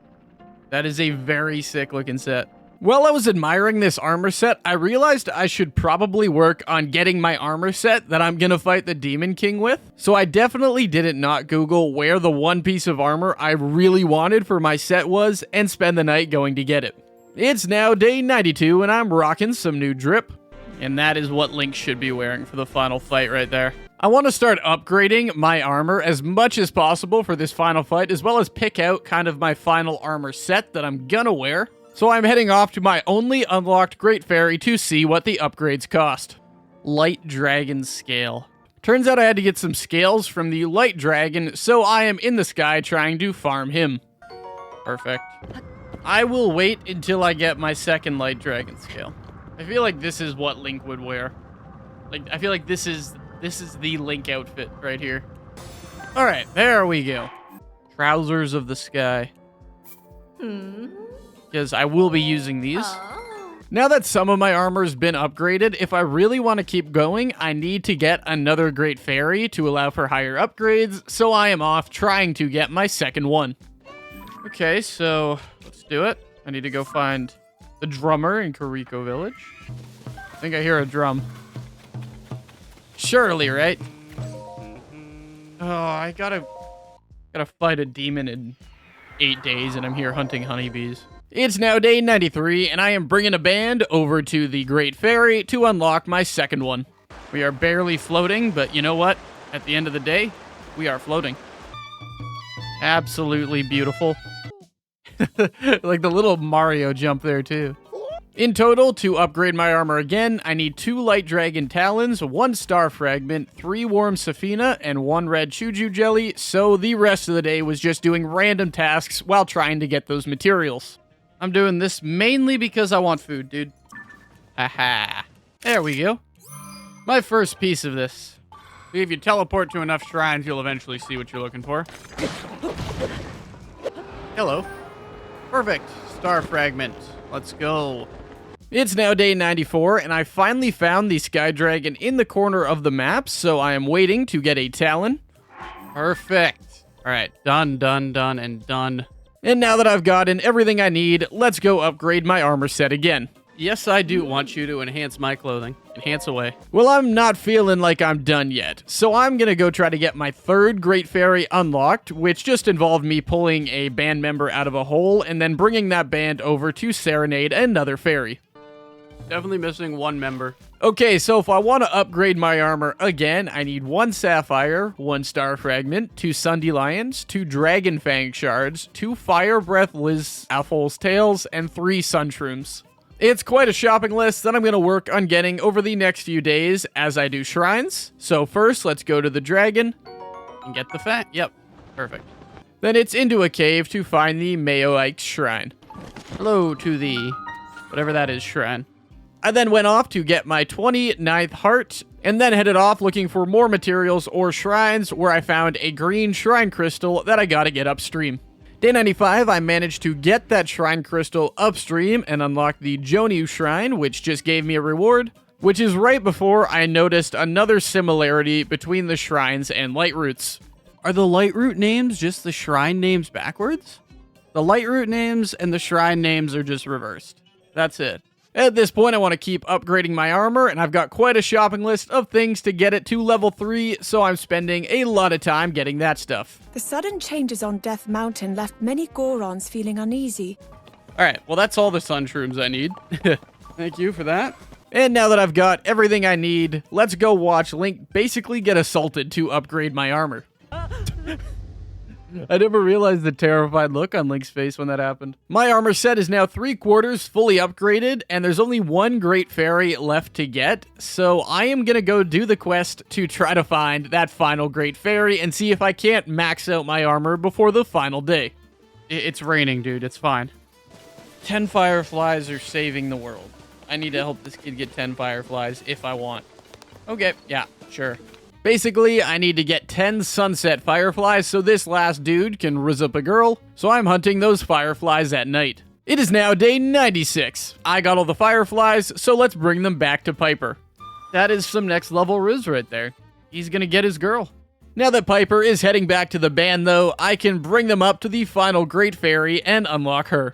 That is a very sick looking set. While I was admiring this armor set, I realized I should probably work on getting my armor set that I'm gonna fight the Demon King with. So I definitely didn't not Google where the one piece of armor I really wanted for my set was and spend the night going to get it. It's now day 92 and I'm rocking some new drip. And that is what Link should be wearing for the final fight right there. I want to start upgrading my armor as much as possible for this final fight, as well as pick out kind of my final armor set that I'm gonna wear. So I'm heading off to my only unlocked Great Fairy to see what the upgrades cost. Light Dragon Scale. Turns out I had to get some scales from the Light Dragon, so I am in the sky trying to farm him. Perfect. I will wait until I get my second Light Dragon Scale. I feel like this is what Link would wear. Like, I feel like this is the Link outfit right here. All right, there we go. Trousers of the Sky. Because I will be using these. Now that some of my armor's been upgraded, if I really want to keep going, I need to get another Great Fairy to allow for higher upgrades, so I am off trying to get my second one. Okay, so let's do it. I need to go find the drummer in Kuriko Village. I think I hear a drum. Surely, right? Oh, I gotta fight a demon in 8 days, and I'm here hunting honeybees. It's now day 93, and I am bringing a band over to the Great Fairy to unlock my second one. We are barely floating, but you know what? At the end of the day, we are floating. Absolutely beautiful. Like the little Mario jump there, too. In total, to upgrade my armor again, I need 2 Light Dragon Talons, 1 Star Fragment, 3 Warm Safina, and 1 Red Chuju Jelly, so the rest of the day was just doing random tasks while trying to get those materials. I'm doing this mainly because I want food, dude. Haha. There we go. My first piece of this. If you teleport to enough shrines, you'll eventually see what you're looking for. Hello. Perfect. Star Fragment. Let's go. It's now day 94, and I finally found the Sky Dragon in the corner of the map, so I am waiting to get a Talon. Perfect. All right, done, done, done, and done. And now that I've gotten everything I need, let's go upgrade my armor set again. Yes, I do want you to enhance my clothing. Enhance away. Well, I'm not feeling like I'm done yet, so I'm gonna go try to get my third Great Fairy unlocked, which just involved me pulling a band member out of a hole and then bringing that band over to serenade another fairy. Definitely missing 1 member. Okay, so if I want to upgrade my armor again, I need 1 Sapphire, 1 Star Fragment, 2 Sundelions, 2 Dragon Fang Shards, 2 Fire Breath Liz Affol's Tails, and 3 Sunshrooms. It's quite a shopping list that I'm going to work on getting over the next few days as I do shrines. So first, let's go to the dragon and get the fang. Yep, perfect. Then it's into a cave to find the Mayoite Shrine. Hello to thee. whatever that is, shrine. I then went off to get my 29th heart, and then headed off looking for more materials or shrines, where I found a green shrine crystal that I gotta get upstream. Day 95, I managed to get that shrine crystal upstream and unlock the Jonyu shrine, which just gave me a reward, which is right before I noticed another similarity between the shrines and Lightroots. Are the Lightroot names just the shrine names backwards? The Lightroot names and the shrine names are just reversed. That's it. At this point, I want to keep upgrading my armor, and I've got quite a shopping list of things to get it to level 3, so I'm spending a lot of time getting that stuff. The sudden changes on Death Mountain left many Gorons feeling uneasy. Alright, well that's all the sun shrooms I need. Thank you for that. And now that I've got everything I need, let's go watch Link basically get assaulted to upgrade my armor. I never realized the terrified look on Link's face when that happened. My armor set is now 3/4 fully upgraded, and there's only one Great Fairy left to get, so I am gonna go do the quest to try to find that final Great Fairy and see if I can't max out my armor before the final day. It's raining, dude. It's fine. 10 fireflies are saving the world. I need to help this kid get 10 fireflies if I want. Okay, yeah, sure. Basically, I need to get 10 sunset fireflies so this last dude can rizz up a girl, so I'm hunting those fireflies at night. It is now day 96. I got all the fireflies, so let's bring them back to Piper. That is some next level Riz right there. He's gonna get his girl. Now that Piper is heading back to the band though, I can bring them up to the final Great Fairy and unlock her.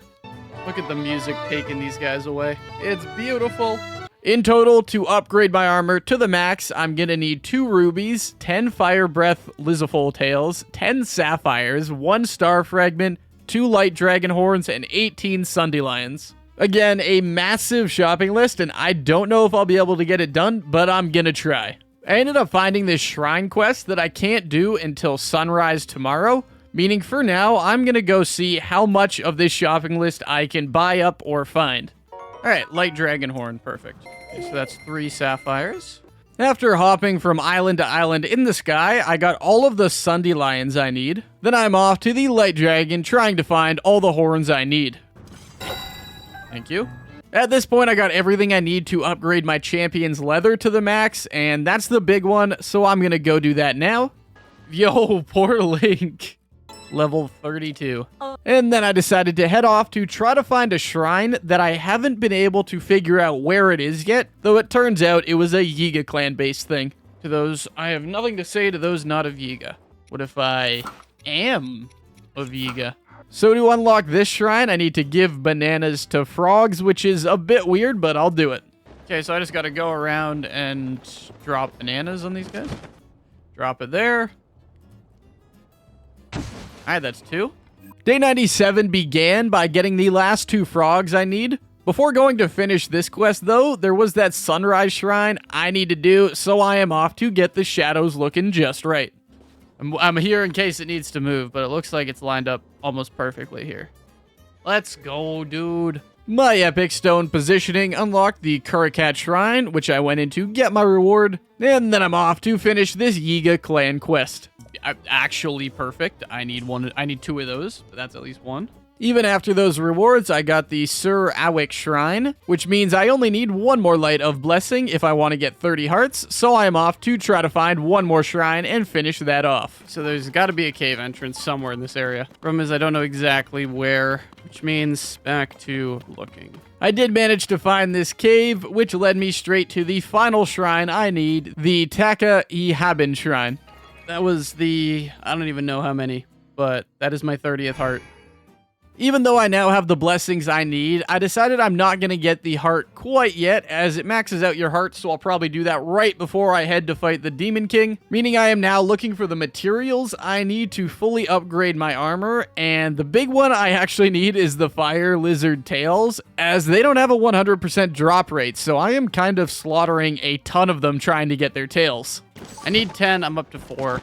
Look at the music taking these guys away. It's beautiful. In total, to upgrade my armor to the max, I'm gonna need 2 rubies, 10 fire breath Lizafol tails, 10 sapphires, 1 star fragment, 2 light dragon horns, and 18 Sundylions. Again, a massive shopping list, and I don't know if I'll be able to get it done, but I'm gonna try. I ended up finding this shrine quest that I can't do until sunrise tomorrow, meaning for now, I'm gonna go see how much of this shopping list I can buy up or find. Alright, light dragon horn, perfect. Okay, so that's 3 sapphires. After hopping from island to island in the sky, I got all of the Sundylions I need. Then I'm off to the light dragon, trying to find all the horns I need. Thank you. At this point, I got everything I need to upgrade my champion's leather to the max, and that's the big one, so I'm gonna go do that now. Yo, poor Link. Level 32. And then I decided to head off to try to find a shrine that I haven't been able to figure out where it is yet, though it turns out it was a Yiga clan based thing. To those, I have nothing to say to those not of Yiga. What if I am of Yiga? So to unlock this shrine, I need to give bananas to frogs, which is a bit weird, but I'll do it. Okay, so I just gotta go around and drop bananas on these guys. Drop it there. Alright, that's 2. Day 97 began by getting the last 2 frogs I need. Before going to finish this quest, though, there was that sunrise shrine I need to do, so I am off to get the shadows looking just right. I'm here in case it needs to move, but it looks like it's lined up almost perfectly here. Let's go, dude. My epic stone positioning unlocked the Kurikat shrine, which I went in to get my reward, and then I'm off to finish this Yiga clan quest. Actually perfect. I need 2 of those, but that's at least 1. Even after those rewards, I got the Sur Awik Shrine, which means I only need 1 more Light of Blessing if I want to get 30 hearts, so I am off to try to find 1 more shrine and finish that off. So there's got to be a cave entrance somewhere in this area. Problem is I don't know exactly where, which means back to looking. I did manage to find this cave, which led me straight to the final shrine I need, the Taka-i-Haben Shrine. That was the, I don't even know how many, but that is my 30th heart. Even though I now have the blessings I need, I decided I'm not going to get the heart quite yet, as it maxes out your heart, so I'll probably do that right before I head to fight the Demon King, meaning I am now looking for the materials I need to fully upgrade my armor, and the big one I actually need is the Fire Lizard Tails, as they don't have a 100% drop rate, so I am kind of slaughtering a ton of them trying to get their tails. I need 10, I'm up to 4.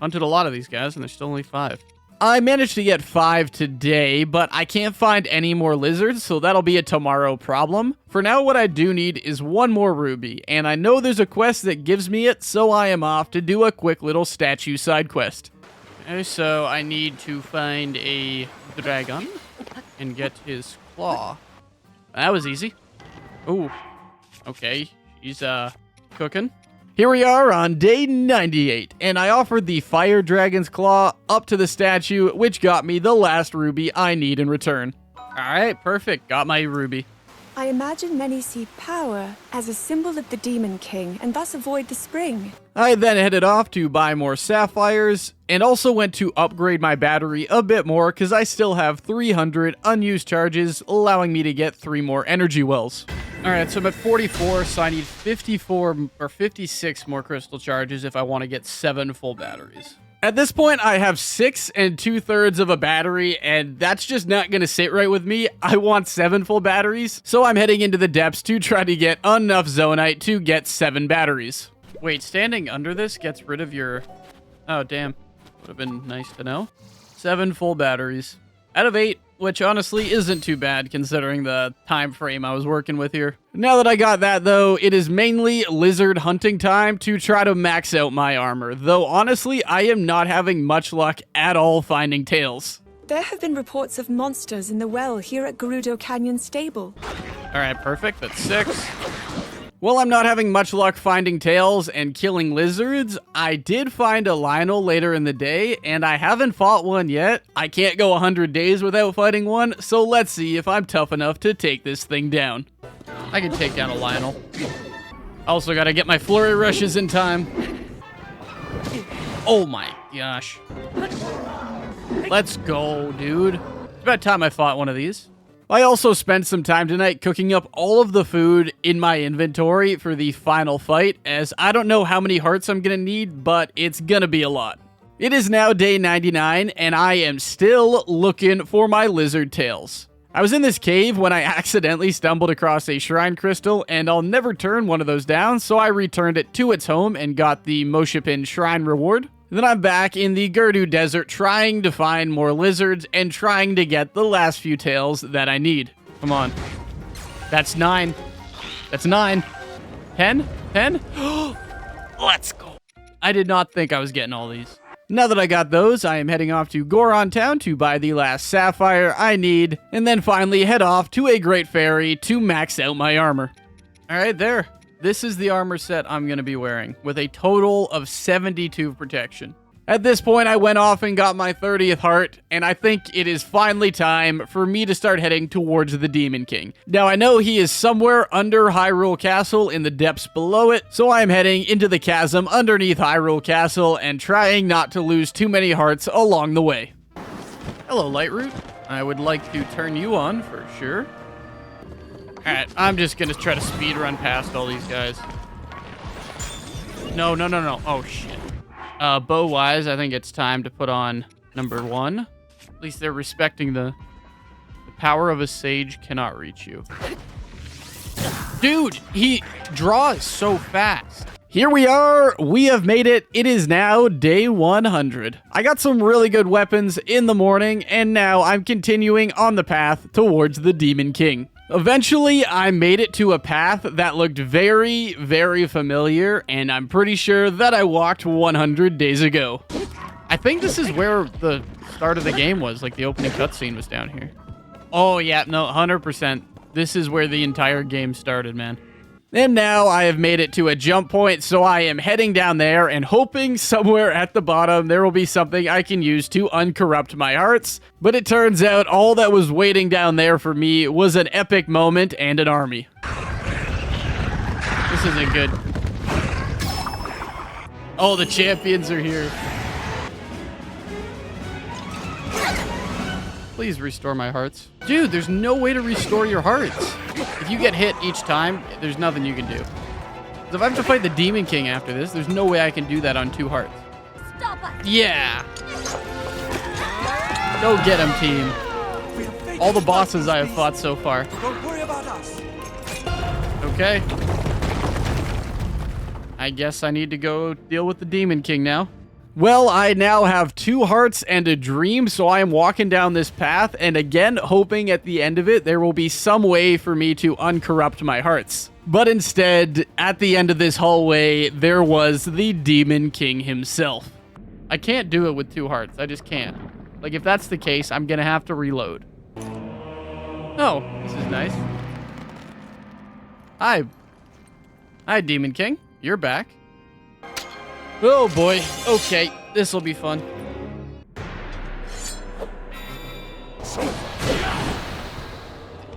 Hunted a lot of these guys, and there's still only 5. I managed to get 5 today, but I can't find any more lizards, so that'll be a tomorrow problem. For now, what I do need is 1 more ruby, and I know there's a quest that gives me it, so I am off to do a quick little statue side quest. Okay, so I need to find a dragon and get his claw. That was easy. Ooh. Okay. He's, cooking. Here we are on day 98, and I offered the Fire Dragon's Claw up to the statue, which got me the last ruby I need in return. Alright, perfect. Got my ruby. I imagine many see power as a symbol of the Demon King and thus avoid the spring. I then headed off to buy more sapphires, and also went to upgrade my battery a bit more because I still have 300 unused charges, allowing me to get 3 more energy wells. Alright, so I'm at 44, so I need 54 or 56 more crystal charges if I want to get 7 full batteries. At this point, I have 6 2/3 of a battery, and that's just not going to sit right with me. I want 7 full batteries, so I'm heading into the depths to try to get enough Zonite to get 7 batteries. Wait, standing under this gets rid of your... Oh, damn. Would have been nice to know. 7 full batteries. Out of 8, which honestly isn't too bad considering the time frame I was working with here. Now that I got that though, it is mainly lizard hunting time to try to max out my armor, though honestly I am not having much luck at all finding tails. There have been reports of monsters in the well here at Gerudo Canyon Stable. Alright, perfect, that's 6. Well, I'm not having much luck finding tails and killing lizards. I did find a Lionel later in the day, and I haven't fought one yet. I can't go 100 days without fighting one, so let's see if I'm tough enough to take this thing down. I can take down a Lionel. Also gotta get my flurry rushes in time. Oh my gosh. Let's go, dude. It's about time I fought one of these. I also spent some time tonight cooking up all of the food in my inventory for the final fight, as I don't know how many hearts I'm gonna need, but it's gonna be a lot. It is now day 99, and I am still looking for my lizard tails. I was in this cave when I accidentally stumbled across a shrine crystal, and I'll never turn one of those down, so I returned it to its home and got the Moshipin shrine reward. Then I'm back in the Gerudo Desert trying to find more lizards and trying to get the last few tails that I need. Come on. That's 9. That's 9. 10? 10? Let's go. I did not think I was getting all these. Now that I got those, I am heading off to Goron Town to buy the last sapphire I need, and then finally head off to a Great Fairy to max out my armor. Alright, there. This is the armor set I'm going to be wearing, with a total of 72 protection. At this point, I went off and got my 30th heart, and I think it is finally time for me to start heading towards the Demon King. Now, I know he is somewhere under Hyrule Castle in the depths below it, so I am heading into the chasm underneath Hyrule Castle and trying not to lose too many hearts along the way. Hello, Lightroot. I would like to turn you on for sure. Alright, I'm just gonna try to speed run past all these guys. No. Oh, shit. Bow-wise, I think it's time to put on number 1. At least they're respecting the power of a sage cannot reach you. Dude, he draws so fast. Here we are. We have made it. It is now day 100. I got some really good weapons in the morning, and now I'm continuing on the path towards the Demon King. Eventually, I made it to a path that looked very, very familiar, and I'm pretty sure that I walked 100 days ago. I think this is where the start of the game was, like the opening cutscene was down here. Oh yeah, no, 100%. This is where the entire game started, man. And now I have made it to a jump point, so I am heading down there and hoping somewhere at the bottom there will be something I can use to uncorrupt my hearts. But it turns out all that was waiting down there for me was an epic moment and an army. This isn't good. Oh, the champions are here. Please restore my hearts. Dude, there's no way to restore your hearts. If you get hit each time, there's nothing you can do. So if I have to fight the Demon King after this, there's no way I can do that on 2 hearts. Stop us. Yeah. Go get him, team. All the bosses I have fought so far. Don't worry about us. Okay. I guess I need to go deal with the Demon King now. Well, I now have 2 hearts and a dream, so I am walking down this path, and again, hoping at the end of it, there will be some way for me to uncorrupt my hearts. But instead, at the end of this hallway, there was the Demon King himself. I can't do it with 2 hearts, I just can't. Like, if that's the case, I'm gonna have to reload. Oh, this is nice. Hi. Hi, Demon King. You're back. Oh boy. Okay, this'll be fun.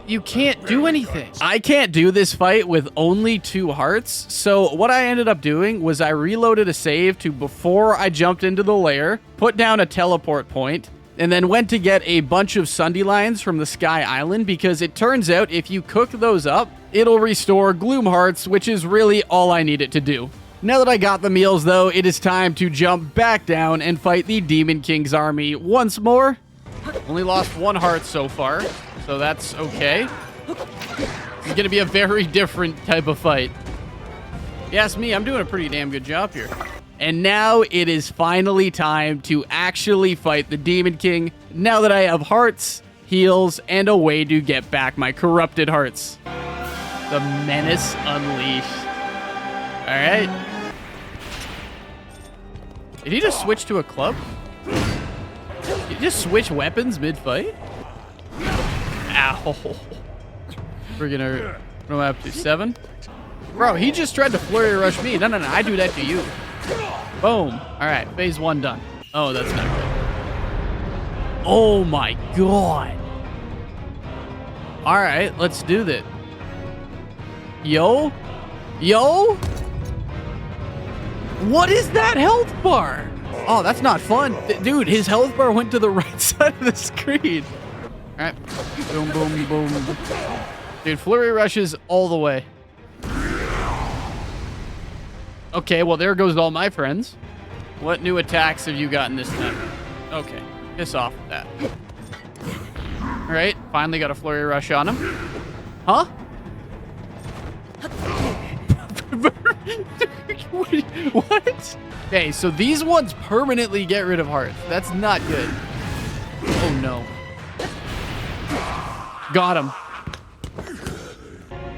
You can't do anything. I can't do this fight with only 2 hearts. So what I ended up doing was I reloaded a save to before I jumped into the lair, put down a teleport point, and then went to get a bunch of Sundelions from the Sky Island because it turns out if you cook those up, it'll restore Gloom Hearts, which is really all I need it to do. Now that I got the meals though, it is time to jump back down and fight the Demon King's army once more. Only lost 1 heart so far, so that's okay. It's gonna be a very different type of fight. Yes, me, I'm doing a pretty damn good job here. And now it is finally time to actually fight the Demon King, now that I have hearts, heals, and a way to get back my corrupted hearts. The Menace Unleashed. Alright. Did he just switch to a club? Did he just switch weapons mid-fight? Ow. We're gonna... What am I up to? 7? Bro, he just tried to flurry rush me. No, I do that to you. Boom. Alright, phase 1 done. Oh, that's not good. Oh my god. Alright, let's do that. Yo? What is that health bar? Oh, that's not fun. Dude, his health bar went to the right side of the screen. Alright. Boom, boom, boom. Dude, flurry rushes all the way. Okay, well, there goes all my friends. What new attacks have you gotten this time? Okay, piss off with that. Alright, finally got a flurry rush on him. Huh? What? Okay, so these ones permanently get rid of hearts. That's not good. Oh, no. Got him.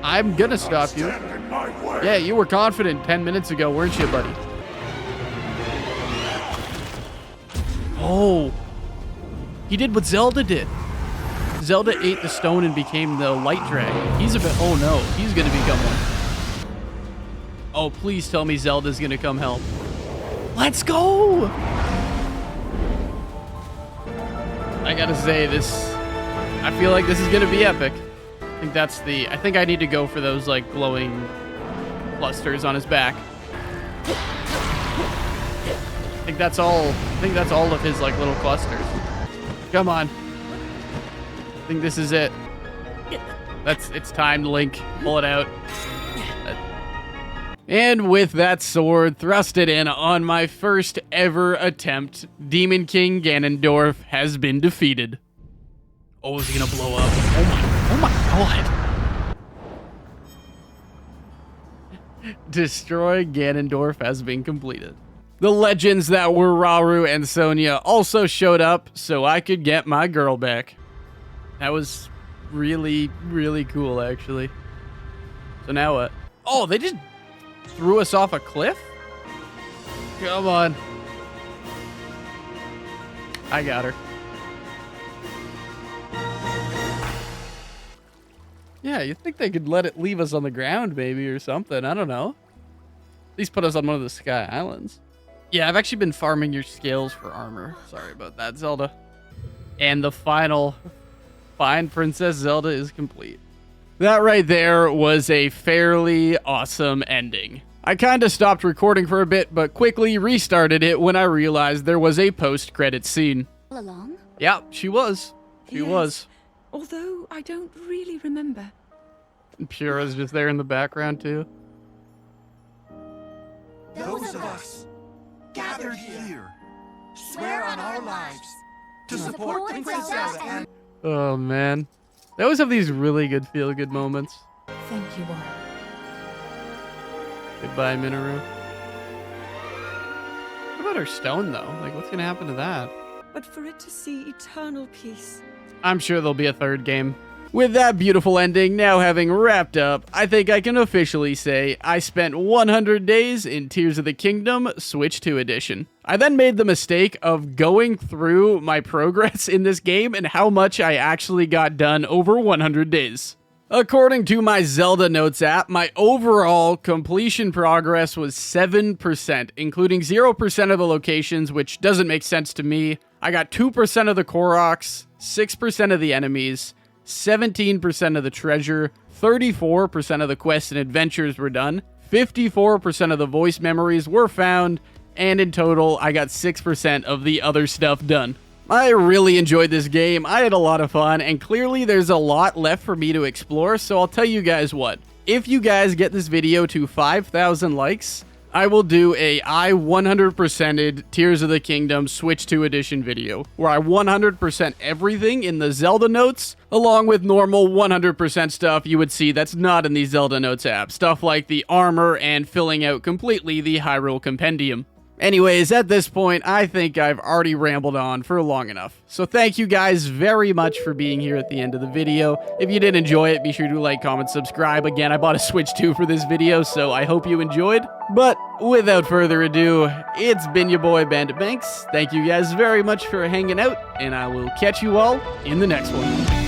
I'm gonna stop you. Yeah, you were confident 10 minutes ago, weren't you, buddy? Oh. He did what Zelda did. Zelda ate the stone and became the light dragon. He's a bit... Oh, no. He's gonna become one. Oh, please tell me Zelda's gonna come help. Let's go! I gotta say, this... I feel like this is gonna be epic. I think that's the... I think I need to go for those, like, glowing clusters on his back. I think that's all of his, like, little clusters. Come on. I think this is it. It's time, Link. Pull it out. And with that sword thrusted in on my first ever attempt, Demon King Ganondorf has been defeated. Oh, is he gonna blow up? Oh my god. Destroy Ganondorf has been completed. The legends that were Rauru and Sonia also showed up so I could get my girl back. That was really, really cool, actually. So now what? Oh, they just threw us off a cliff? Come on. I got her. Yeah, you'd think they could let it leave us on the ground, maybe, or something. I don't know. At least put us on one of the Sky Islands. Yeah, I've actually been farming your scales for armor. Sorry about that, Zelda. And the final Fine Princess Zelda is complete. That right there was a fairly awesome ending. I kind of stopped recording for a bit, but quickly restarted it when I realized there was a post-credit scene. All along? Yeah, she was. She was. Although I don't really remember. And Pura's just there in the background, too. Those of us gathered here swear on our lives to support Princess Zelda and... Oh, man. They always have these really good feel-good moments. Thank you all. Goodbye, Minoru. What about her stone, though? Like, what's gonna happen to that? But for it to see eternal peace. I'm sure there'll be a third game. With that beautiful ending now having wrapped up, I think I can officially say I spent 100 days in Tears of the Kingdom Switch 2 Edition. I then made the mistake of going through my progress in this game and how much I actually got done over 100 days. According to my Zelda Notes app, my overall completion progress was 7%, including 0% of the locations, which doesn't make sense to me. I got 2% of the Koroks, 6% of the enemies, 17% of the treasure, 34% of the quests and adventures were done, 54% of the voice memories were found, and in total, I got 6% of the other stuff done. I really enjoyed this game, I had a lot of fun, and clearly there's a lot left for me to explore, so I'll tell you guys what. If you guys get this video to 5,000 likes, I will do a I 100%ed Tears of the Kingdom Switch 2 Edition video, where I 100% everything in the Zelda Notes, along with normal 100% stuff you would see that's not in the Zelda Notes app, stuff like the armor and filling out completely the Hyrule Compendium. Anyways, at this point, I think I've already rambled on for long enough. So thank you guys very much for being here at the end of the video. If you did enjoy it, be sure to like, comment, subscribe. Again, I bought a Switch 2 for this video, so I hope you enjoyed. But without further ado, it's been your boy Bandit Banks. Thank you guys very much for hanging out, and I will catch you all in the next one.